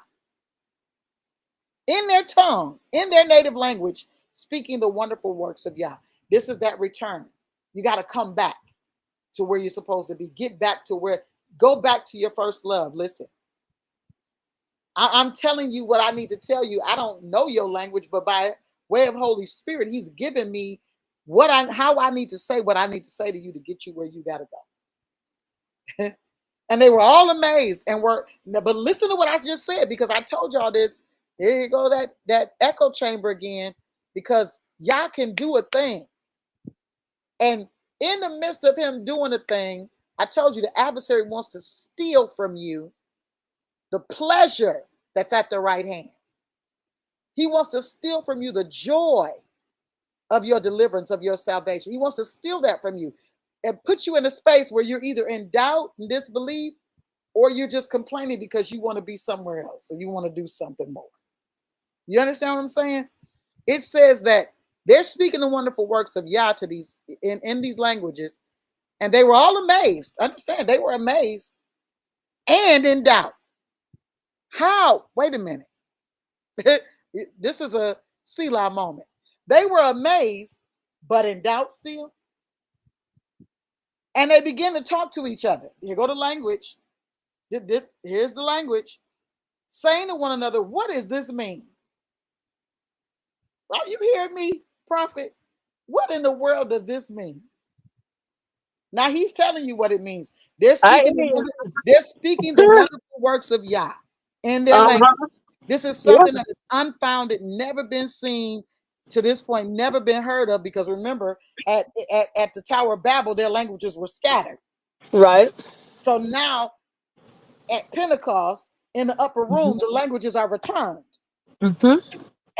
in their tongue, in their native language, speaking the wonderful works of Yah. This is that return. You got to come back to where you're supposed to be. Get back to go back to your first love. Listen. I'm telling you what I need to tell you. I don't know your language, but by way of Holy Spirit, He's given me how I need to say what I need to say to you to get you where you got to go. And they were all amazed but listen to what I just said, because I told y'all this. Here you go, that echo chamber again, because Yah can do a thing. And in the midst of Him doing a thing, I told you the adversary wants to steal from you the pleasure that's at the right hand. He wants to steal from you the joy of your deliverance, of your salvation. He wants to steal that from you and put you in a space where you're either in doubt and disbelief, or you're just complaining because you want to be somewhere else, or you want to do something more. You understand what I'm saying? It says that they're speaking the wonderful works of Yah to these in these languages, and they were all amazed. Understand, they were amazed and in doubt. How? Wait a minute. This is a Selah moment. They were amazed, but in doubt still. And they begin to talk to each other. Here go the language. Here's the language. Saying to one another, what does this mean? Are you hearing me, prophet? What in the world does this mean? Now he's telling you what it means. They're speaking the wonderful works of Yah in their language. This is something that is unfounded, never been seen to this point, never been heard of, because remember, at the Tower of Babel, their languages were scattered. Right. So now at Pentecost, in the upper room, the languages are returned.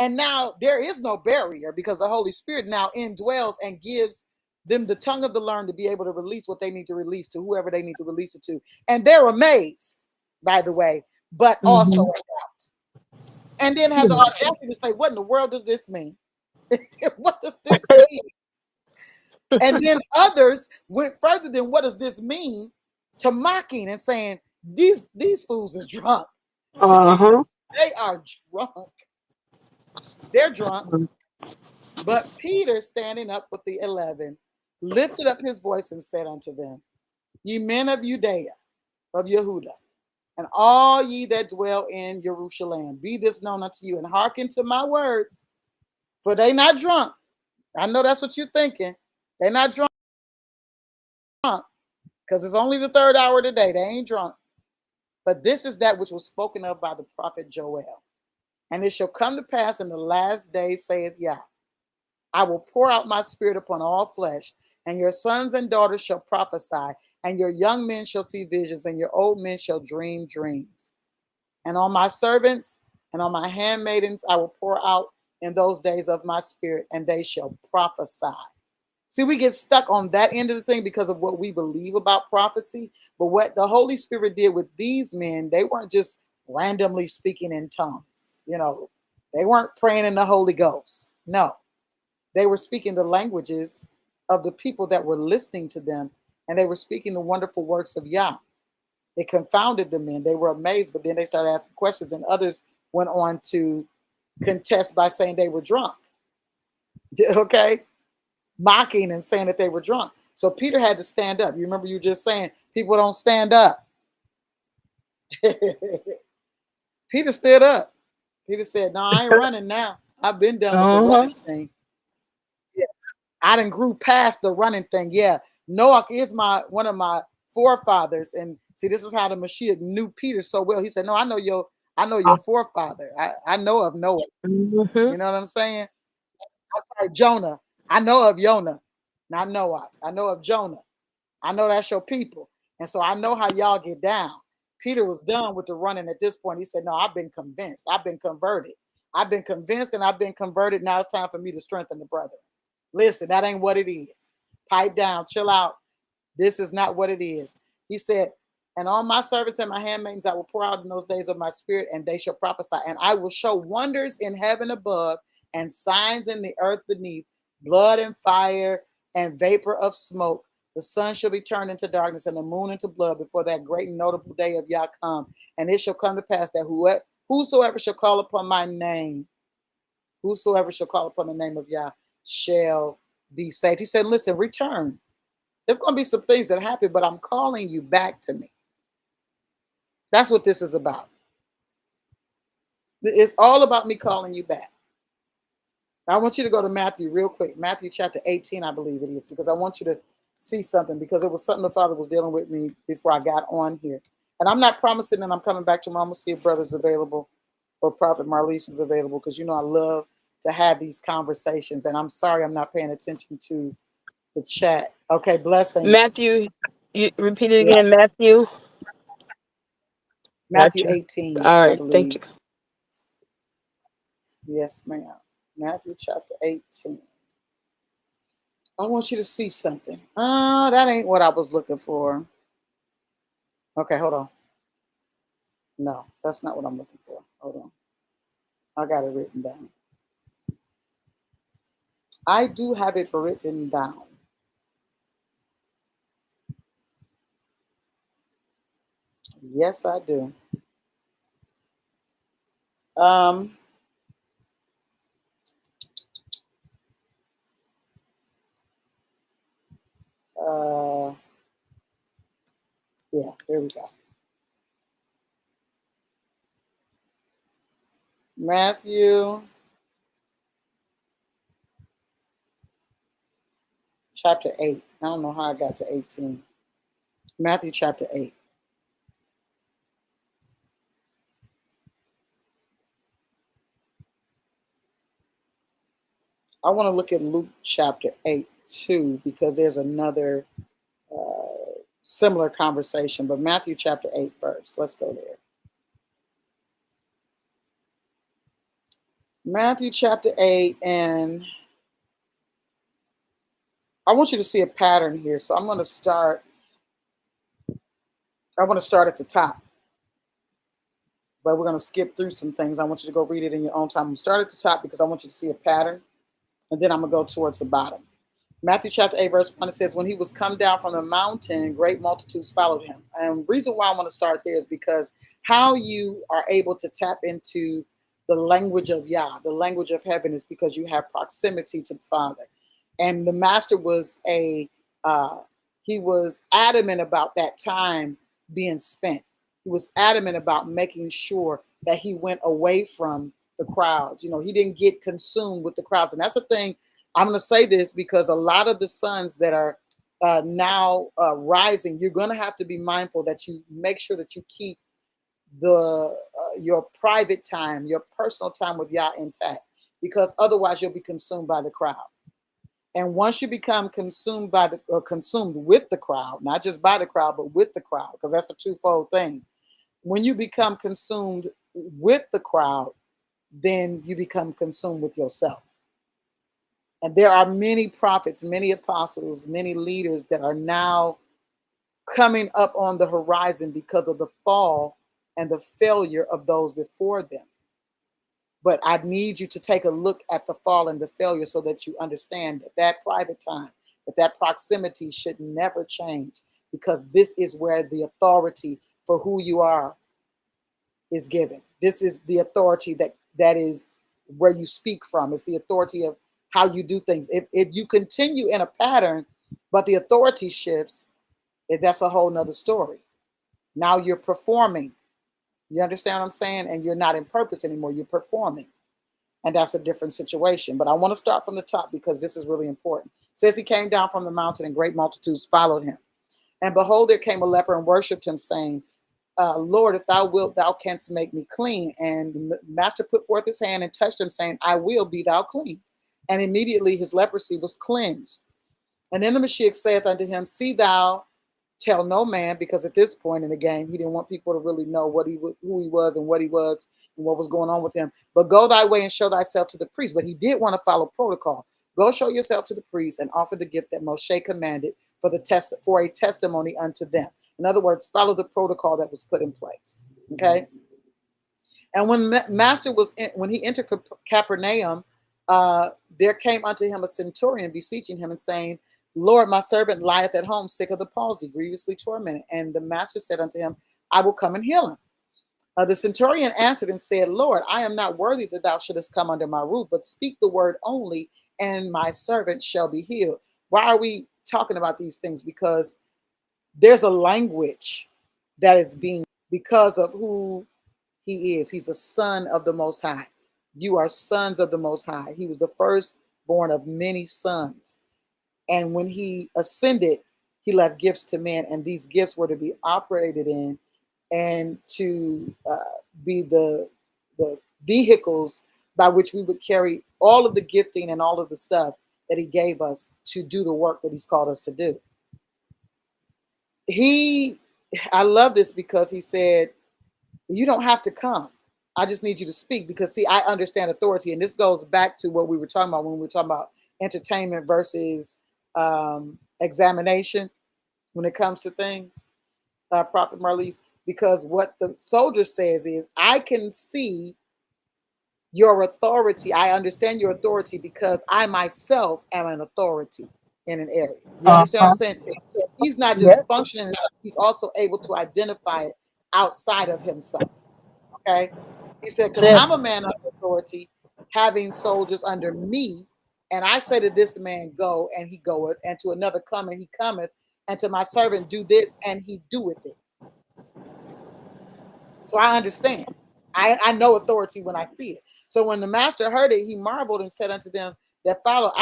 And now there is no barrier because the Holy Spirit now indwells and gives them the tongue of the learned to be able to release what they need to release to whoever they need to release it to. And they're amazed, by the way, but also in doubt. And then have the audacity to say, what in the world does this mean? What does this mean? And then others went further than what does this mean to mocking and saying, these fools is drunk. They are drunk. They're drunk. But Peter, standing up with the 11, lifted up his voice and said unto them, ye men of Judea, of Yehuda, and all ye that dwell in Jerusalem, be this known unto you, and hearken to my words, for they not drunk. I know that's what you're thinking. They're not drunk, because it's only the third hour of the day. They ain't drunk. But this is that which was spoken of by the prophet Joel. And it shall come to pass in the last days, saith Yah, I will pour out my spirit upon all flesh, and your sons and daughters shall prophesy, and your young men shall see visions, and your old men shall dream dreams. And on my servants and on my handmaidens I will pour out in those days of my spirit, and they shall prophesy. See, we get stuck on that end of the thing because of what we believe about prophecy. But what the Holy Spirit did with these men, they weren't just randomly speaking in tongues. You know, they weren't praying in the Holy Ghost. No, they were speaking the languages of the people that were listening to them, and they were speaking the wonderful works of Yah. It confounded the men. They were amazed, but then they started asking questions, and others went on to contest by saying they were drunk. Okay? Mocking and saying that they were drunk. So Peter had to stand up. You remember you just saying people don't stand up. Peter stood up. Peter said, no, I ain't running now. I've been done with the running thing. Yeah. I done grew past the running thing. Yeah. Noah is one of my forefathers. And see, this is how the Mashiach knew Peter so well. He said, no, I know your forefather. I know of Noah. You know what I'm saying? I'm sorry, Jonah. I know of Jonah, not Noah. I know of Jonah. I know that's your people. And so I know how y'all get down. Peter was done with the running at this point. He said, no, I've been convinced. I've been converted. I've been convinced and I've been converted. Now it's time for me to strengthen the brethren. Listen, that ain't what it is. Pipe down, chill out. This is not what it is. He said, and on my servants and my handmaidens I will pour out in those days of my spirit, and they shall prophesy. And I will show wonders in heaven above and signs in the earth beneath, blood and fire and vapor of smoke. The sun shall be turned into darkness and the moon into blood before that great and notable day of Yah come. And it shall come to pass that whosoever shall call upon my name, whosoever shall call upon the name of Yah shall be saved. He said, listen, return. There's going to be some things that happen, but I'm calling you back to me. That's what this is about. It's all about me calling you back. I want you to go to Matthew real quick. Matthew chapter 18, I believe it is, because I want you to see something, because it was something the Father was dealing with me before I got on here. And I'm not promising that I'm coming back tomorrow. I'm going to see if brother's available or Prophet Marlise is available, because you know I love to have these conversations. And I'm sorry I'm not paying attention to the chat. Okay, blessings. Matthew, you repeat it again, Matthew. Matthew 18, all right, I believe. thank you. Yes, ma'am. Matthew chapter 18. I want you to see something. That ain't what I was looking for. Okay, hold on. No, that's not what I'm looking for. Hold on. I got it written down. I do have it written down. Yes, I do. Um, uh, yeah, there we go. Matthew chapter 8. I don't know how I got to 18. Matthew chapter 8. I want to look at Luke chapter 8 too, because there's another similar conversation. But Matthew chapter 8 first. Let's go there. Matthew chapter 8, and I want you to see a pattern here. So I'm going to start. I want to start at the top, but we're going to skip through some things. I want you to go read it in your own time. I'm going to start at the top because I want you to see a pattern, and then I'm going to go towards the bottom. Matthew chapter 8, verse 1, it says, when he was come down from the mountain, great multitudes followed him. And the reason why I want to start there is because how you are able to tap into the language of Yah, the language of heaven, is because you have proximity to the Father. And the master was he was adamant about that time being spent. He was adamant about making sure that he went away from the crowds. You know, he didn't get consumed with the crowds. And that's the thing. I'm going to say this because a lot of the sons that are now rising, you're going to have to be mindful that you make sure that you keep your private time, your personal time with Yah intact, because otherwise you'll be consumed by the crowd. And once you become consumed by consumed with the crowd, not just by the crowd, but with the crowd, because that's a twofold thing. When you become consumed with the crowd, then you become consumed with yourself. And there are many prophets, many apostles, many leaders that are now coming up on the horizon because of the fall and the failure of those before them. But I need you to take a look at the fall and the failure so that you understand that that private time, that proximity should never change, because this is where the authority for who you are is given. This is the authority that is where you speak from. It's the authority of how you do things. If you continue in a pattern, but the authority shifts, that's a whole nother story. Now you're performing. You understand what I'm saying? And you're not in purpose anymore. You're performing. And that's a different situation. But I want to start from the top because this is really important. It says he came down from the mountain and great multitudes followed him. And behold, there came a leper and worshipped him, saying, Lord, if thou wilt, thou canst make me clean. And the master put forth his hand and touched him, saying, I will, be thou clean. And immediately his leprosy was cleansed. And then the Mashiach saith unto him, see thou tell no man, because at this point in the game, he didn't want people to really know who he was and what he was and what was going on with him. But go thy way and show thyself to the priest. But he did want to follow protocol. Go show yourself to the priest and offer the gift that Moshe commanded for a testimony unto them. In other words, follow the protocol that was put in place. Okay. And when when he entered Capernaum, there came unto him a centurion beseeching him and saying, Lord, my servant lieth at home, sick of the palsy, grievously tormented. And the master said unto him, I will come and heal him. The centurion answered and said, Lord, I am not worthy that thou shouldest come under my roof, but speak the word only, and my servant shall be healed. Why are we talking about these things? Because there's a language that is being, because of who he is. He's a son of the Most High. You are sons of the Most High. He was the firstborn of many sons. And when he ascended, he left gifts to men, and these gifts were to be operated in and to be the vehicles by which we would carry all of the gifting and all of the stuff that he gave us to do the work that he's called us to do. I love this because he said, you don't have to come. I just need you to speak, because see, I understand authority. And this goes back to what we were talking about when we were talking about entertainment versus examination when it comes to things, Prophet Marlise, because what the soldier says is, I can see your authority. I understand your authority because I myself am an authority in an area. You understand what I'm Uh-huh. saying? So he's not just Yes. functioning, he's also able to identify it outside of himself. Okay. He said, because Yes. I'm a man of authority, having soldiers under me, and I say to this man, go, and he goeth, and to another, come, and he cometh, and to my servant, do this, and he doeth it. So I understand. I know authority when I see it. So when the master heard it, he marveled and said unto them that follow,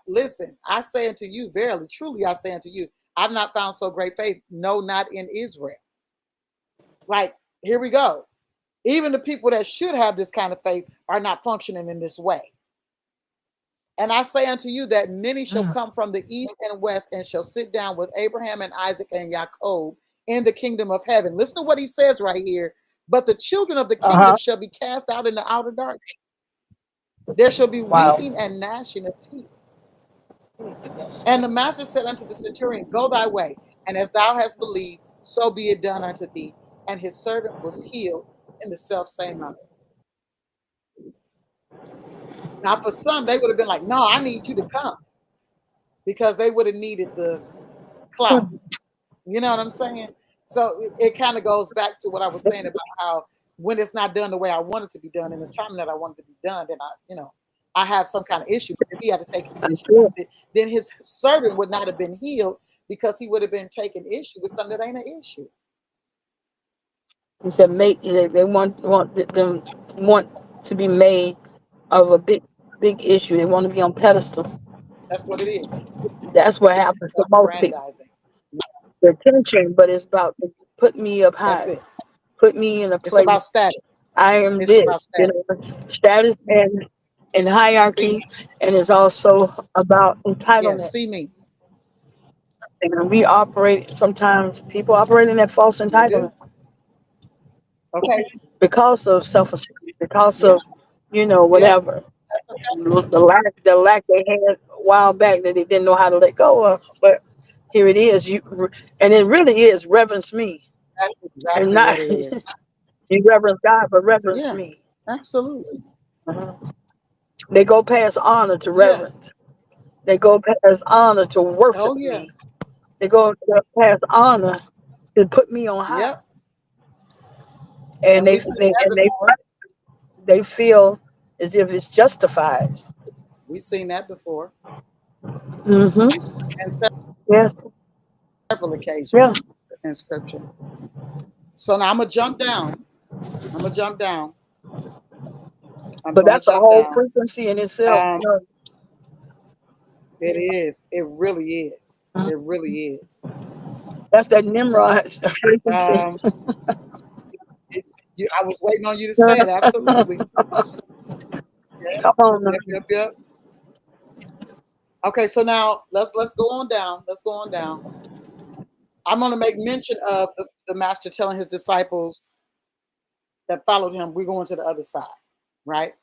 listen, I say unto you, verily, truly, I say unto you, I've not found so great faith, no, not in Israel. Like, here we go. Even the people that should have this kind of faith are not functioning in this way. And I say unto you that many shall come from the east and west and shall sit down with Abraham and Isaac and Jacob in the kingdom of heaven. Listen to what he says right here. But the children of the kingdom Uh-huh. shall be cast out in the outer darkness. There shall be Wow. weeping and gnashing of teeth. Yes. And the master said unto the centurion, go thy way, and as thou hast believed, so be it done unto thee. And his servant was healed in the self same hour. Now, for some, they would have been like, no, I need you to come, because they would have needed the clout. You know what I'm saying? So it kind of goes back to what I was saying about how when it's not done the way I want it to be done in the time that I want it to be done, then I have some kind of issue. But if he had to take I'm issue sure. with it, then his servant would not have been healed because he would have been taking issue with something that ain't an issue. He said make they them want to be made of a big issue. They want to be on pedestal. That's what it is. That's what happens to most people. Self-aggrandizing. Their attention, but it's about to put me up That's high, it. put me in a It's place. about status. I am It's about this, status. status and See hierarchy, me. and it's also about Yeah, entitlement. see me. And we operate sometimes. People operate in that false They do. entitlement Okay. because of self-esteem, because Yeah. of Yeah. whatever That's okay. the lack they had a while back that they didn't know how to let go of. But here it is, and it really is reverence me, That's and exactly not what it is. you reverence God, but reverence Yeah. me. Absolutely. Uh-huh. They go past honor to Yeah. reverence. They go past honor to Oh worship yeah. me. They go past honor to put me on high, Yep. and And we seen that before. they feel as if it's justified. We seen that before, Mm-hmm. and Yes. several Yeah. occasions in scripture. So now I'm gonna jump down. I'm gonna jump down. I'm But gonna that's a jump whole down. frequency in itself. Um, it is. It really is. It really is. That's that Nimrod frequency. Um, I was waiting on you to say it. Absolutely. Yep. Come on now. Yep. Yep. Yep. Okay. So now let's go on down. Let's go on down. I'm gonna make mention of the master telling his disciples that followed him, we're going to the other side, right?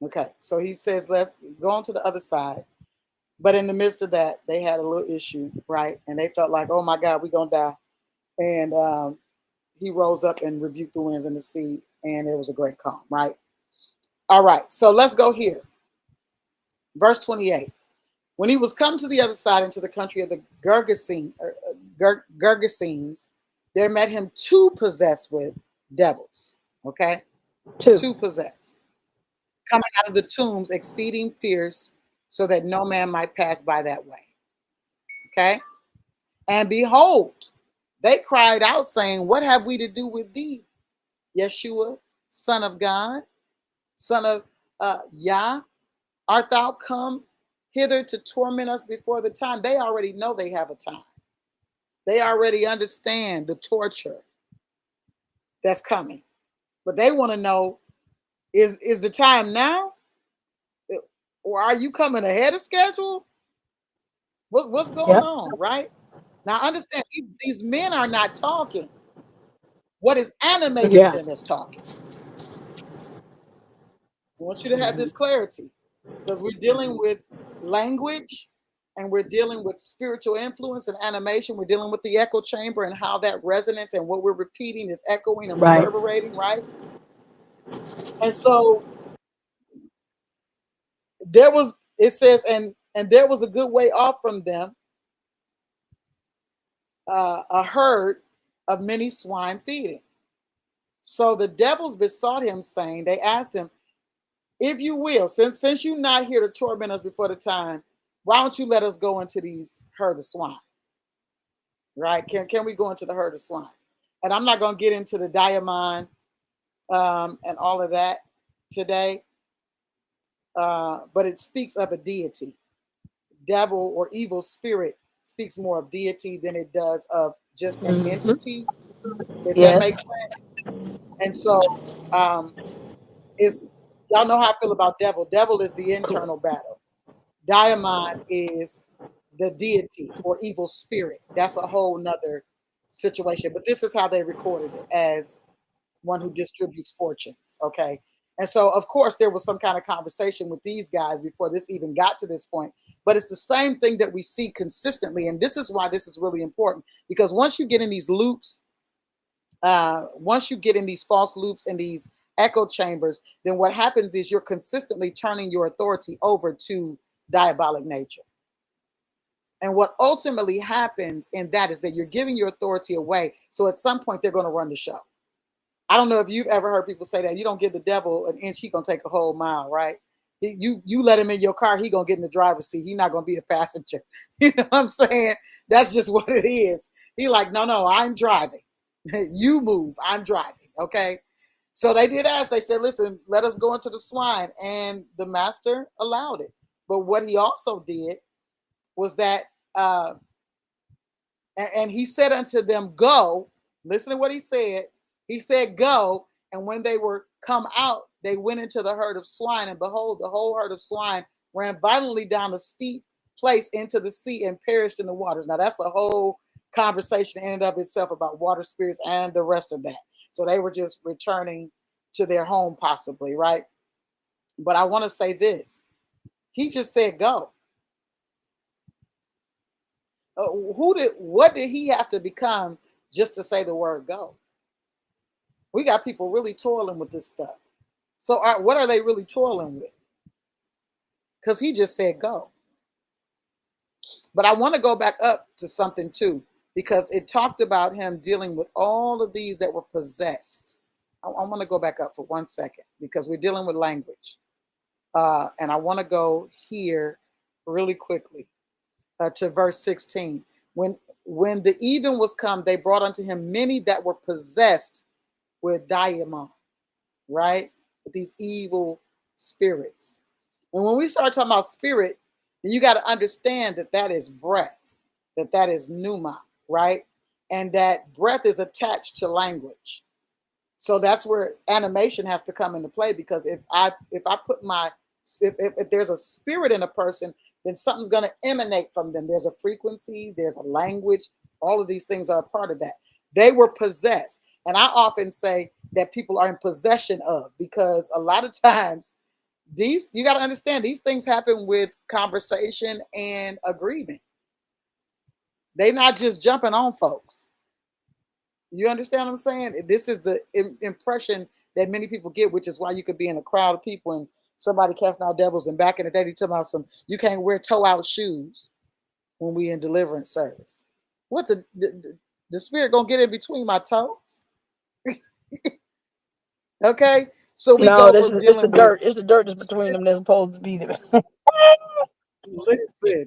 Okay, so he says, let's go on to the other side. But in the midst of that, they had a little issue, right? And they felt like, oh my God, we're going to die. And he rose up and rebuked the winds and the sea, and it was a great calm, right? All right, so let's go here. Verse 28. When he was come to the other side into the country of the Gergesenes, there met him two possessed with devils, okay? Two. Two possessed, coming out of the tombs, exceeding fierce, so that no man might pass by that way. Okay? And behold, they cried out, saying, what have we to do with thee, Yeshua, Son of God, Son of Yah? Art thou come hither to torment us before the time? They already know they have a time. They already understand the torture that's coming. But they want to know, is the time now? Or are you coming ahead of schedule? What's going Yeah. on, right? Now understand, these men are not talking. What is animating Yeah. them is talking. I want you to have this clarity because we're dealing with language and we're dealing with spiritual influence and animation. We're dealing with the echo chamber and how that resonance and what we're repeating is echoing and Right. reverberating, right? And so there was, it says, and there was a good way off from them a herd of many swine feeding. So the devils besought him, saying, they asked him, if you will, since you're not here to torment us before the time, why don't you let us go into these herd of swine? Right? Can we go into the herd of swine? And I'm not going to get into the diamond and all of that today, but it speaks of a deity. Devil or evil spirit speaks more of deity than it does of just an entity, if that Yes. makes sense. And so um, it's, y'all know how I feel about devil. Devil is the internal battle. Diamond is the deity or evil spirit. That's a whole nother situation. But this is how they recorded it, as one who distributes fortunes. Okay. And so, of course, there was some kind of conversation with these guys before this even got to this point. But it's the same thing that we see consistently. And this is why this is really important, because once you get in these loops, once you get in these false loops and these echo chambers, then what happens is you're consistently turning your authority over to diabolic nature. And what ultimately happens in that is that you're giving your authority away. So at some point, they're going to run the show. I don't know if you've ever heard people say that. You don't give the devil an inch, he gonna take a whole mile, right? You let him in your car, he gonna get in the driver's seat. He not gonna be a passenger. You know what I'm saying? That's just what it is. He like, no, I'm driving. You move, I'm driving. Okay. So they did ask. They said, listen, let us go into the swine, and the master allowed it. But what he also did was that, uh, and he said unto them, go. Listen to what he said. He said, go. And when they were come out, they went into the herd of swine. And behold, the whole herd of swine ran violently down a steep place into the sea and perished in the waters. Now, that's a whole conversation in and of itself about water spirits and the rest of that. So they were just returning to their home, possibly, right? But I want to say this. He just said, go. What did he have to become just to say the word go? We got people really toiling with this stuff. So what are they really toiling with? Because he just said go. But I want to go back up to something too, because it talked about him dealing with all of these that were possessed. I want to go back up for 1 second, because we're dealing with language. And I want to go here really quickly to verse 16. When the even was come, they brought unto him many that were possessed with diamond, right? With these evil spirits. And when we start talking about spirit, then you got to understand that that is breath, that is pneuma, right? And that breath is attached to language. So that's where animation has to come into play, because if I put my if there's a spirit in a person, then something's going to emanate from them. There's a frequency, there's a language. All of these things are a part of that. They were possessed. And I often say that people are in possession of, because a lot of times these, you got to understand, these things happen with conversation and agreement. They're not just jumping on folks. You understand what I'm saying? This is the impression that many people get, which is why you could be in a crowd of people and somebody casting out devils. And back in the day, they talk about you can't wear toe out shoes when we in deliverance service. What the spirit gonna get in between my toes? Okay, so we No, go this from is it's the dealing with dirt. It's the dirt that's between them that's supposed to be there.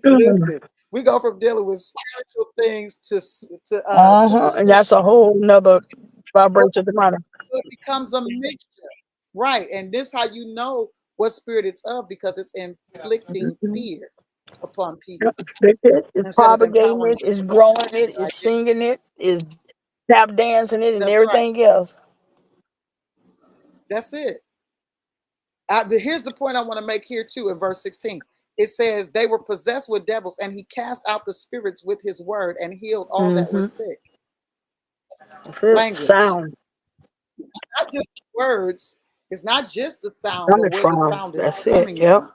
listen. We go from dealing with spiritual things to And that's a superstition. whole nother vibration to mine. It becomes a mixture, right? And this how you know what spirit it's of, because it's inflicting fear upon people It's instead of propagating empowering it, them. it's growing it, Right? it's singing it, it's tap dancing it, and That's right. everything else. That's it. But here's the point I want to make here too. In verse 16, it says they were possessed with devils, and he cast out the spirits with his word and healed all that were Mm-hmm. sick. That's it. Language, Sound not just words. It's not just the sound, but coming where the from. sound is That's it. coming Yep. from.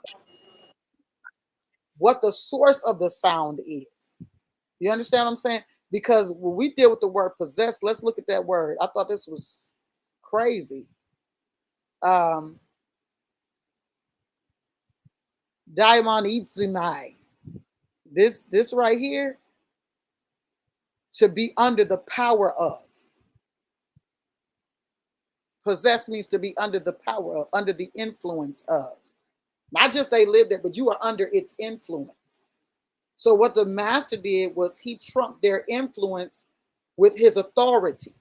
what the source of the sound is. You understand what I'm saying? Because when we deal with the word possess, let's look at that word. I thought this was crazy. Um, Daimon Itzimai. This right here, to be under the power of. Possess means to be under the power of, under the influence of. Not just they lived there, but you are under its influence. So what the master did was he trumped their influence with his authority.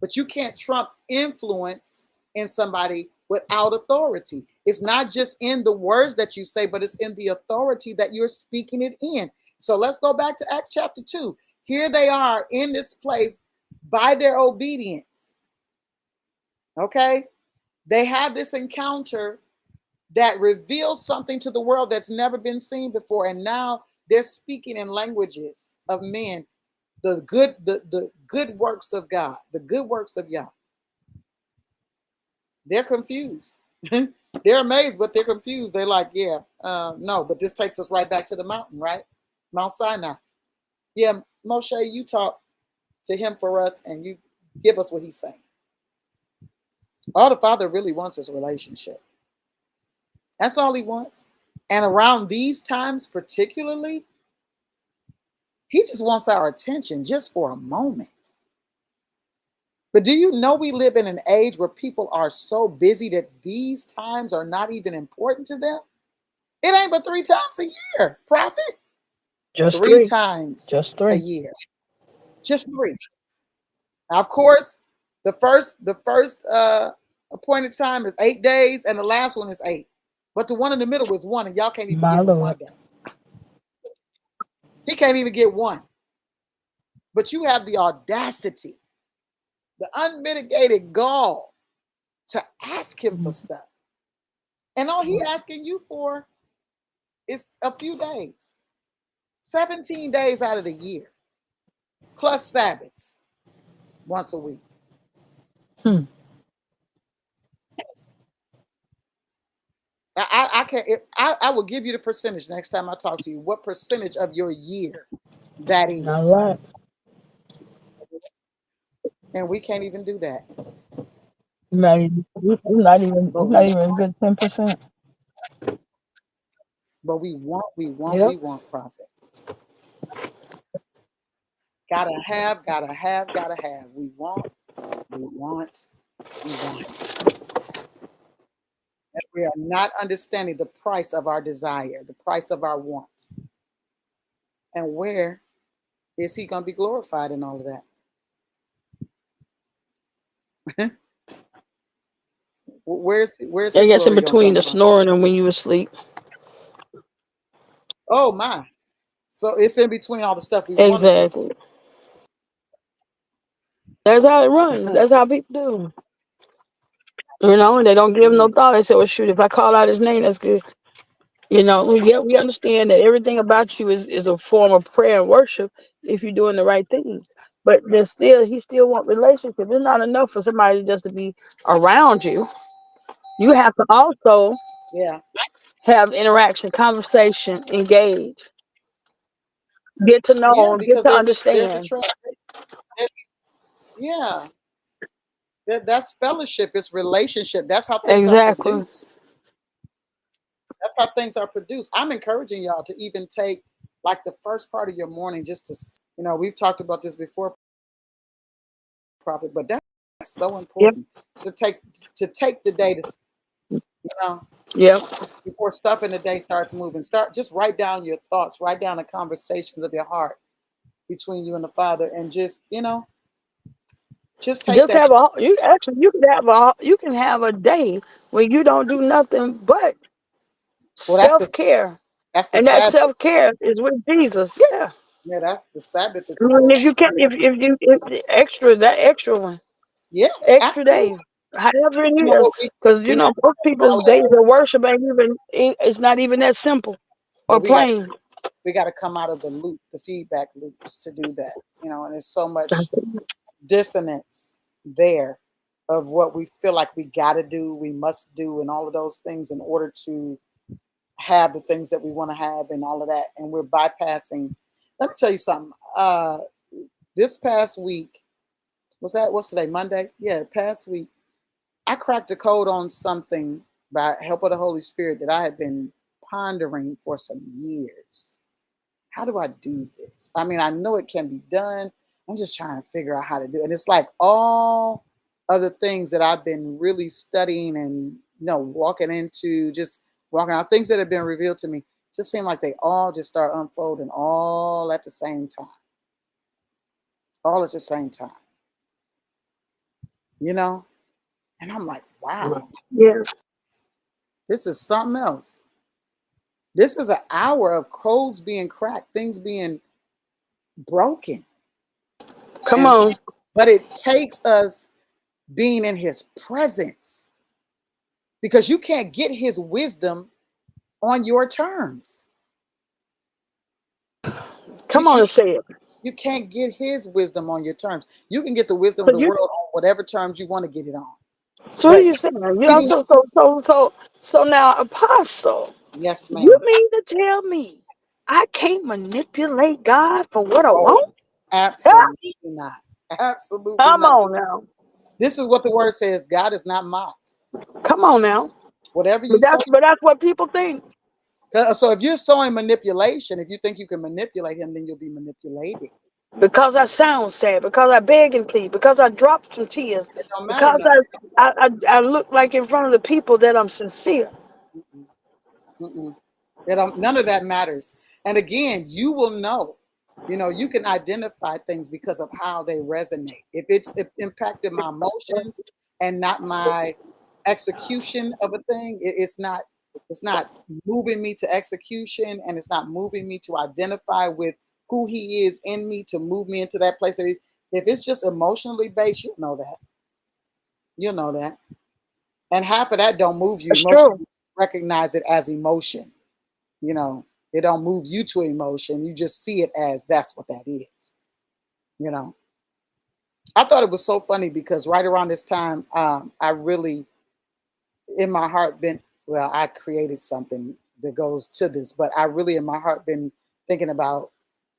But you can't trump influence in somebody without authority. It's not just in the words that you say, but it's in the authority that you're speaking it in. So let's go back to Acts chapter 2. Here they are in this place by their obedience. Okay? They have this encounter that reveals something to the world that's never been seen before. And now they're speaking in languages of men, the good works of God, the good works of Yah. They're confused. They're amazed, but they're confused. They're like, yeah, no, but this takes us right back to the mountain, right? Mount Sinai. Yeah, Moshe, you talk to him for us and you give us what he's saying. All the Father really wants is a relationship. That's all he wants. And around these times, particularly, he just wants our attention just for a moment. But do you know we live in an age where people are so busy that these times are not even important to them? It ain't but 3 times a year, prophet. Just 3 three. times Just a three. year. Just 3. Now, of course, the first appointed time is 8 days, and the last one is 8. But the one in the middle was 1, and y'all can't even My give him Lord. 1 day. He can't even get 1. But you have the audacity, the unmitigated gall to ask him for stuff. And all he asking you for is a few days. 17 days out of the year, plus Sabbaths once a week. Hmm. I can't. I will give you the percentage next time I talk to you. What percentage of your year that All is, right. and we can't even do that. We're But not we, even a good 10%. but we want, Yep. we want profit. Gotta have, gotta have, gotta have. We want, we want, we want. And we are not understanding the price of our desire, the price of our wants, and where is he going to be glorified in all of that? Where's I his guess in glory gonna between come the from? snoring and when you asleep. Oh my! So it's in between all the stuff we want to do. Exactly. That's how it runs. That's how people do. And they don't give him no Mm, thought. They say, well, shoot, if I call out his name, that's good. We understand that everything about you is a form of prayer and worship if you're doing the right things. But he still want relationship. It's not enough for somebody just to be around you. You have to also yeah, have interaction, conversation, engage, get to yeah, know, get because to there's a understand. trust. Yeah, that's fellowship. It's relationship. That's how things are Exactly. produced. That's how things are produced. I'm encouraging y'all to even take like the first part of your morning just to, we've talked about this before, prophet, but that's so Yep. important to take the day to, you know, Yep. before stuff in the day starts moving. Just write down your thoughts, write down the conversations of your heart between you and the Father, and just take Just that. have a you can have a day where you don't do nothing but Well, self care, that's the and that Sabbath. self care is with Jesus. Yeah. Yeah, that's the Sabbath is I mean, supposed if to. you can, if the extra that extra one, Yeah, extra absolutely. days, however it You know is, what because we most people's always, days of worship ain't even it's not even that simple but or plain. we got to come out of the loop, the feedback loops to do that. And there's so much dissonance there of what we feel like we got to do, we must do, and all of those things in order to have the things that we want to have and all of that, and we're bypassing. Let me tell you something. This past week, what's today? Monday? Yeah, past week, I cracked the code on something by help of the Holy Spirit that I had been pondering for some years. How do I do this? I mean, I know it can be done. I'm just trying to figure out how to do it. And it's like all other things that I've been really studying and walking into, just walking out, things that have been revealed to me, just seem like they all just start unfolding all at the same time. All at the same time. You know? And I'm like, wow, Yeah. this is something else. This is an hour of codes being cracked, things being broken. Come And on. but it takes us being in his presence, because you can't get his wisdom on your terms. You, Come on you, and say it. you can't get his wisdom on your terms. You can get the wisdom So of the you world on whatever terms you want to get it on. so what are But you saying? You know, getting, so now, Apostle, yes, you ma'am. mean to tell me I can't manipulate God for what I Oh, want? Yeah. absolutely not. Absolutely Come not. on now. This is what the word says: God is not mocked. Come on now. Whatever But you sow. that's what people think. So if you're sowing manipulation, if you think you can manipulate him, then you'll be manipulated. Because I sound sad, because I beg and plead, because I drop some tears, It don't matter because none. I look like in front of the people that I'm sincere. Mm-mm, mm-mm. None of that matters. And again, you will know. You can identify things because of how they resonate. If it impacted my emotions and not my execution of a thing, it's not moving me to execution, and it's not moving me to identify with who he is in me to move me into that place. If it's just emotionally based, you'll know that. You'll know that. And half of that don't move you That's true. emotionally. Recognize it as emotion. you know it don't move you to emotion, you just see it as that's what that is. you know I thought it was so funny because right around this time, I really, in my heart, been, well, I created something that goes to this, but I really in my heart been thinking about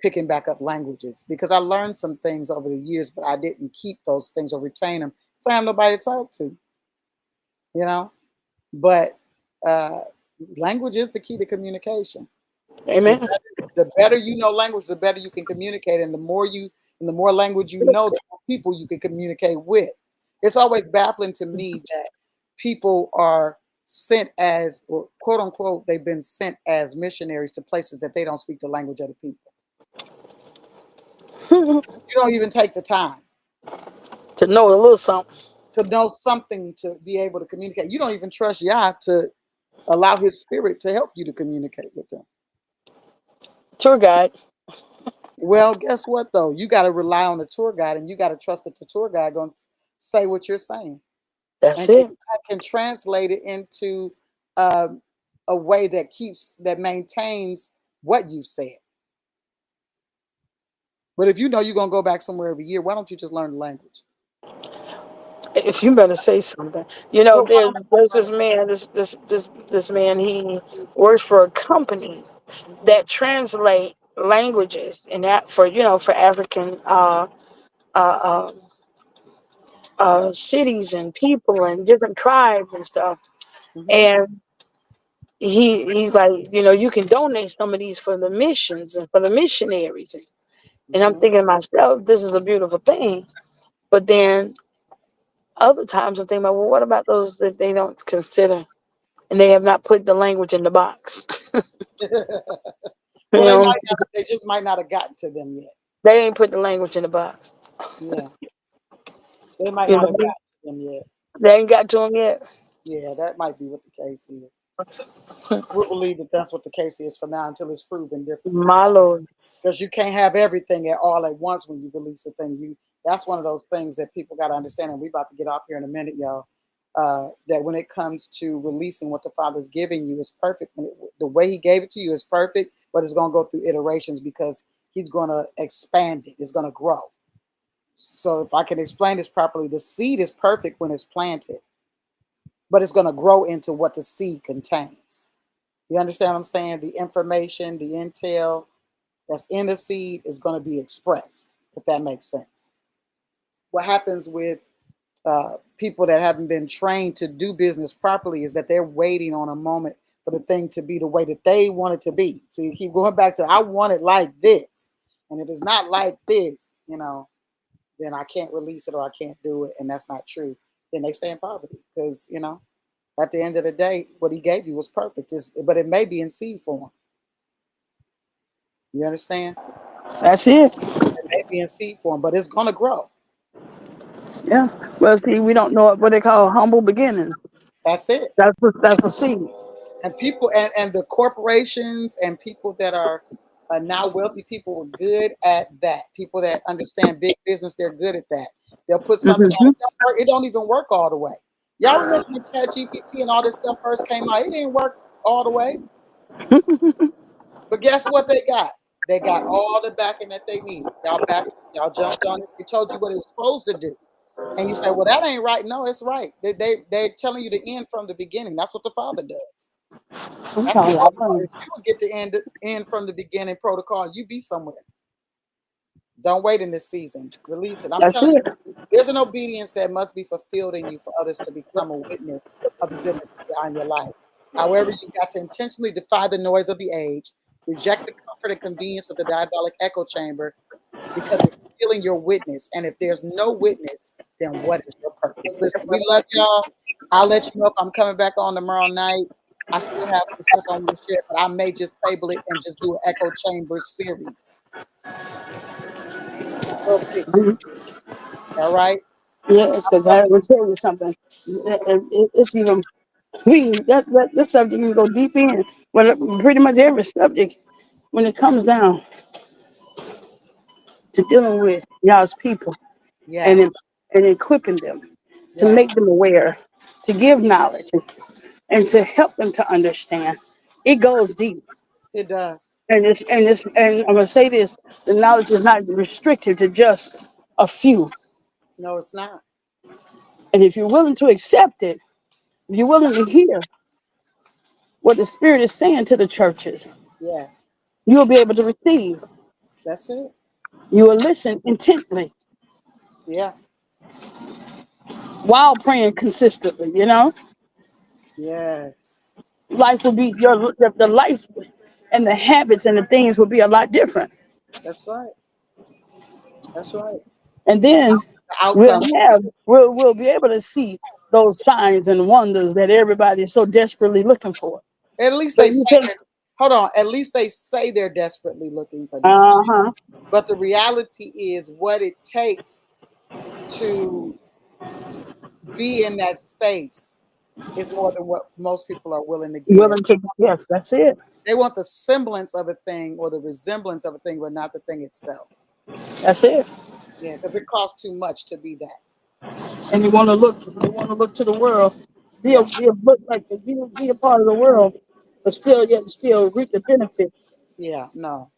picking back up languages, because I learned some things over the years, but I didn't keep those things or retain them, so I have nobody to talk to. you know but uh language is the key to communication. The Amen. better you know language, the better you can communicate, and the more language you know, the more people you can communicate with. It's always baffling to me that people are sent as, or quote unquote, they've been sent as missionaries to places that they don't speak the language of the people. You don't even take the time To know a little something. to know something to be able to communicate. You don't even trust Yah to allow His Spirit to help you to communicate with them. Tour guide. Well, guess what though? You got to rely on the tour guide, and you got to trust that the tour guide going to say what you're saying, That's and it. can translate it into um, a way that maintains what you've said. But if you know you're gonna go back somewhere every year, why don't you just learn the language? If you better say something. You know, Well, why there's this man, this man, he works for a company that translate languages and that for for African uh, uh, cities and people and different tribes and stuff. don't- And he's like, you can donate some of these for the missions and for the missionaries. And I'm mhm, thinking to myself, this is a beautiful thing. But then other times I'm thinking about, well, what about those that they don't consider and they have not put the language in the box? mhm. You Well, know, they just might not have gotten to them yet. they ain't put the language in the box. Yeah, they might You not have know, gotten to them yet. they ain't got to them yet. Yeah, that might be what the case is. We'll believe that that's what the case is for now until it's proven differently. My Lord. Because you can't have everything at all at once when you release a thing. That's one of those things that people got to understand, and we about to get off here in a minute, y'all. That when it comes to releasing what the Father's giving you is perfect. The way He gave it to you is perfect, but it's going to go through iterations because He's going to expand it. It's going to grow. So if I can explain this properly, the seed is perfect when it's planted, but it's going to grow into what the seed contains. You understand what I'm saying? The information, the intel that's in the seed is going to be expressed, if that makes sense. What happens with people that haven't been trained to do business properly is that they're waiting on a moment for the thing to be the way that they want it to be. So you keep going back to, I want it like this. And if it's not like this, then I can't release it or I can't do it. And that's not true. Then they stay in poverty because, at the end of the day, what he gave you was perfect. But it may be in seed form. You understand? That's it. It may be in seed form, but it's going to grow. Yeah. Well, see, we don't know what they call humble beginnings. That's it. That's a seed. And people and the corporations and people that are now wealthy people are good at that. People that understand big business, they're good at that. They'll put something on Hmm. it. It don't even work all the way. Y'all remember when ChatGPT and all this stuff first came out? It didn't work all the way. But guess what they got? They got all the backing that they needed. Y'all jumped on it. They told you what it was supposed to do. And you say, well, that ain't right. No, it's right. They're telling you to end from the beginning. That's what the Father does. That's the protocol. If you would get the end from the beginning protocol, you be somewhere. Don't wait in this season. Release it. I'm That's telling it. you, there's an obedience that must be fulfilled in you for others to become a witness of the goodness of God in your life. However, you've got to intentionally defy the noise of the age, reject the comfort and convenience of the diabolic echo chamber, because it's stealing your witness. And if there's no witness, then what is your purpose? Listen, we love y'all. I'll let you know if I'm coming back on tomorrow night. I still have some stuff I want to share, but I may just table it and just do an echo chamber series real quick. All right? Yes, because I will tell you something. It's even that this subject can go deep in. Well, pretty much every subject when it comes down to dealing with y'all's people and Yes. and equipping them to Yes. make them aware, to give knowledge and to help them to understand. It goes deep. It does. And I'm gonna say this: the knowledge is not restricted to just a few. No, it's not. And if you're willing to accept it, if you're willing to hear what the Spirit is saying to the churches, Yes. you will be able to receive. That's it. You will listen intently Yeah. while praying consistently. You know, Yes. life will be the life and the habits and the things will be a lot different. That's right. That's right. And then The outcome. we'll be able to see those signs and wonders that everybody is so desperately looking for. At least So they you say can, they're, hold on. At least they say they're desperately looking for that. uh-huh. But the reality is what it takes to be in that space is more than what most people are willing to give. Willing to, yes, that's it. They want the semblance of a thing or the resemblance of a thing, but not the thing itself. That's it. Yeah, because it costs too much to be that. And you want to look to the world, Yeah. look like be a part of the world, but still reap the benefit. Yeah. No,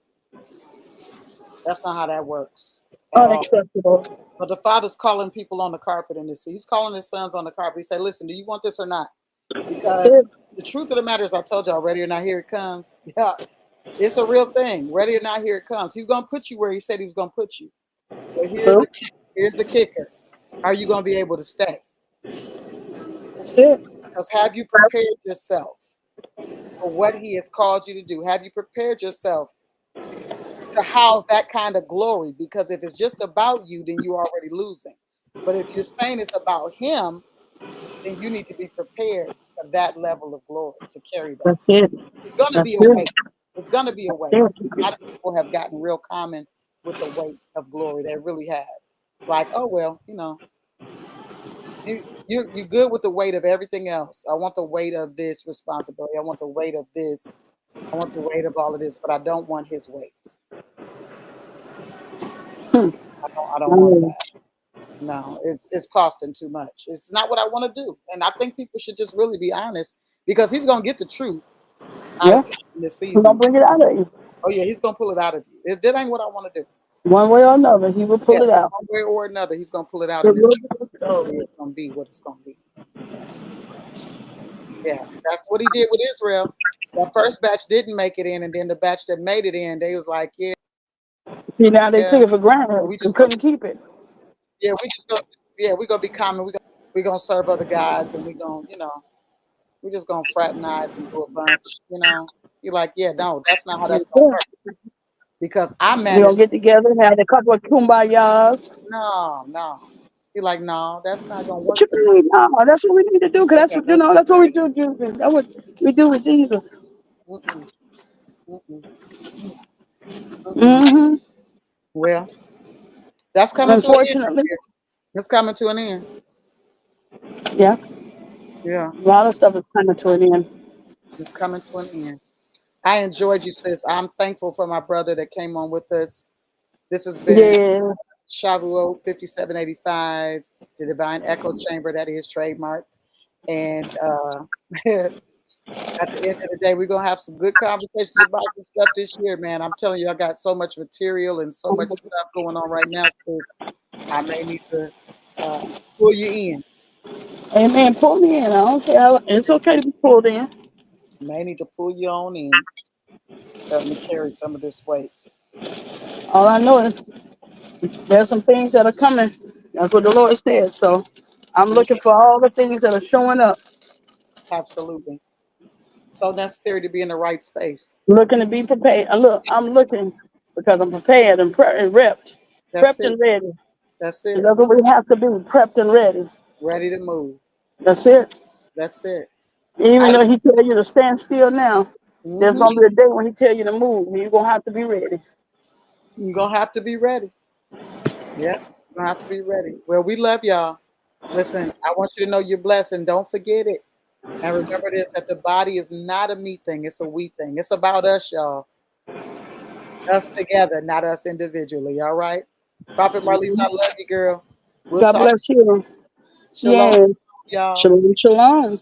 that's not how that works at all. Unacceptable. But the Father's calling people on the carpet in this. He's calling his sons on the carpet. He said, listen, do you want this or not? That's Because it. the truth of the matter is, I told y'all, ready or not, here it comes. Yeah, it's a real thing. Ready or not, here it comes. He's going to put you where he said he was going to put you. But True. here's the kicker. Are you going to be able to stay? That's it. Because have you prepared yourself for what he has called you to do? Have you prepared yourself to house that kind of glory? Because if it's just about you, then you're already losing. But if you're saying it's about him, then you need to be prepared for that level of glory to carry that. That's it. It's going to That's be a it. weight. It's going to be a That's weight. A lot it. of people have gotten real common with the weight of glory. They really have. It's like, oh well, you good with the weight of everything else. I want the weight of this responsibility. I want the weight of this. I want the weight of all of this, but I don't want his weight. Hmm. I don't want Mm. that. No, it's costing too much. It's not what I want to do. And I think people should just really be honest because he's gonna get the truth out of Yeah. people in this We're gonna season. bring it out of you. Oh yeah, he's gonna pull it out of you. That ain't what I want to do. One way or another, he will Yeah, pull it out. one way or another, he's gonna pull it out It in this will season. be Hopefully, so. it's gonna be what it's gonna be. Yeah, that's what he did with Israel. That first batch didn't make it in, and then the batch that made it in, they was like, See, now they took yeah, it for granted we and just gonna, couldn't keep it. we just gonna, we gonna be common. We gonna serve other gods, and we gonna, we just gonna fraternize and do a bunch. You're like, yeah, no, that's not how that's That's gonna it. work because I We gonna managed. get together, have a couple of kumbayas. No, no. You're like, no, that's not gonna What work you for me. mean? No, that's what we need to do. Cause that's what we do. That's what we do with Jesus. Mm-mm, mm-mm, mm-mm. Hmm. Well, that's coming to an end. Unfortunately, It's coming to an end. yeah, Yeah, a lot of stuff is coming to an end. it's coming to an end. I enjoyed you, sis. I'm thankful for my brother that came on with us. This has been Yeah, Shavuot 5785, the Divine Echo Chamber that is trademarked. And at the end of the day, we're going to have some good conversations about some stuff this year, man. I'm telling you, I got so much material and so much stuff going on right now. Sis. I may need to uh, pull you in. amen. Pull me in. I don't care. It's okay to be pulled in. May need to pull you on in. Help me carry some of this weight. All I know is there's some things that are coming. That's what the Lord said. So I'm Mm, looking for all the things that are showing up. absolutely. So necessary to be in the right space. Looking to be prepared. I'm looking because I'm prepared and repped, That's prepped it. and ready. That's And it. that's what we have to be, prepped and ready. Ready to move. That's it. That's it. Even I. though he tell you to stand still now, there's Mm-hmm. gonna be a day when he tell you to move. You're gonna have to be ready. You're gonna have to be ready. Yeah, you're gonna have to be ready. Well, we love y'all. Listen, I want you to know you're blessed and don't forget it. And remember this that the body is not a me thing, it's a we thing. It's about us, y'all. Us together, not us individually. All right. Prophet Marlise, I love you, girl. We'll God talk. bless you. Shalom, Yes. y'all. Shalom, shalom.